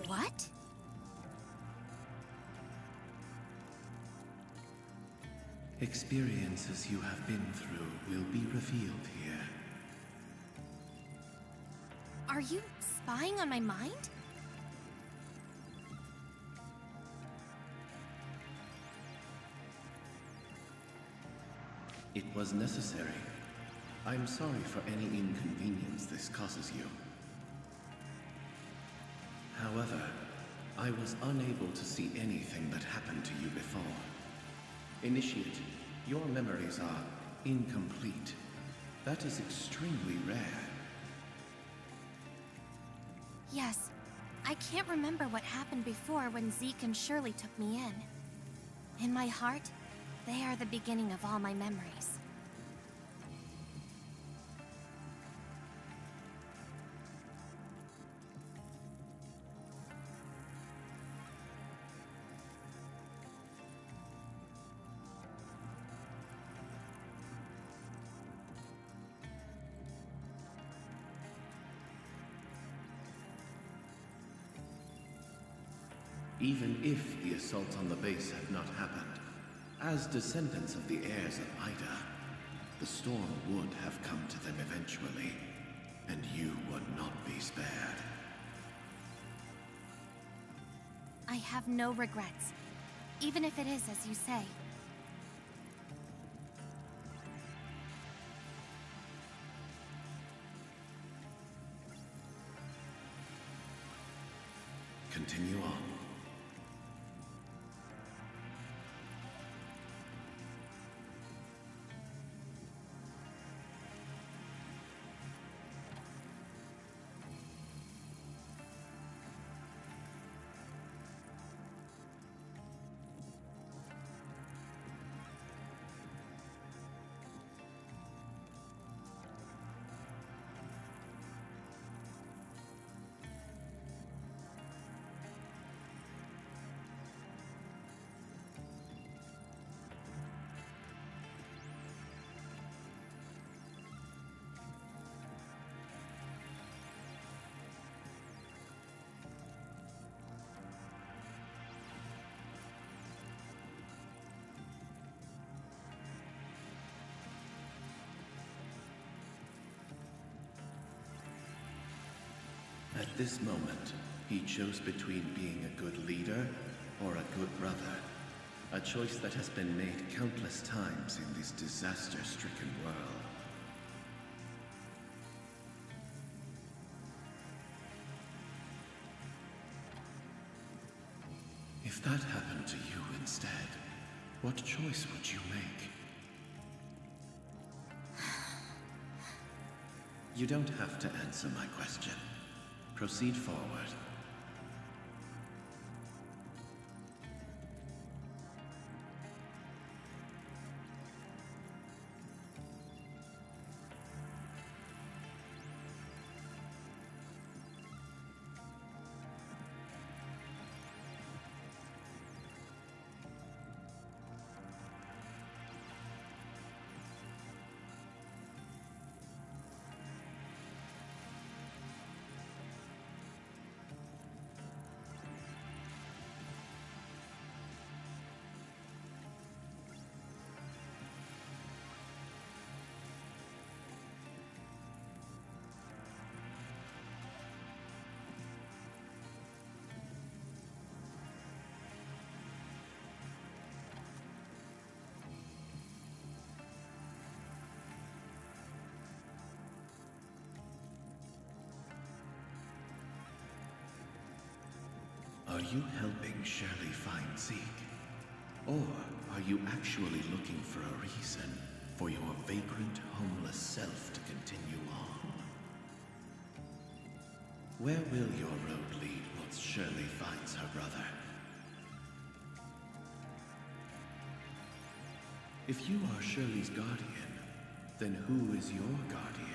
What? Experiences you have been through will be revealed here. Are you spying on my mind? It was necessary. I'm sorry for any inconvenience this causes you. However, I was unable to see anything that happened to you before. Initiate, your memories are incomplete. That is extremely rare. Yes, I can't remember what happened before when Zeke and Shirley took me in. In my heart, they are the beginning of all my memories. Even if the assault on the base had not happened, as descendants of the heirs of Ida, the storm would have come to them eventually, and you would not be spared. I have no regrets, even if it is as you say. Continue on. At this moment, he chose between being a good leader or a good brother. A choice that has been made countless times in this disaster-stricken world. If that happened to you instead, what choice would you make? You don't have to answer my question. Proceed forward. Are you helping Shirley find Zeke? Or are you actually looking for a reason for your vagrant, homeless self to continue on? Where will your road lead once Shirley finds her brother? If you are Shirley's guardian, then who is your guardian?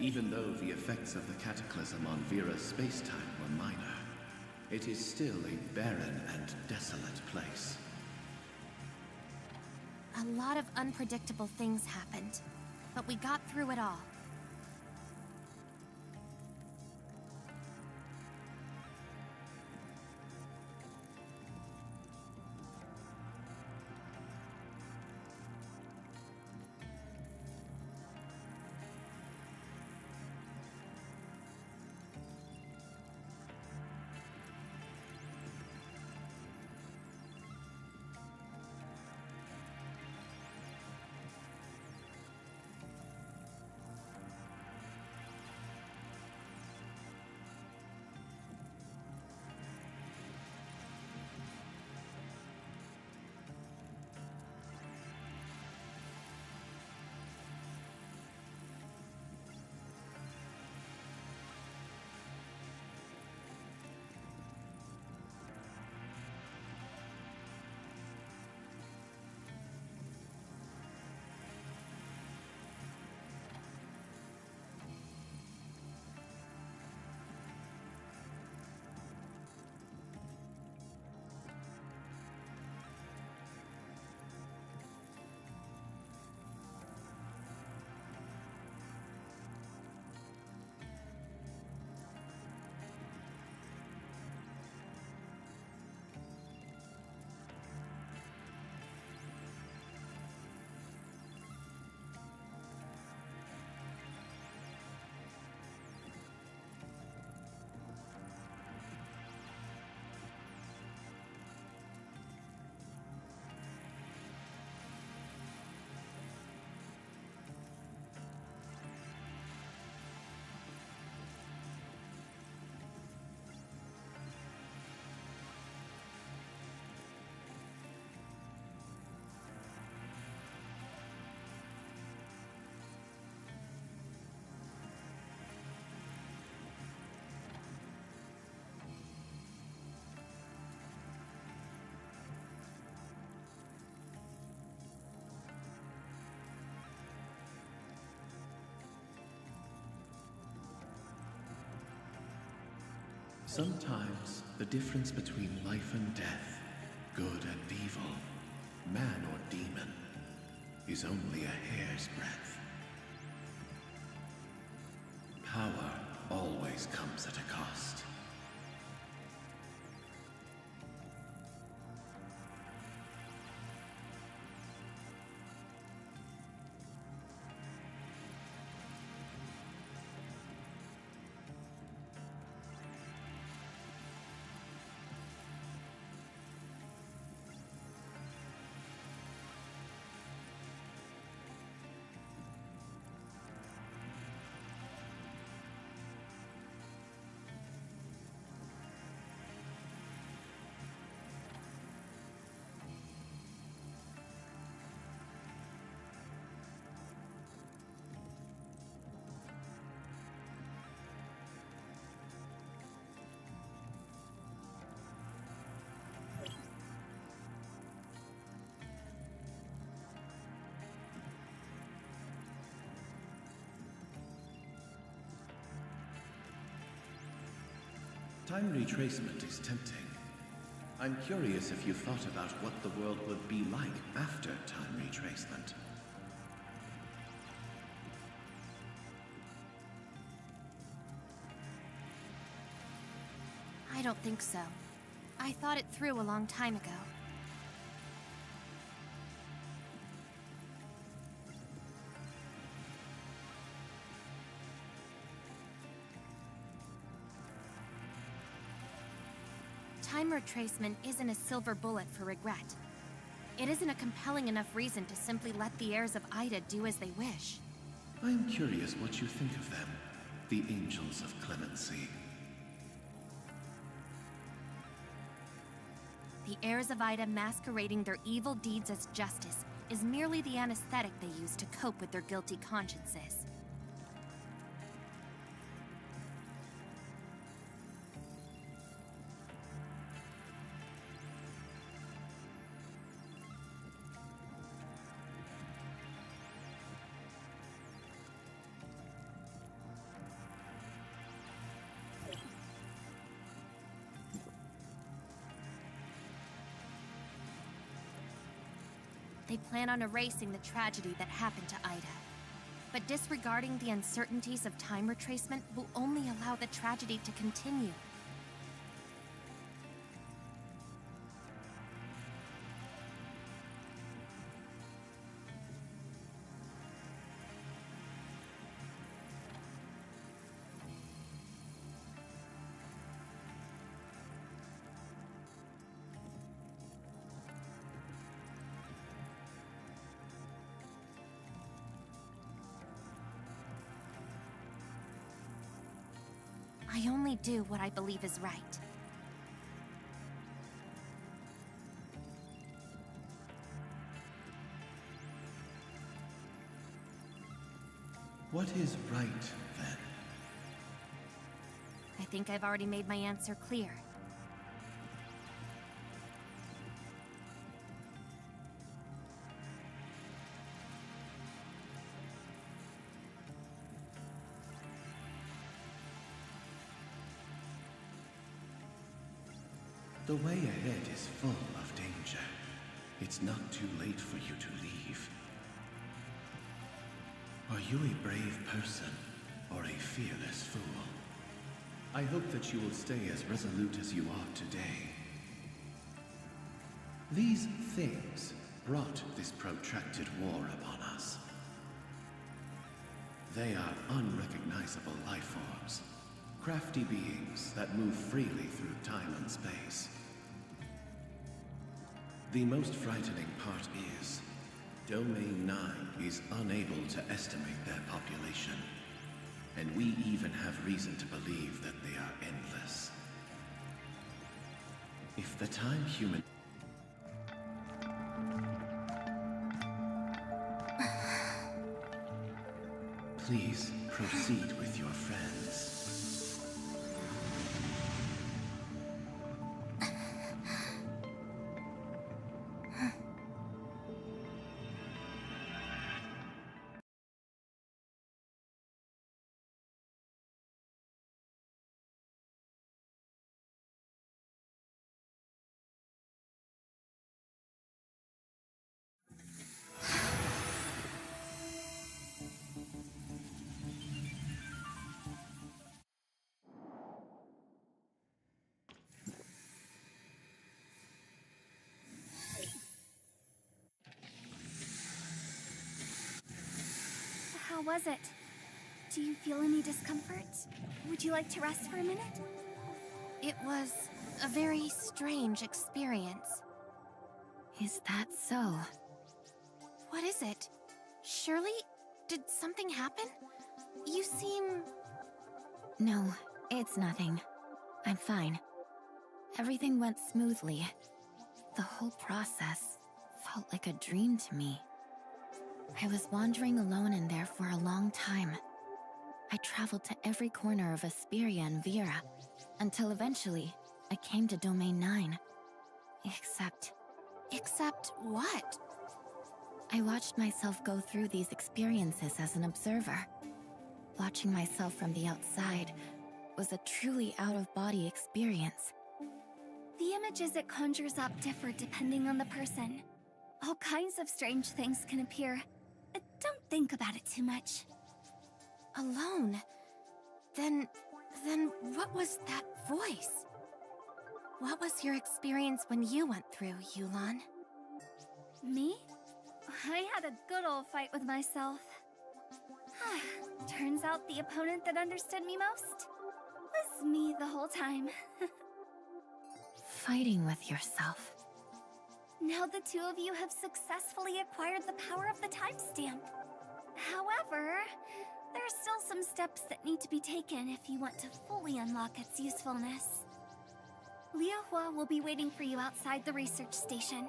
Even though the effects of the cataclysm on Vera's space-time were minor, it is still a barren and desolate place. A lot of unpredictable things happened, but we got through it all. Sometimes the difference between life and death, good and evil, man or demon, is only a hair's breadth. Power always comes at a cost. Time retracement is tempting. I'm curious if you thought about what the world would be like after time retracement. I don't think so. I thought it through a long time ago. Time retracement isn't a silver bullet for regret. It isn't a compelling enough reason to simply let the heirs of Ida do as they wish. I'm curious what you think of them, the Angels of Clemency. The heirs of Ida masquerading their evil deeds as justice is merely the anesthetic they use to cope with their guilty consciences. They plan on erasing the tragedy that happened to Ida. But disregarding the uncertainties of time retracement will only allow the tragedy to continue. I only do what I believe is right. What is right, then? I think I've already made my answer clear. The way ahead is full of danger. It's not too late for you to leave. Are you a brave person or a fearless fool? I hope that you will stay as resolute as you are today. These things brought this protracted war upon us. They are unrecognizable life forms, crafty beings that move freely through time and space. The most frightening part is, Domain 9 is unable to estimate their population, and we even have reason to believe that they are endless. If the time human... Please proceed with your friends. How was it? Do you feel any discomfort? Would you like to rest for a minute? It was a very strange experience. Is that so? What is it? Shirley? Did something happen? You seem... No, it's nothing. I'm fine. Everything went smoothly. The whole process felt like a dream to me. I was wandering alone in there for a long time. I traveled to every corner of Asperia and Vera, until eventually I came to Domain 9. Except what? I watched myself go through these experiences as an observer. Watching myself from the outside was a truly out-of-body experience. The images it conjures up differ depending on the person. All kinds of strange things can appear. Don't think about it too much. Alone? Then what was that voice? What was your experience when you went through, Yulan? Me? I had a good old fight with myself. Turns out the opponent that understood me most was me the whole time. Fighting with yourself. Now the two of you have successfully acquired the power of the timestamp. However, there are still some steps that need to be taken if you want to fully unlock its usefulness. Liahua will be waiting for you outside the research station.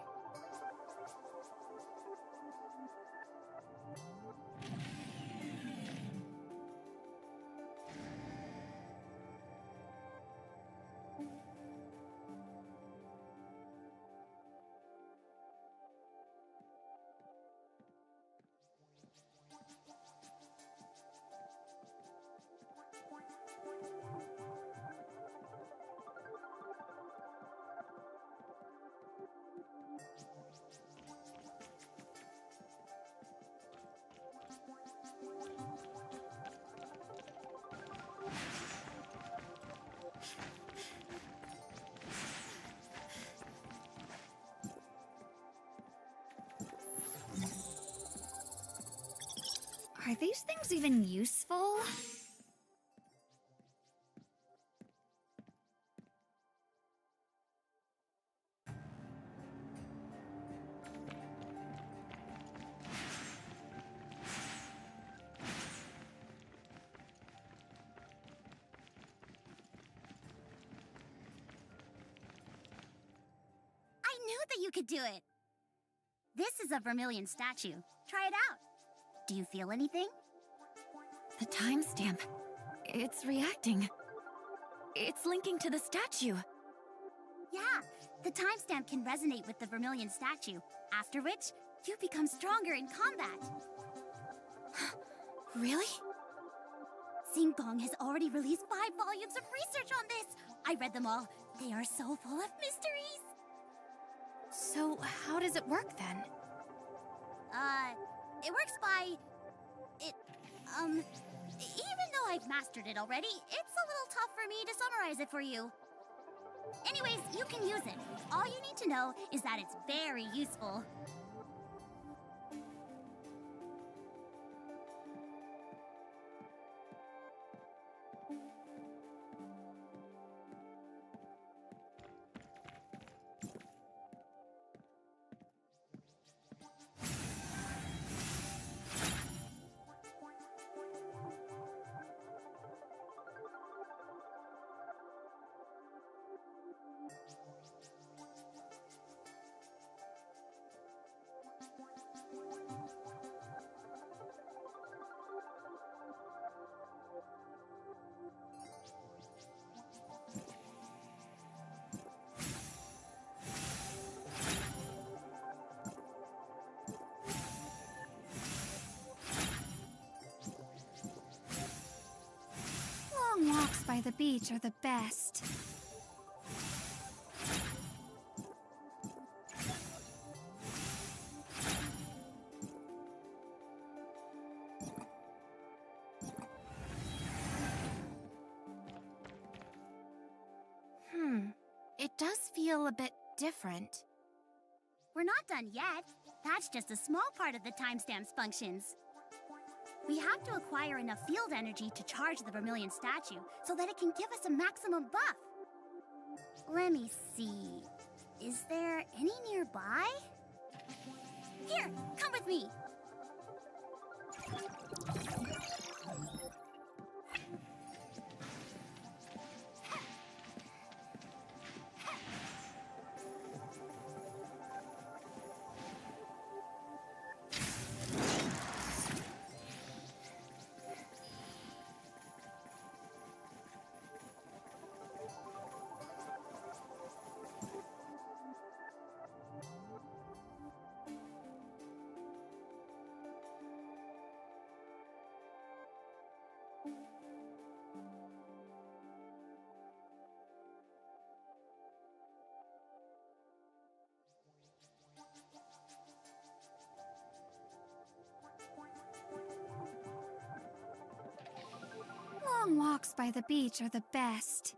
Are these things even useful? I knew that you could do it! This is a vermilion statue. Try it out. Do you feel anything? The timestamp. It's reacting. It's linking to the statue. Yeah, the timestamp can resonate with the vermilion statue, after which you become stronger in combat. Really? Singkong has already released 5 volumes of research on this. I read them all. They are so full of mysteries. So, how does it work then? It works by... Even though I've mastered it already, it's a little tough for me to summarize it for you. Anyways, you can use it. All you need to know is that it's very useful. Long walks by the beach are the best. It does feel a bit different. We're not done yet. That's just a small part of the timestamp's functions. We have to acquire enough field energy to charge the vermilion statue so that it can give us a maximum buff. Let me see. Is there any nearby? Here, come with me. Long walks by the beach are the best.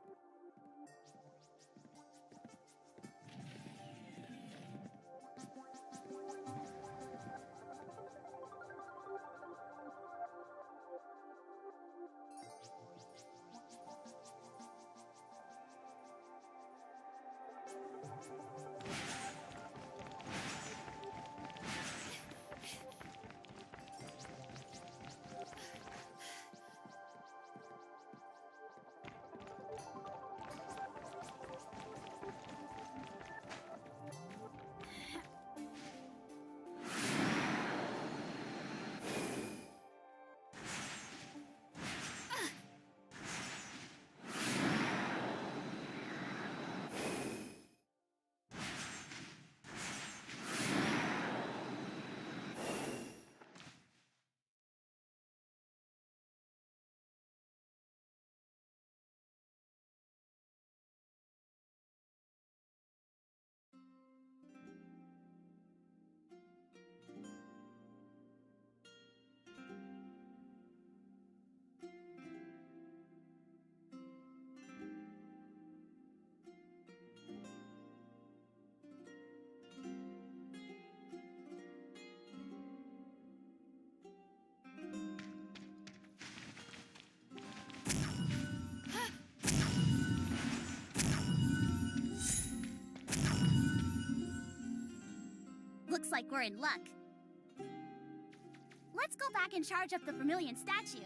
Looks like we're in luck. Let's go back and charge up the Vermilion statue.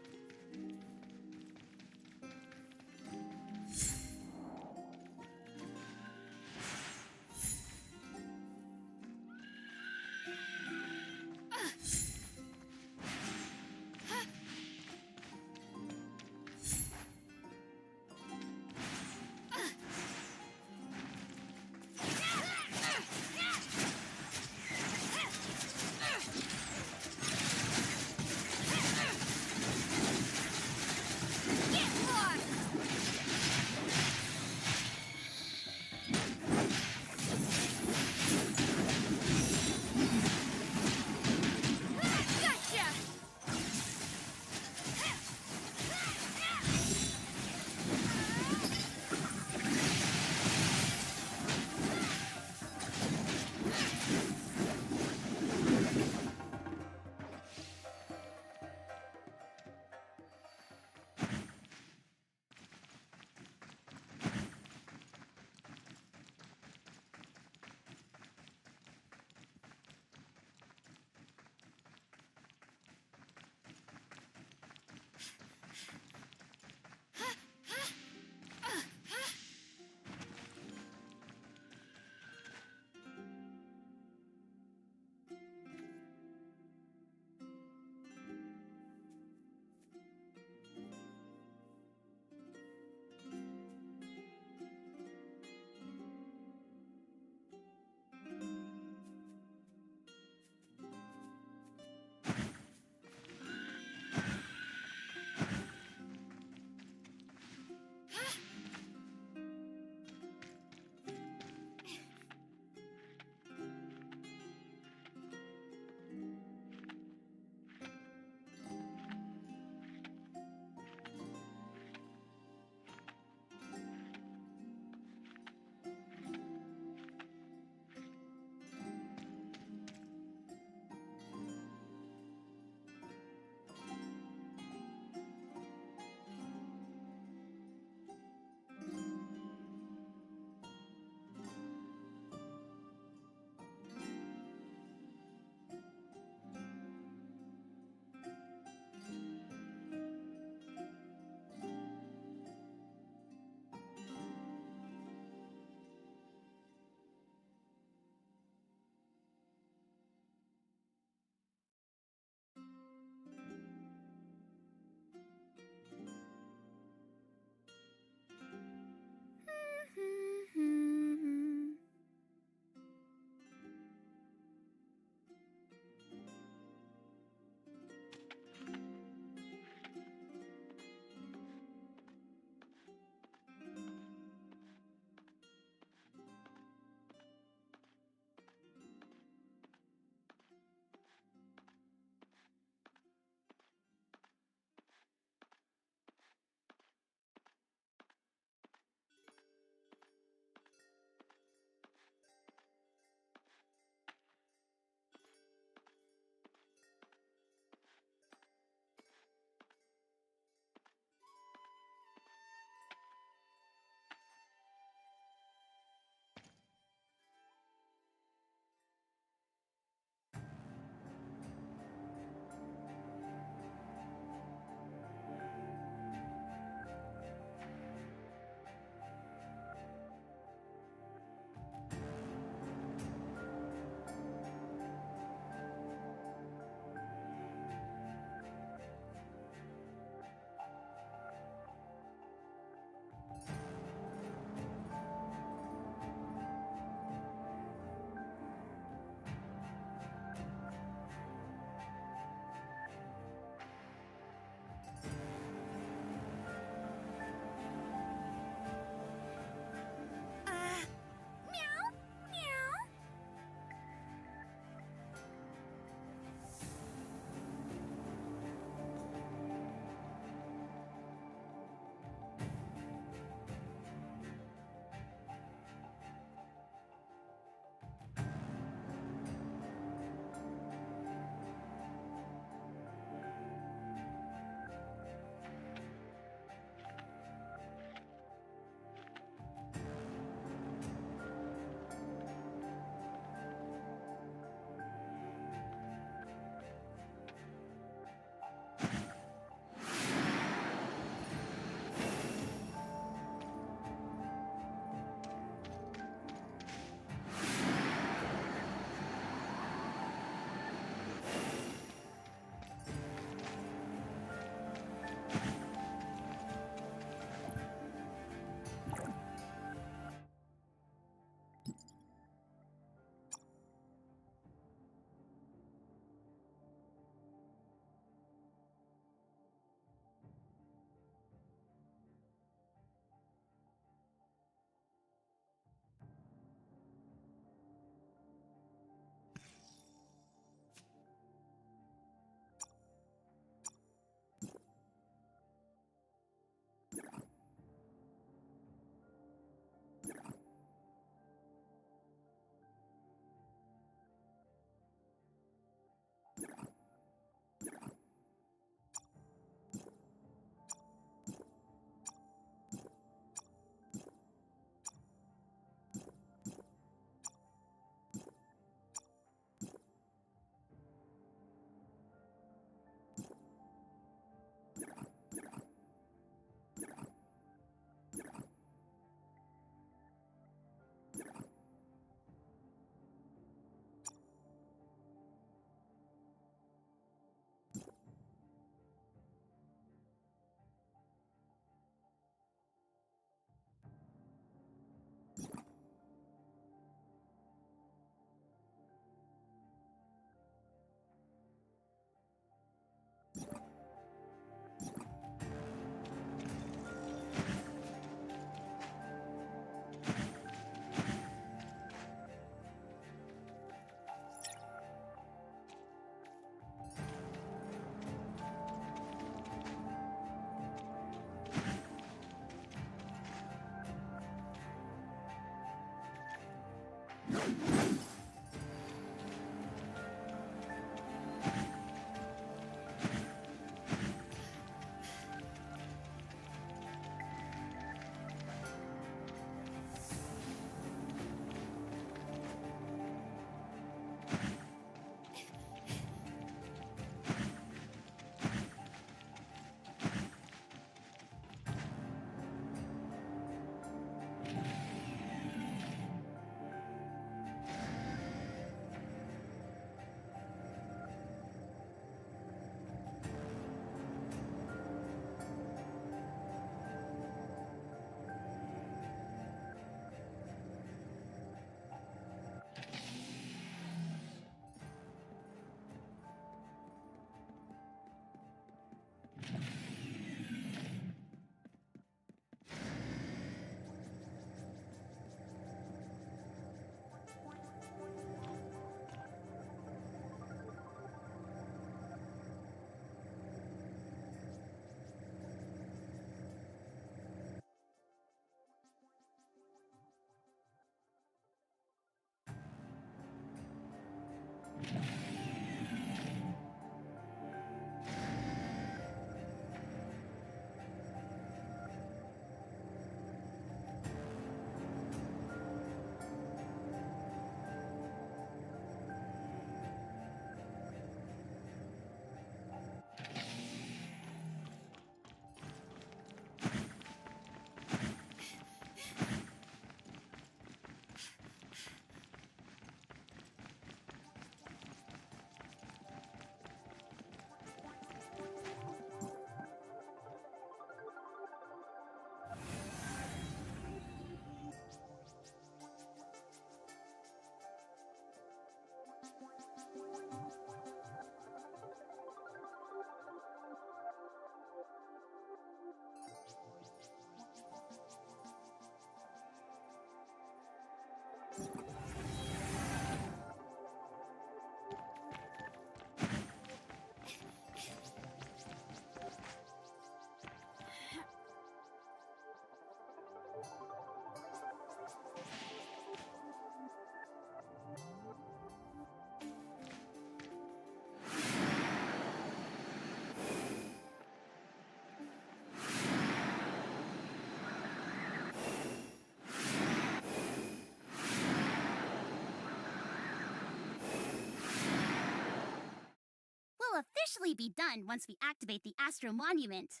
Will officially be done once we activate the Astro Monument.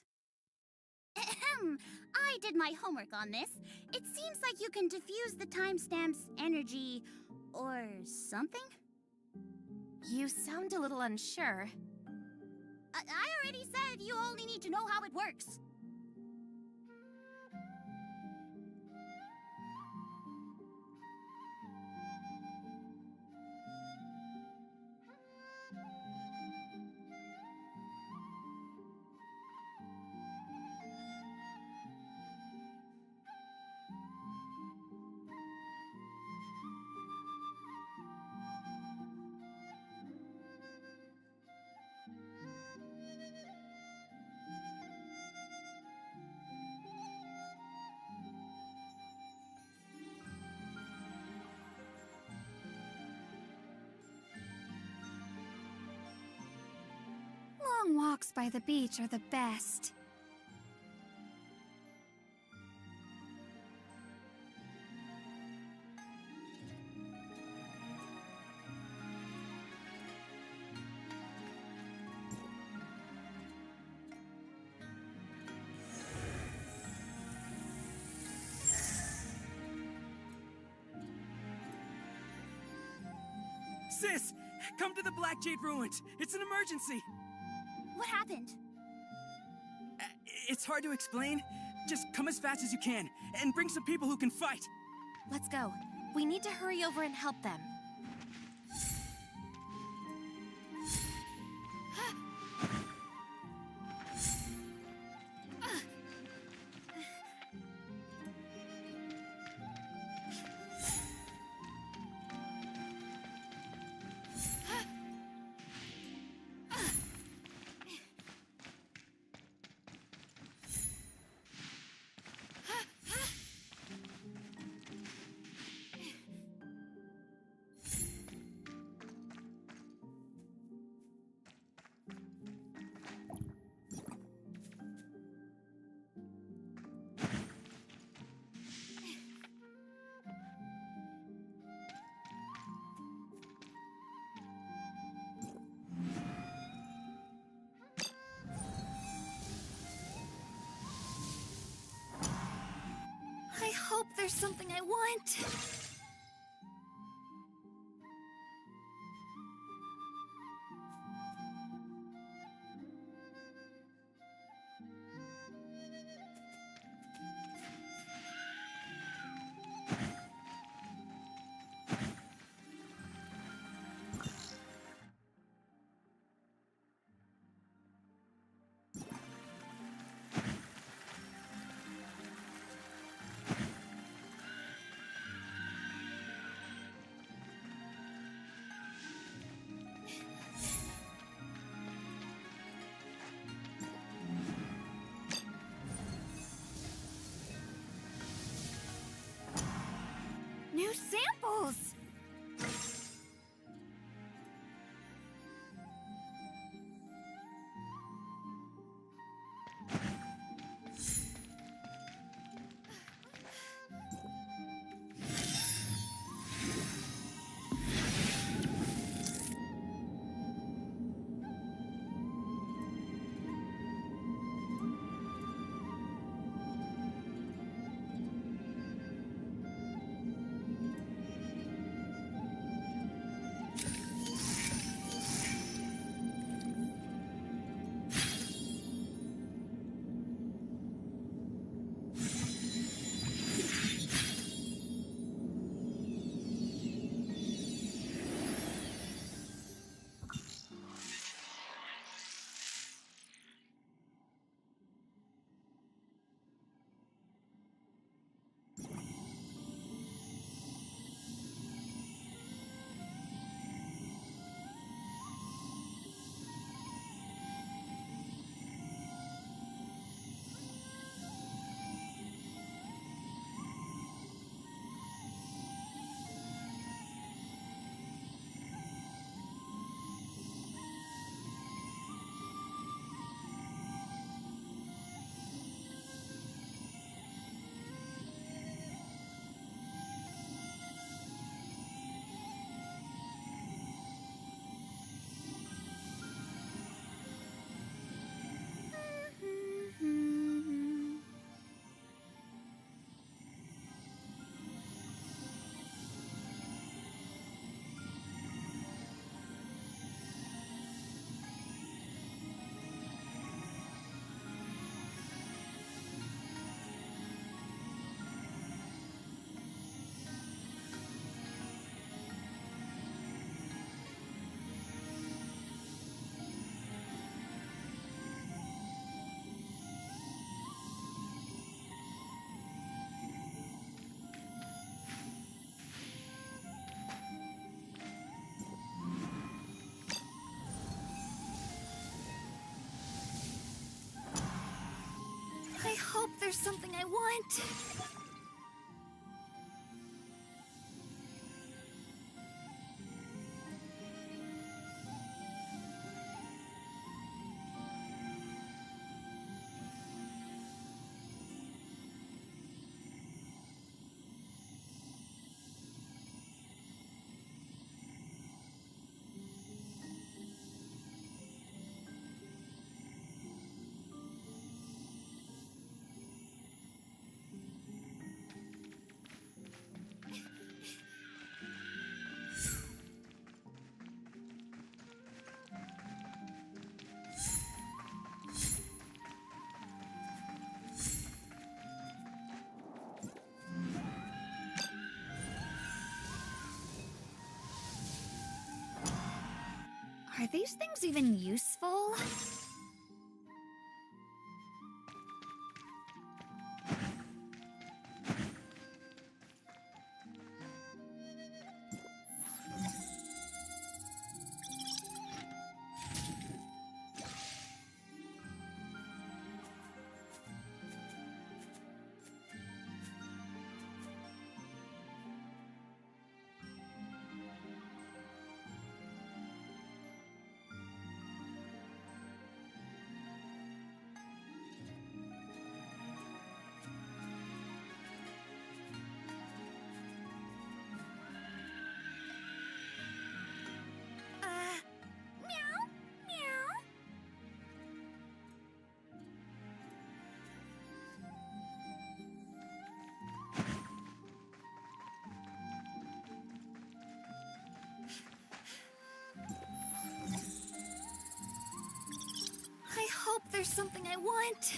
Ahem. I did my homework on this. It seems like you can diffuse the timestamp's energy or something? You sound a little unsure. I already said you only need to know how it works. Long walks by the beach are the best. Sis! Come to the Black Jade Ruins! It's an emergency! What happened? It's hard to explain. Just come as fast as you can, and bring some people who can fight! Let's go. We need to hurry over and help them. there's something I want. New samples! I hope there's something I want. Are these things even useful? something I want.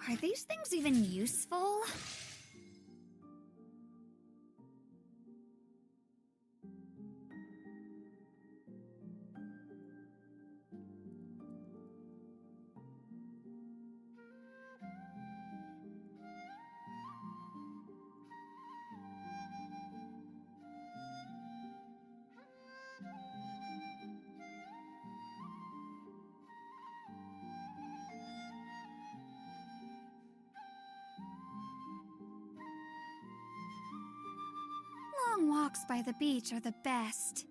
Are these things even useful? Long walks by the beach are the best.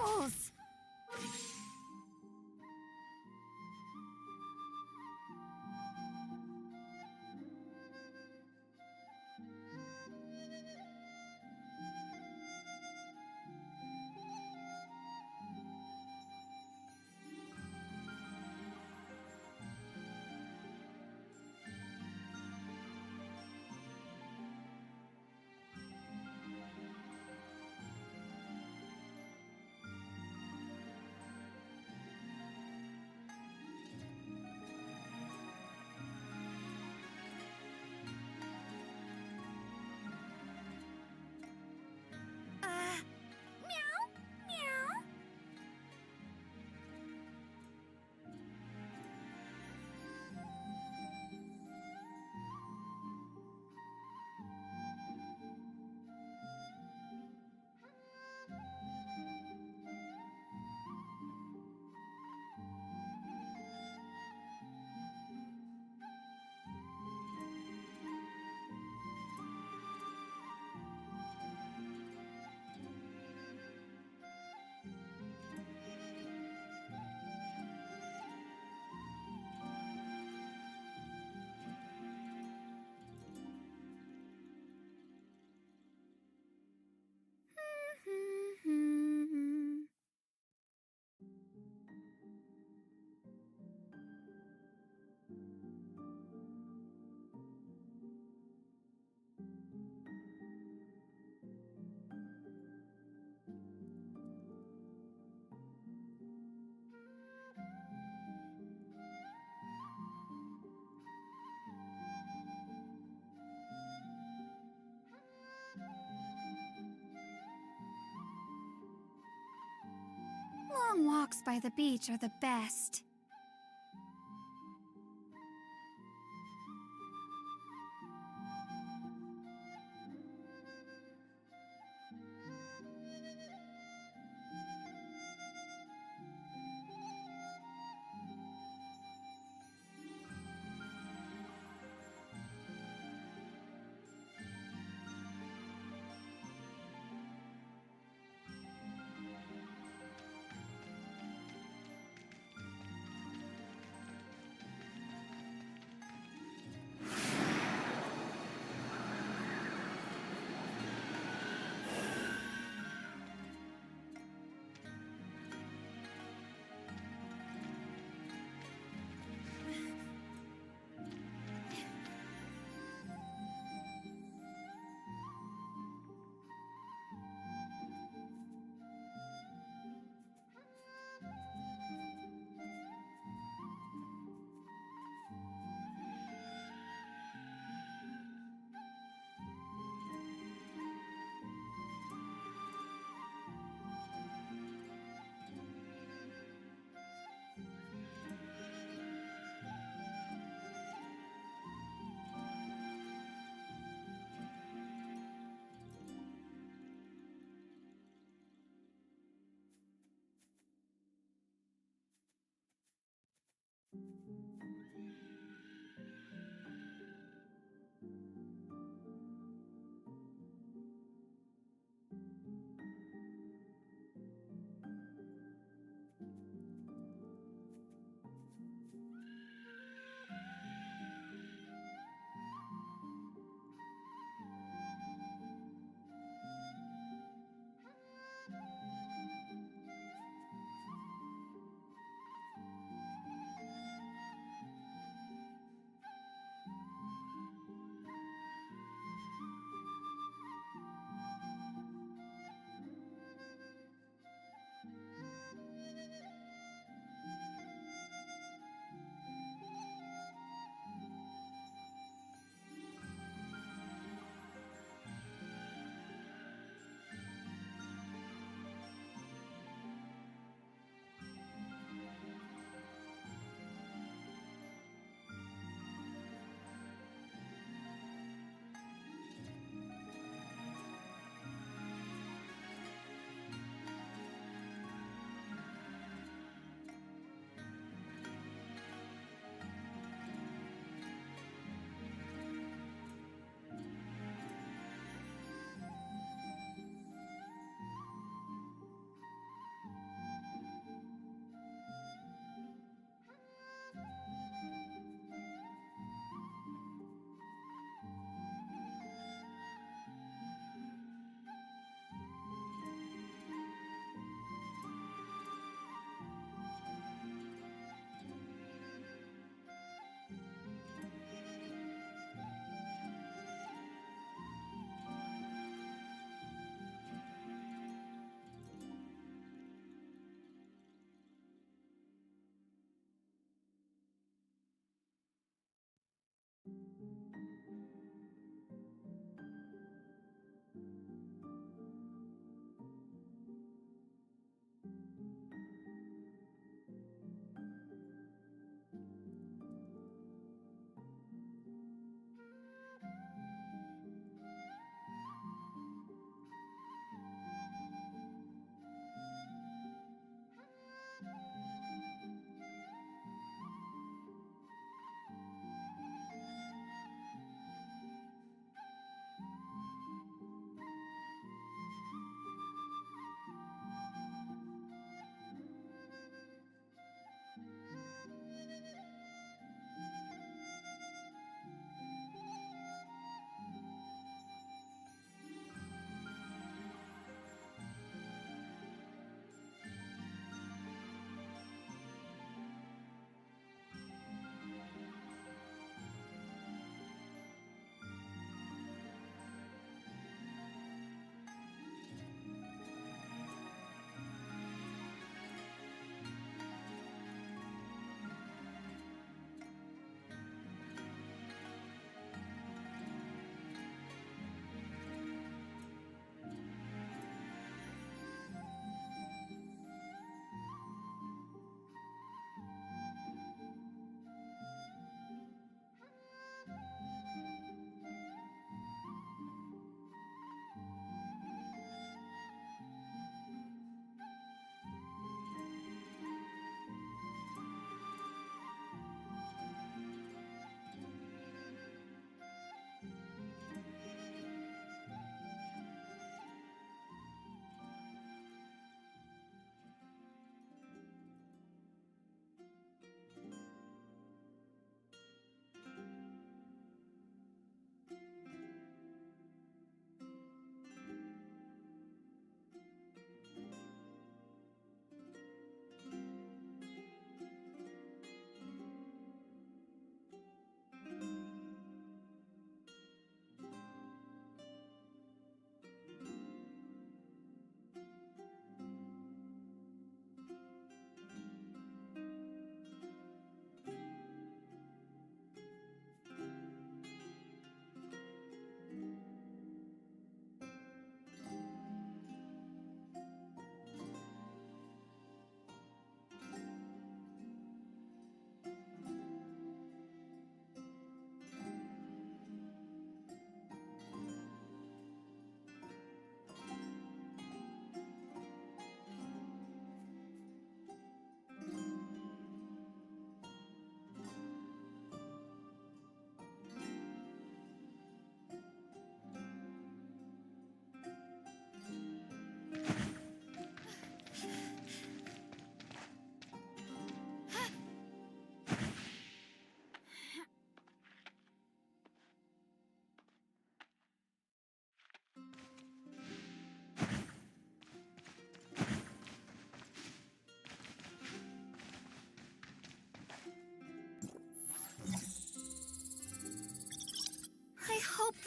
apples! Meow, meow. Long walks by the beach are the best.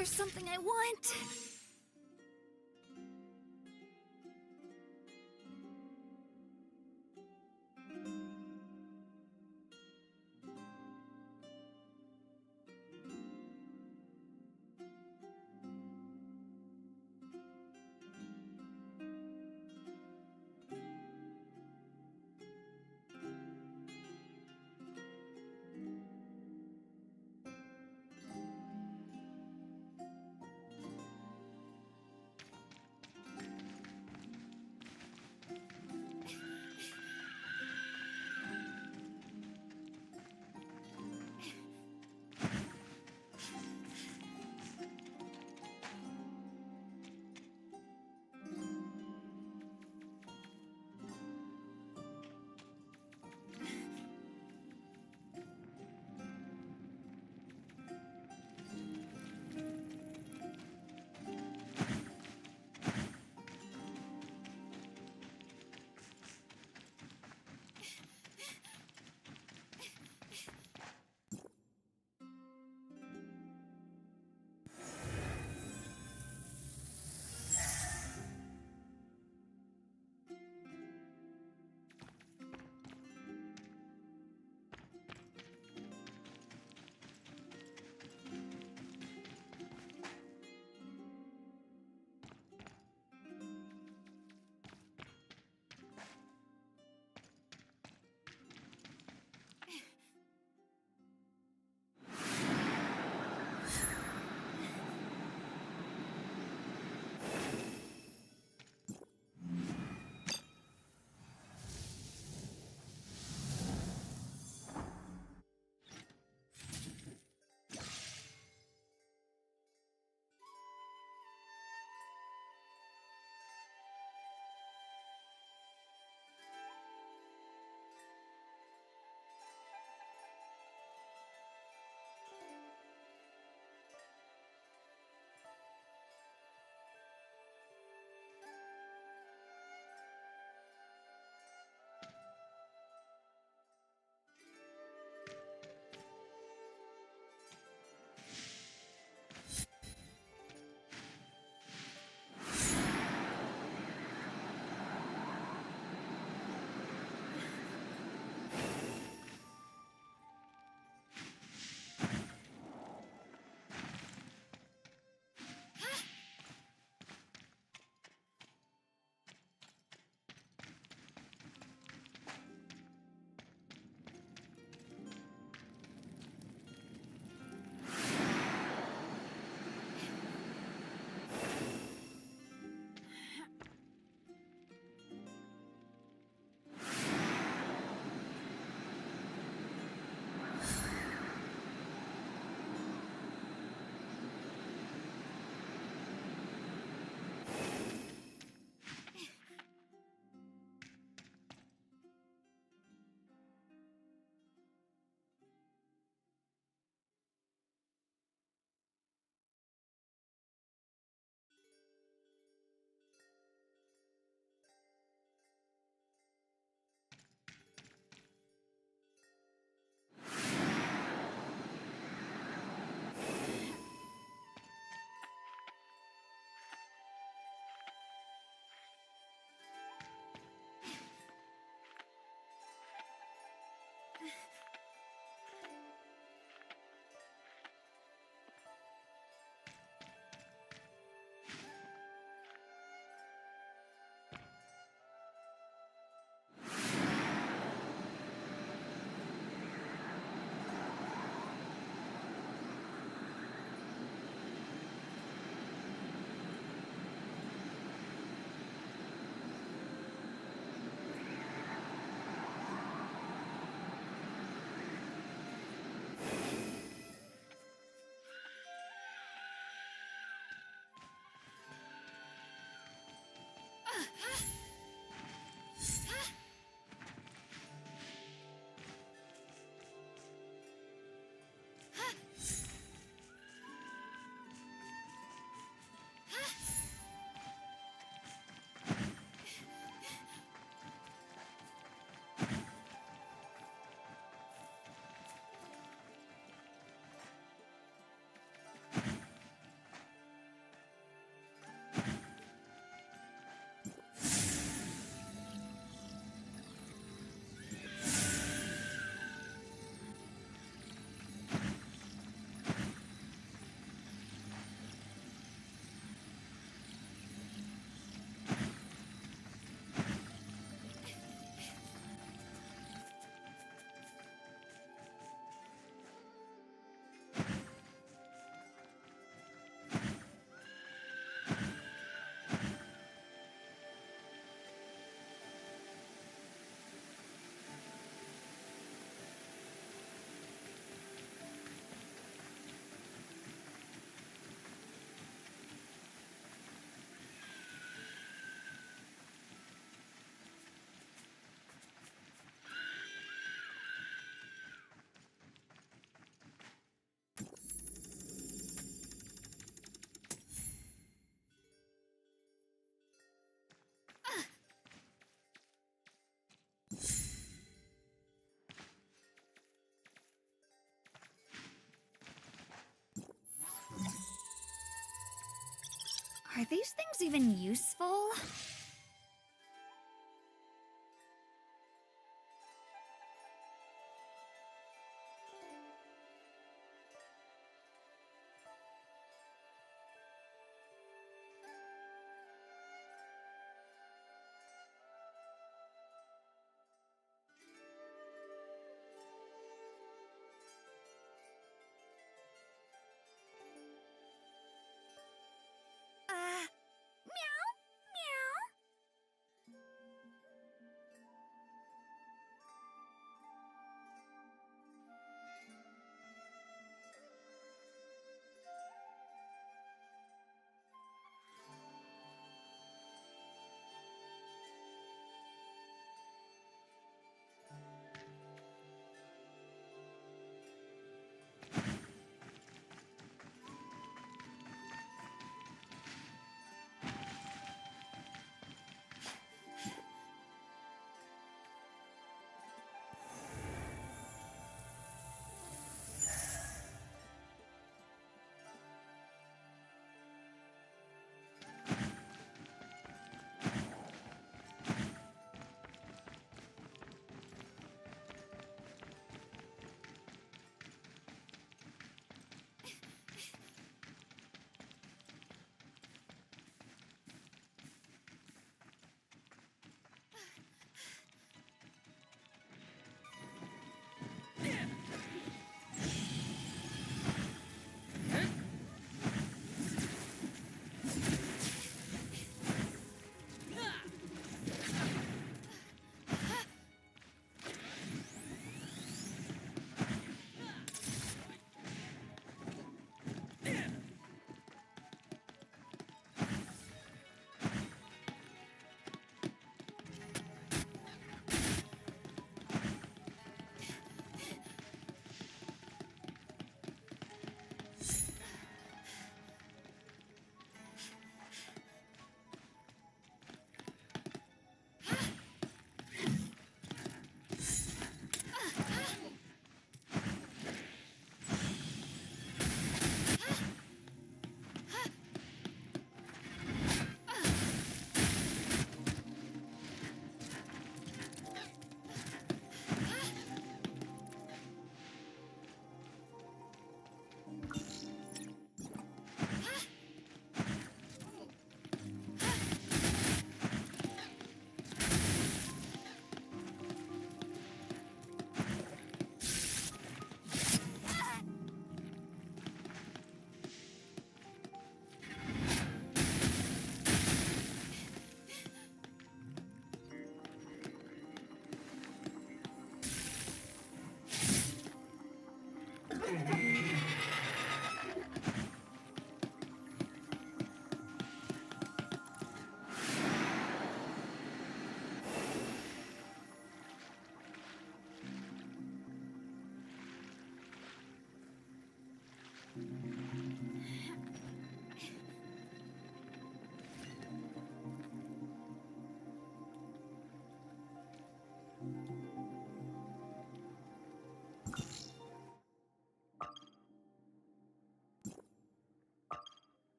There's something I want. Are these things even useful? Meow? Meow?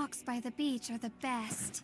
walks by the beach are the best.